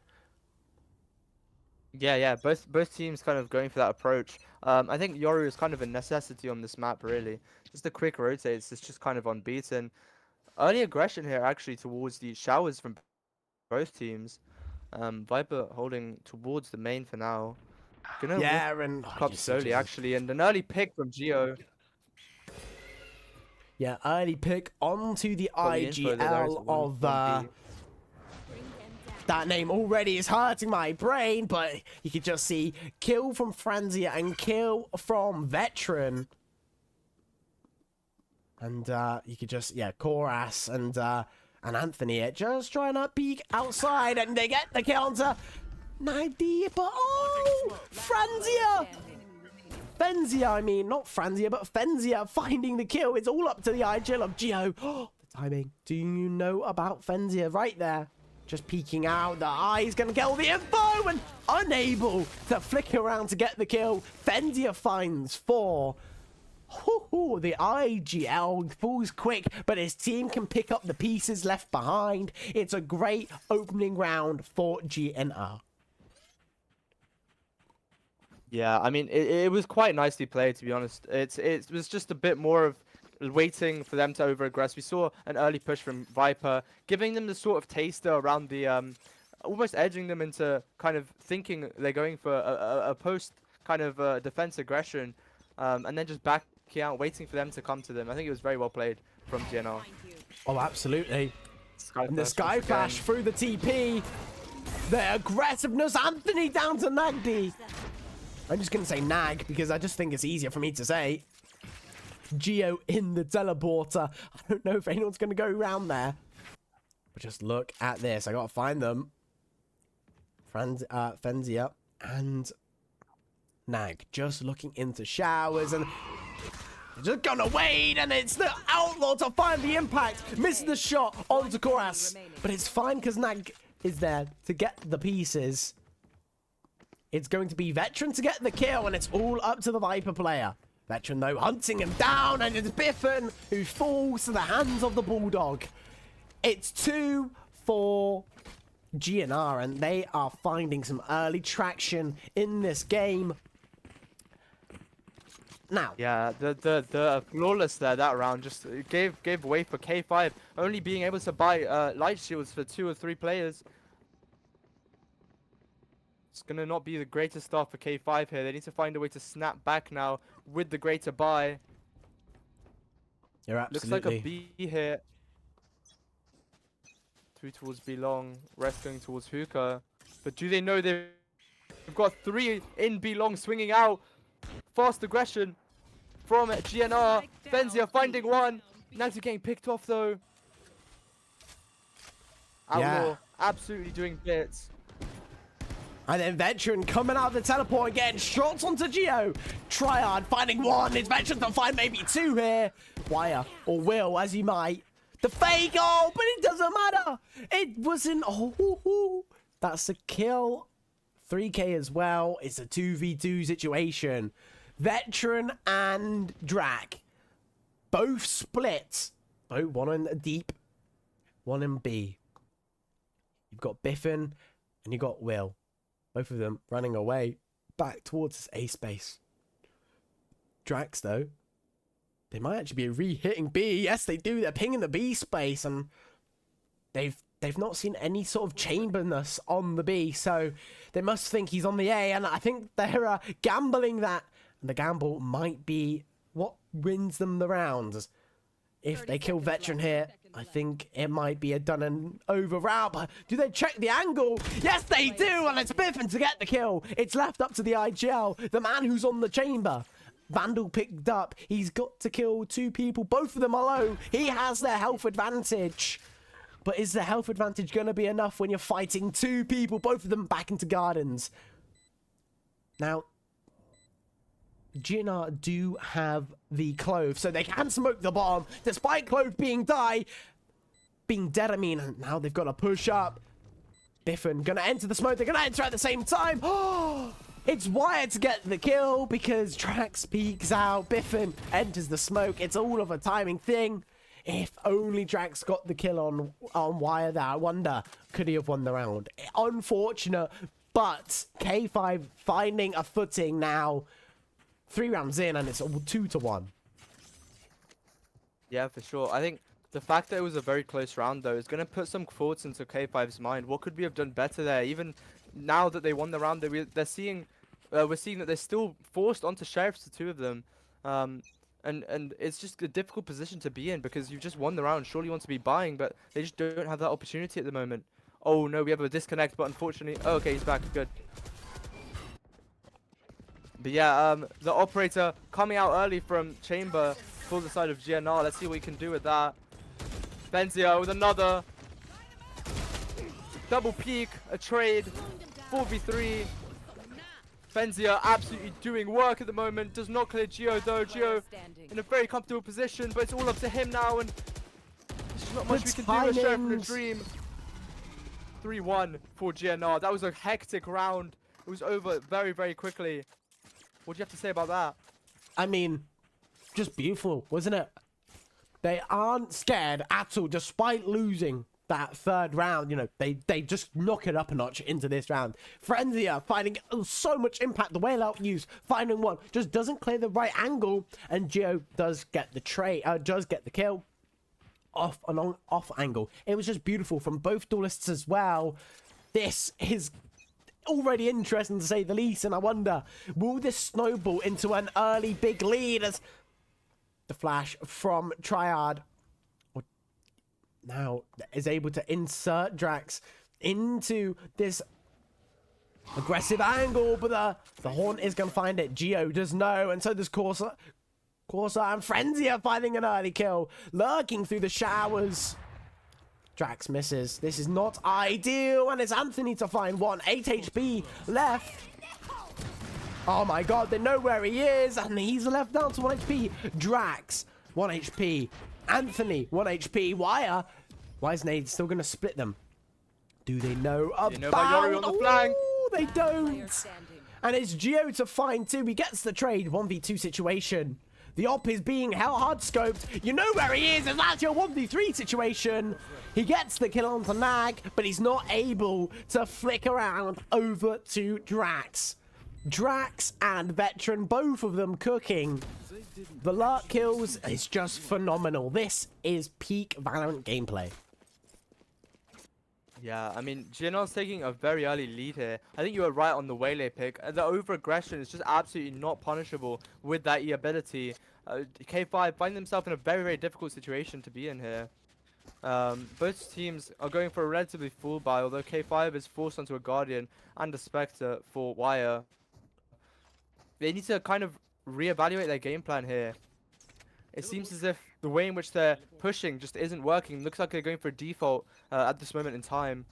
Yeah, both teams kind of going for that approach. I think Yoru is kind of a necessity on this map, really. Just a quick rotates, it's just kind of unbeaten. Early aggression here, actually, towards the showers from both teams. Viper holding towards the main for now. Gonna and up slowly, actually, and an early pick from Geo. Yeah, early pick onto the IGL of that name already is hurting my brain, but you could just see kill from Franzia and kill from Veteran. And you could just, Koras and Anthony just trying to peek outside, and they get the counter. 90, but Franzia! Fenzia, I mean, not Franzia, but Fenzia finding the kill. It's all up to the IGL of Geo. The timing. Do you know about Fenzia right there? Just peeking out, the eye's gonna get all the info and unable to flick around to get the kill. Fenzia finds 4. The IGL falls quick, but his team can pick up the pieces left behind. It's a great opening round for GNR. Yeah, I mean, it was quite nicely played, to be honest. It was just a bit more of waiting for them to over-aggress. We saw an early push from Viper, giving them the sort of taster around the, almost edging them into kind of thinking they're going for a post kind of defense aggression, and then just backing out, waiting for them to come to them. I think it was very well played from GNR. Oh, absolutely. And the Sky Flash through the TP. The aggressiveness, Anthony down to Nagdi. I'm just going to say Nag because I just think it's easier for me to say. Geo in the teleporter. I don't know if anyone's going to go around there. But just look at this. I got to find them. Fenzia and Nag just looking into showers and just gonna wait, and it's the Outlaw to find the impact. Misses the shot onto Koras. But it's fine because Nag is there to get the pieces. It's going to be Veteran to get the kill, and it's all up to the Viper player. Veteran, though, hunting him down, and it's Biffin who falls to the hands of the Bulldog. It's 2 for GNR, and they are finding some early traction in this game. Now, Yeah, the flawless there that round just gave way for K5, only being able to buy light shields for 2 or 3 players. It's gonna not be the greatest start for K5 here. They need to find a way to snap back now with the greater buy. you're Looks like a absolutely B here. 2 towards B long, rest going towards Hookah. But do they know they've got 3 in B long swinging out? Fast aggression from GNR. Benzia finding one. Nazi getting picked off though. Outlaw absolutely doing bits. And then Veteran coming out of the teleport and getting shots onto Geo. Triad finding one. It's Veteran to find maybe 2 here. Wire or Will, as you might. The fake, oh, but it doesn't matter. It wasn't. Oh, that's a kill. 3K as well. It's a 2v2 situation. Veteran and Drac both split. Both one in deep, one in B. You've got Biffin and you got Will. Both of them running away back towards this A space. Drax, though, they might actually be re-hitting B. Yes, they do. They're pinging the B space, and they've not seen any sort of chamberness on the B, so they must think he's on the A, and I think they're gambling that, and the gamble might be what wins them the rounds. If they kill Veteran here, I think it might be a done and over round. But do they check the angle? Yes, they do, and it's Biffin to get the kill. It's left up to the IGL, the man who's on the chamber. Vandal picked up. He's got to kill 2 people. Both of them are low. He has their health advantage. But is the health advantage going to be enough when you're fighting 2 people, both of them back into gardens? Now, GNR do have the Clove, so they can smoke the bomb, despite Clove being dead, I mean, and now they've got to push up. Biffin gonna enter the smoke, they're gonna enter at the same time. Oh, it's Wire to get the kill because Drax peeks out, Biffin enters the smoke. It's all of a timing thing. If only Drax got the kill on Wire there, I wonder, could he have won the round? Unfortunate, but K5 finding a footing now. 3 rounds in, and it's 2-1. Yeah, for sure. I think the fact that it was a very close round, though, is going to put some thoughts into K5's mind. What could we have done better there? Even now that they won the round, we're seeing that they're still forced onto Sheriffs, the 2 of them. And it's just a difficult position to be in because you've just won the round. Surely you want to be buying, but they just don't have that opportunity at the moment. Oh, no, we have a disconnect, but unfortunately... Oh, okay, he's back. Good. But yeah, the operator coming out early from chamber for the side of GNR. Let's see what we can do with that. Benzia with another double peek, a trade, 4v3. Benzia absolutely doing work at the moment. Does not clear Geo though. Geo in a very comfortable position, but it's all up to him now, and there's not much we can do. A sheriff in a dream. 3-1 for GNR. That was a hectic round. It was over very, very quickly. What do you have to say about that? I mean, just beautiful, wasn't it? They aren't scared at all, despite losing that 3rd round. You know, they just knock it up a notch into this round. Frenzia finding so much impact. The whale out use, finding one, just doesn't clear the right angle, and Geo does get the does get the kill off angle. It was just beautiful from both duelists as well. This is already interesting to say the least, and I wonder, will this snowball into an early big lead as the flash from Triad now is able to insert Drax into this aggressive angle, but the Horn is going to find it. Geo does know, and so does Corsa and Frenzia finding an early kill, lurking through the showers. Drax misses. This is not ideal, and it's Anthony to find one. 8 HP left. Oh my god, they know where he is, and he's left down to 1 HP. Drax, 1 HP. Anthony, 1 HP. Wire. Wire's nade still going to split them. Do they know about... They know about Yori on the flank. Ooh, they don't. And it's Geo to find 2. He gets the trade. 1v2 situation. The op is being hard scoped. You know where he is, and that's your 1v3 situation. He gets the kill onto Nag, but he's not able to flick around over to Drax. Drax and Veteran, both of them cooking. The lurk kills is just phenomenal. This is peak Valorant gameplay. Yeah, I mean, GNL's taking a very early lead here. I think you were right on the Waylay pick. The over-aggression is just absolutely not punishable with that E ability. K5 find themselves in a very, very difficult situation to be in here. Both teams are going for a relatively full buy, although K5 is forced onto a Guardian and a Spectre for Wire. They need to kind of reevaluate their game plan here. It seems as if the way in which they're pushing just isn't working. Looks like they're going for default at this moment in time.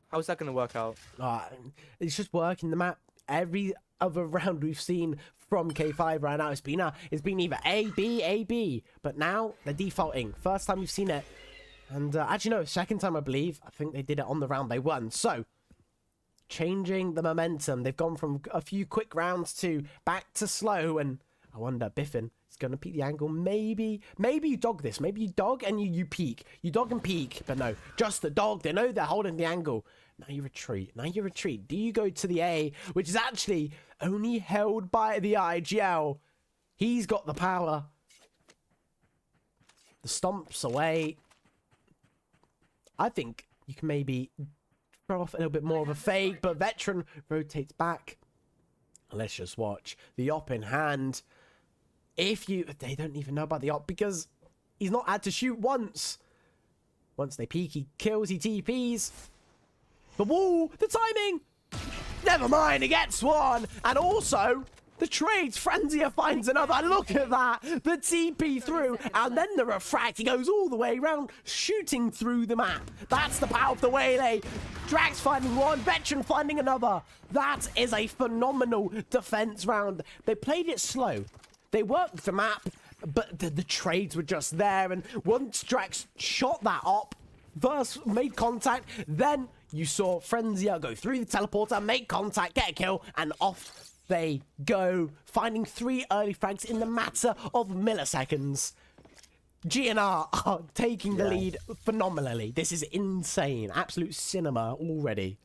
How is that going to work out? It's just working the map. Every other round we've seen from K5 right now, it's been either A, B, A, B. But now they're defaulting. First time we've seen it. And actually, no, second time I believe. I think they did it on the round they won. So, changing the momentum. They've gone from a few quick rounds to back to slow. And I wonder, Biffin is going to peek the angle. Maybe you dog this. Maybe you dog and you peek. You dog and peek. But no, just the dog. They know they're holding the angle. Now you retreat. Do you go to the A, which is actually only held by the IGL? He's got the power. The stomps away. I think you can maybe throw off a little bit more of a fade, but Veteran rotates back. Let's just watch the op in hand. They don't even know about the op because he's not had to shoot once. Once they peek, he kills, he TPs. The wall, the timing. Never mind, he gets one. And also, the trades. Frenzia finds another. Look at that. The TP through. And then the refract. He goes all the way around, shooting through the map. That's the power of the Waylay. Drax finding one. Veteran finding another. That is a phenomenal defense round. They played it slow. They worked the map, but the trades were just there. And once Drax shot that op, first made contact, then you saw Frenzia go through the teleporter, make contact, get a kill, and off they go, finding 3 early frags in the matter of milliseconds. GNR are taking the lead phenomenally. This is insane. Absolute cinema already.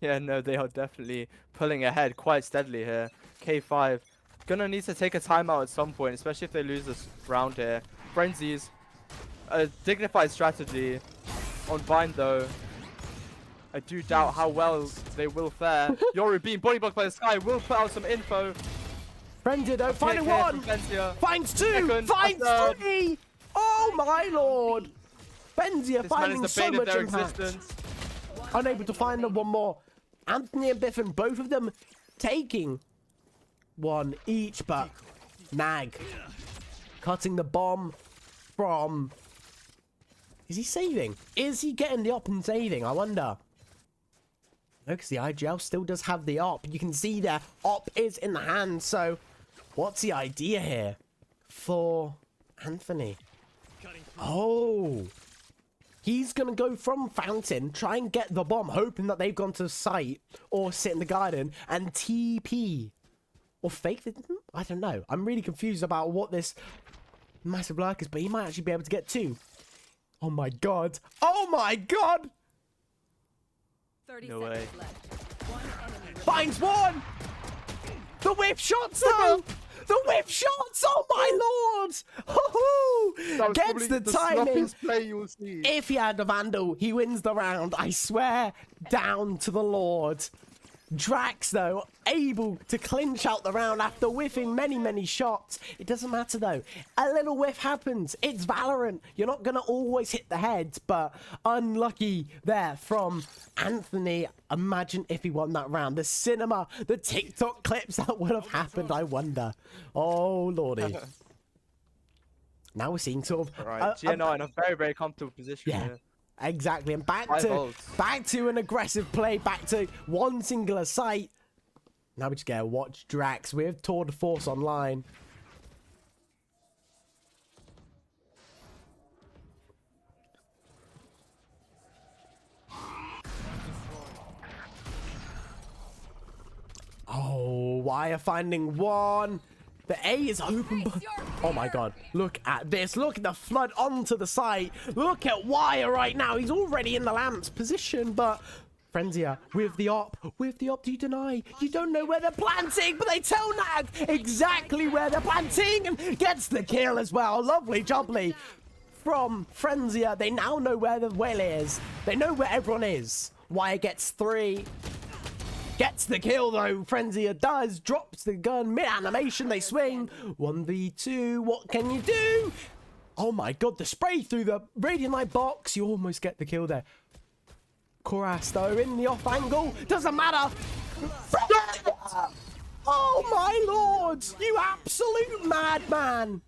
Yeah, no, they are definitely pulling ahead quite steadily here. K5 gonna need to take a timeout at some point, especially if they lose this round here. Frenzies, a dignified strategy on Vine though. I do doubt how well they will fare. Yoru being body blocked by the sky will put out some info. Frenzia though, finding one! Finds 2! Finds 3! Oh my lord! Frenzia finding so much impact. Unable to find one more. Anthony and Biffin, both of them taking one each, but Nag cutting the bomb from... Is he saving? Is he getting the op and saving? I wonder. No, because the IGL still does have the op. You can see their op is in the hand. So, what's the idea here for Anthony? Oh, he's going to go from Fountain, try and get the bomb, hoping that they've gone to site or sit in the garden and TP. Or fake it? I don't know. I'm really confused about what this massive lurk is, but he might actually be able to get 2. Oh my god. Oh my god! 30 No seconds way. left. One enemy. Finds one! The whip shots though! The whip shots! Oh my lord! Hoo-hoo! Gets the timing. Play you will see. If he had the Vandal, he wins the round. I swear down to the Lord. Drax, though, able to clinch out the round after whiffing many, many shots. It doesn't matter, though. A little whiff happens. It's Valorant. You're not going to always hit the head, but unlucky there from Anthony. Imagine if he won that round. The cinema, the TikTok clips that would have happened, I wonder. Oh, lordy. Now we're seeing sort of... Right, GNR in a very, very comfortable position Yeah. here. Exactly, and back 5 to volts. an aggressive play, back to one singular site. Now we just gotta watch Drax with Tour de Force online. Oh, Wire finding one. The A is open. Oh my god. Look at this. Look at the flood onto the site. Look at Wire right now. He's already in the Lamb's position, but Frenzia with the op. With the op, do you deny? You don't know where they're planting, but they tell Nag exactly where they're planting and gets the kill as well. Lovely jubbly from Frenzia. They now know where the whale is. They know where everyone is. Wire gets 3. Gets the kill though. Frenzia does. Drops the gun. Mid-animation. They swing. 1v2. What can you do? Oh my god. The spray through the Radiant Light box. You almost get the kill there. Koras though in the off angle. Doesn't matter. Oh my lord. You absolute madman.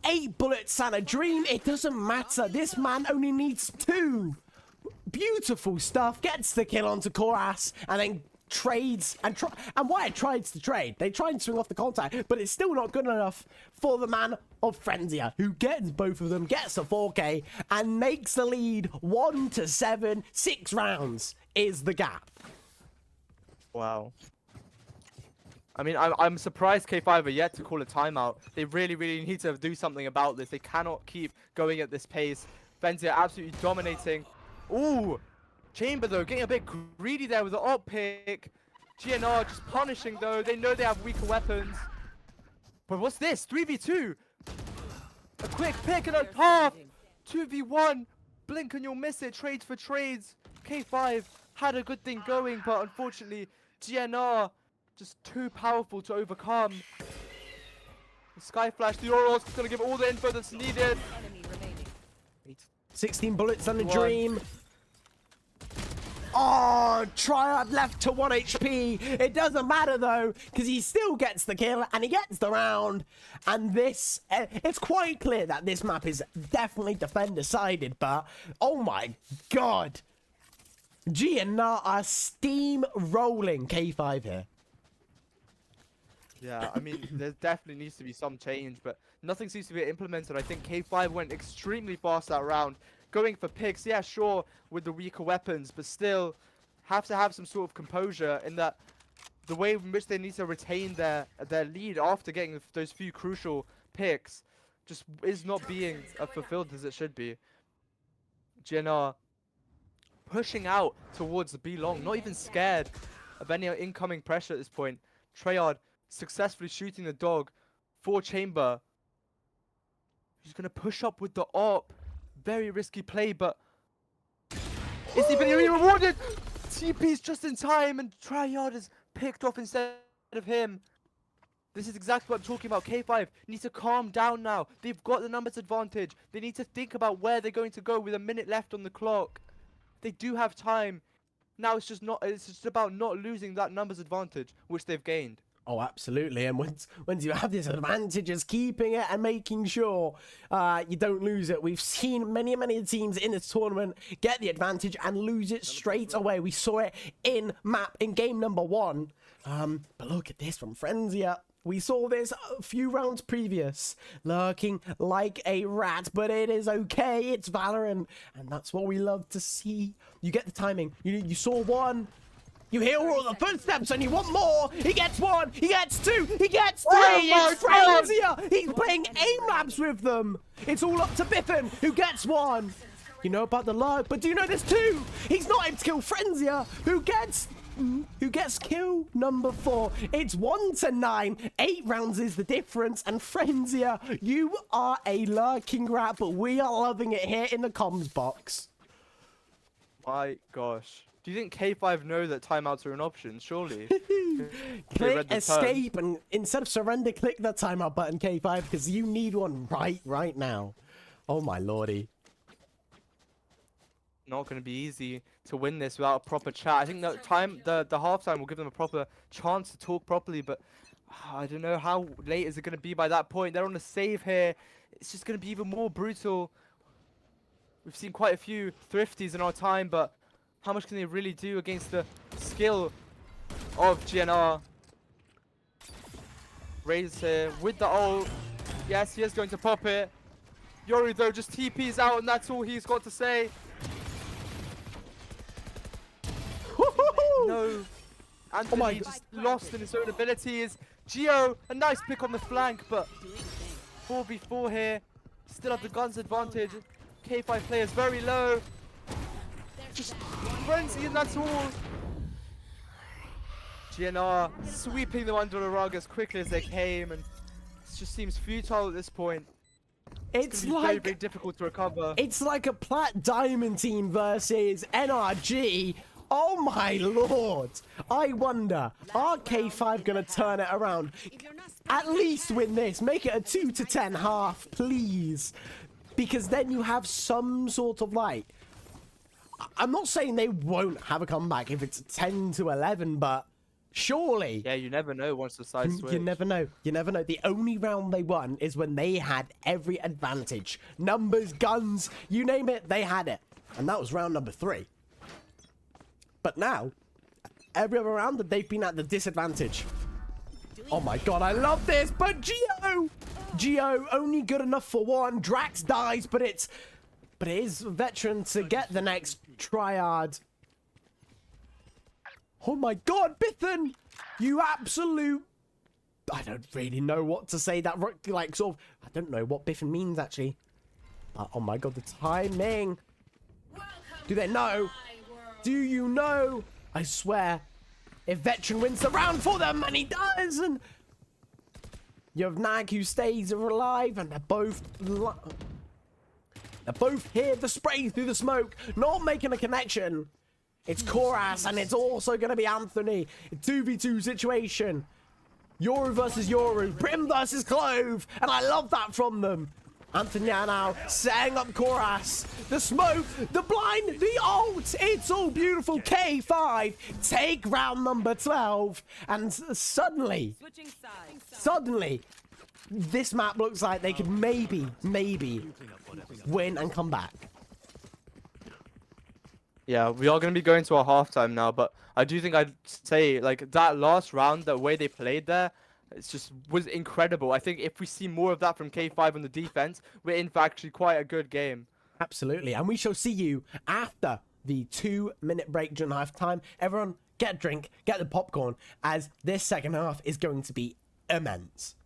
8 bullets and a dream. It doesn't matter. This man only needs 2. Beautiful stuff. Gets the kill onto Koras and then trades and Wire tries to trade. They try and swing off the contact, but it's still not good enough for the man of Frenzia, who gets both of them, gets a 4K, and makes the lead 1-7. 6 rounds is the gap. Wow. I mean, I'm surprised K5 are yet to call a timeout. They really, really need to do something about this. They cannot keep going at this pace. Frenzia absolutely dominating. Ooh! Chamber though, getting a bit greedy there with the op pick. GNR just punishing though. They know they have weaker weapons. But what's this? 3v2. A quick pick and a path. 2v1. Blink and you'll miss it. Trades for trades. K5 had a good thing going, but unfortunately GNR just too powerful to overcome. The Sky Flash, the Oral's gonna give all the info that's needed. Enemy remaining. 16 bullets and a dream. Oh, Triad left to 1 HP. It doesn't matter though, because he still gets the kill and he gets the round. And this, it's quite clear that this map is definitely defender-sided, but oh my god. GNR are steam rolling K5 here. Yeah, I mean, there definitely needs to be some change, but nothing seems to be implemented. I think K5 went extremely fast that round. Going for picks, yeah, sure, with the weaker weapons, but still have to have some sort of composure in that the way in which they need to retain their lead after getting those few crucial picks just is not being fulfilled as it should be. GNR pushing out towards the B long, not even scared of any incoming pressure at this point. Treyarch successfully shooting the dog for Chamber. He's going to push up with the op. Very risky play, but is he being rewarded? TP's just in time, and Treyarch is picked off instead of him. This is exactly what I'm talking about. K5 needs to calm down now. They've got the numbers advantage. They need to think about where they're going to go with a minute left on the clock. They do have time. Now it's just about not losing that numbers advantage, which they've gained. Oh, absolutely. And once you have this advantage, is keeping it and making sure you don't lose it. We've seen many teams in this tournament get the advantage and lose it straight away. We saw it in game number 1. But look at this from Frenzia. We saw this a few rounds previous, lurking like a rat, but it is okay. It's Valorant, and that's what we love to see. You get the timing. You saw one. You hear all the footsteps and you want more. He gets 1. He gets 2. He gets 3. It's Frenzia. He's playing aim labs with them. It's all up to Biffin, who gets 1. You know about the lurk, but do you know there's 2? He's not able to kill Frenzia, who gets kill number 4. It's 1-9. 8 rounds is the difference. And Frenzia, you are a lurking rat, but we are loving it here in the comms box. My gosh. Do you think K5 know that timeouts are an option? Surely. Click escape and instead of surrender, click the timeout button, K5, because you need one right now. Oh my lordy. Not going to be easy to win this without a proper chat. I think the halftime will give them a proper chance to talk properly, but I don't know how late is it going to be by that point. They're on a save here. It's just going to be even more brutal. We've seen quite a few thrifties in our time, but how much can they really do against the skill of GNR? Raze here with the ult. Yes, he is going to pop it. Yoru though just TP's out and that's all he's got to say. No. Anthony just lost in his own abilities. Gio, a nice pick on the flank, but 4v4 here. Still have the guns advantage. K5 players very low. Just frenzy and that's all. GNR sweeping them under the rug as quickly as they came, and it just seems futile at this point. It's Gonna be very, like very difficult to recover. it's like a Plat Diamond team versus NRG. Oh my lord! I wonder, are K5 gonna turn it around? At least win this. Make it a 2-10 half, please. Because then you have some sort of like. I'm not saying they won't have a comeback if it's 10-11, but surely. Yeah, you never know once the side switch. You never know. You never know. The only round they won is when they had every advantage. Numbers, guns, you name it, they had it. And that was round number 3. But now, every other round that they've been at the disadvantage. Oh my god, I love this, but Gio only good enough for one. Drax dies, but it is Veteran to get the next triad. Oh my god, Bithen! You absolute... I don't really know what to say. That, like, sort of... I don't know what Bithen means, actually. Oh my god, the timing. Do they know? Do you know? I swear, if Veteran wins the round for them, and he does, and you have Nag who stays alive, and they're both here. The spray through the smoke, not making a connection. It's Koras, and it's also going to be Anthony. 2v2 situation. Yoru versus Yoru. Brim versus Clove, and I love that from them. Anthony now setting up Koras. The smoke, the blind, the ult. It's all beautiful. K5 take round number 12. And suddenly, this map looks like they could maybe win and come back. Yeah, we are going to be going to our halftime now, but I do think I'd say, like, that last round, the way they played there, it just was incredible. I think if we see more of that from K5 on the defense, we're in for actually quite a good game. Absolutely. And we shall see you after the 2-minute break during halftime. Everyone, get a drink, get the popcorn, as this second half is going to be immense.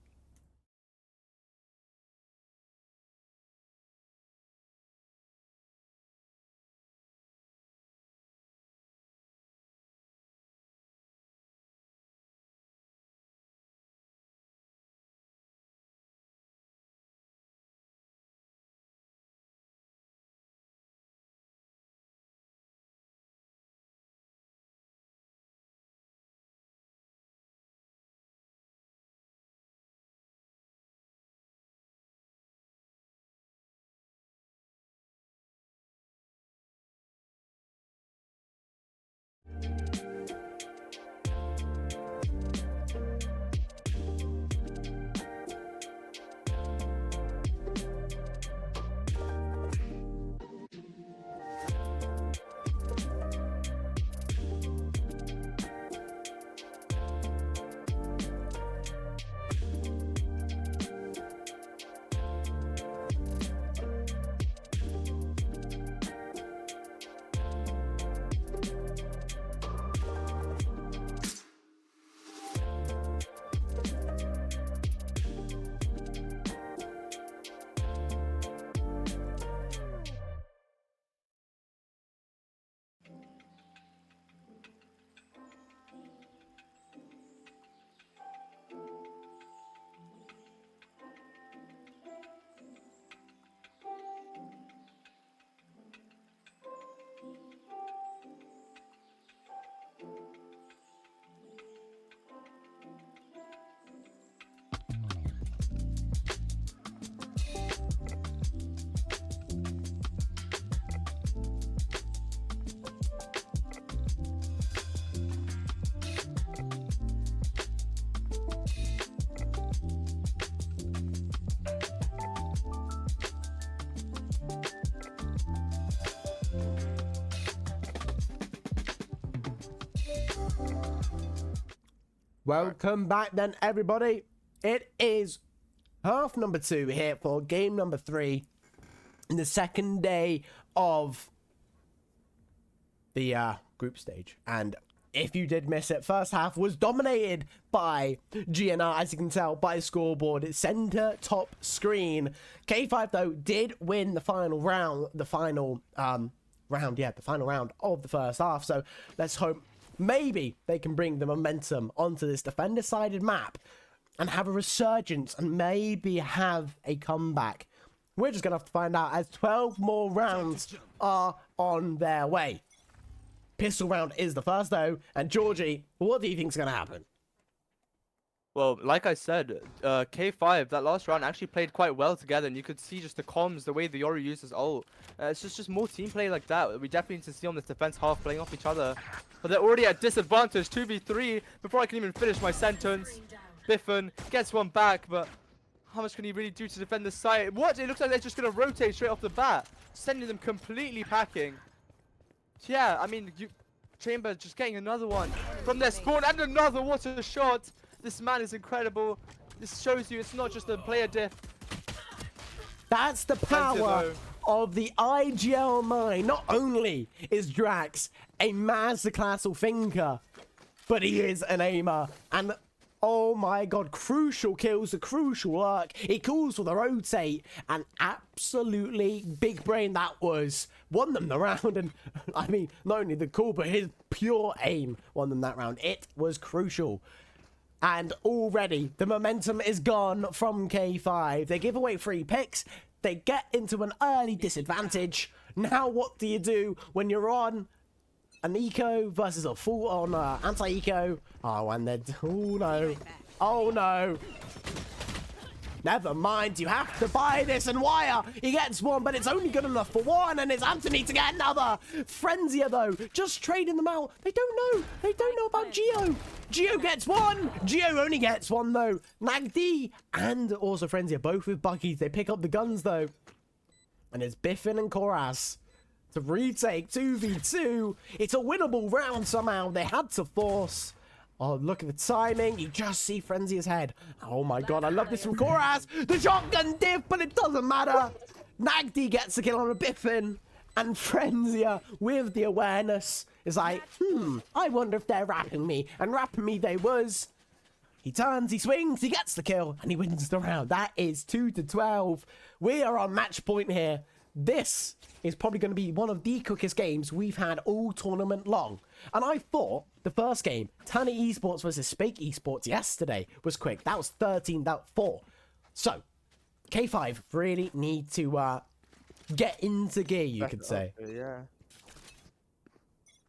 Welcome back then, everybody. It is half number 2 here for game number 3 in the second day of the group stage. And if you did miss it, first half was dominated by GNR, as you can tell by the scoreboard. It's center top screen. K5 though did win the final round, the final round of the first half. So let's hope maybe they can bring the momentum onto this defender-sided map and have a resurgence and maybe have a comeback. We're just going to have to find out as 12 more rounds are on their way. Pistol round is the first though. And Georgie, what do you think is going to happen? Well, like I said, K5, that last round actually played quite well together, and you could see just the comms, the way the Yoru used his ult. It's just more team play like that. We definitely need to see on this defense half playing off each other. But they're already at disadvantage, 2v3, before I can even finish my sentence. Biffen gets one back, but how much can he really do to defend the site? What? It looks like they're just going to rotate straight off the bat, sending them completely packing. So yeah, I mean, Chamber just getting another one from their spawn, and another. What a shot! This man is incredible. This shows you it's not just a player diff. That's the power of the IGL mine. Not only is Drax a masterclass thinker, but he is an aimer. And oh my god, crucial kills, a crucial work. He calls for the rotate, and absolutely big brain that was. Won them the round, and I mean, not only the call, but his pure aim won them that round. It was crucial. And already the momentum is gone from K5. They give away 3 picks. They get into an early disadvantage. Now what do you do when you're on an eco versus a full on anti-eco? Oh, and they're... Oh, no. Oh, no. Never mind, you have to buy this and wire. He gets one, but it's only good enough for one, and it's Anthony to get another. Frenzia, though, just trading them out. They don't know. They don't know about Geo. Geo gets one. Geo only gets one, though. Nagdi and also Frenzia, both with buggies. They pick up the guns, though. And it's Biffin and Koras to retake 2v2. It's a winnable round somehow. They had to force. Oh, look at the timing. You just see Frenzia's head. Oh my god, I love this from Koras. The shotgun diff, but it doesn't matter. Nagdi gets the kill on a Biffin. And Frenzia, with the awareness, is like, I wonder if they're rapping me. And rapping me they was. He turns, he swings, he gets the kill, and he wins the round. That is 2-12. We are on match point here. This is probably going to be one of the quickest games we've had all tournament long. And I thought the first game, Tani Esports versus Spake Esports yesterday, was quick. That was 13-4. So, K5 really need to get into gear, you could say. Yeah.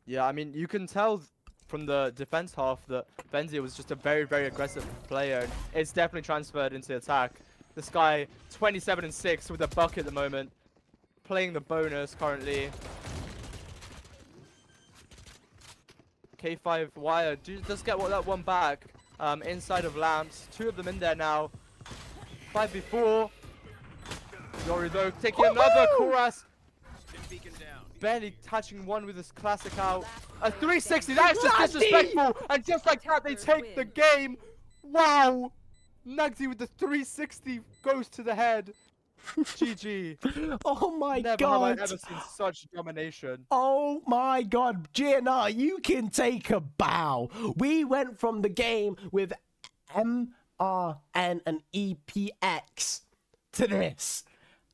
Yeah, I mean, you can tell from the defense half that Benzia was just a very, very aggressive player. And it's definitely transferred into attack. This guy, 27-6 with a bucket at the moment. Playing the bonus currently. K5 wire does get that one back inside of lamps. 2 of them in there now. 5v4. Yori though taking another. Koras barely touching one with his classic out. A 360. That's just disrespectful. And just like that, they take the game. Wow. Nagzi with the 360 goes to the head. GG. Oh my Never god. have I ever seen such domination. Oh my god. GNR, you can take a bow. We went from the game with MRN and EPX to this.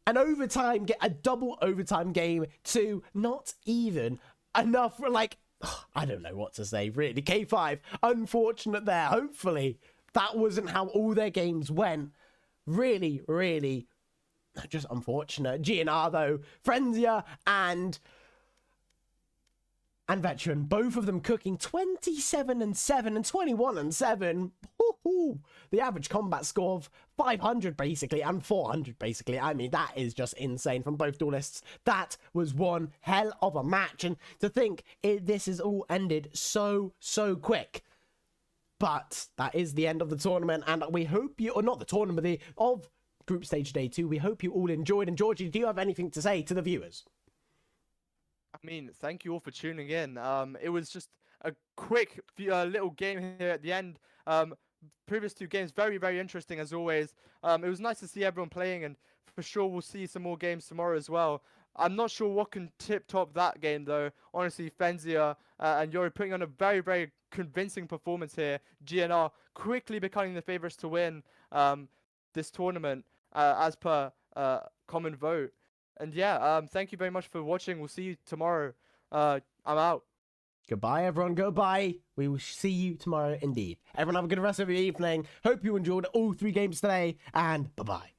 An overtime, a double overtime game to not even enough for like, I don't know what to say really. K5, unfortunate there. Hopefully that wasn't how all their games went. Really, really just unfortunate. GNR though, Frenzia and Veteran, both of them cooking 27-7 and 21-7. The average combat score of 500 basically and 400 basically. I mean, that is just insane from both duelists. That was one hell of a match, and to think this is all ended so quick. But that is the end of the tournament, and we hope you, or not the tournament, of Group Stage Day 2. We hope you all enjoyed. And Georgie, do you have anything to say to the viewers? I mean, thank you all for tuning in. It was just a quick little game here at the end. Previous 2 games, very, very interesting as always. It was nice to see everyone playing, and for sure we'll see some more games tomorrow as well. I'm not sure what can tip top that game though. Honestly, Fenzia and Yori putting on a very, very convincing performance here. GNR quickly becoming the favorites to win this tournament as per common vote. And yeah, thank you very much for watching. We'll see you tomorrow. I'm out. Goodbye, everyone. Goodbye. We will see you tomorrow indeed. Everyone have a good rest of your evening. Hope you enjoyed all 3 games today, and bye-bye.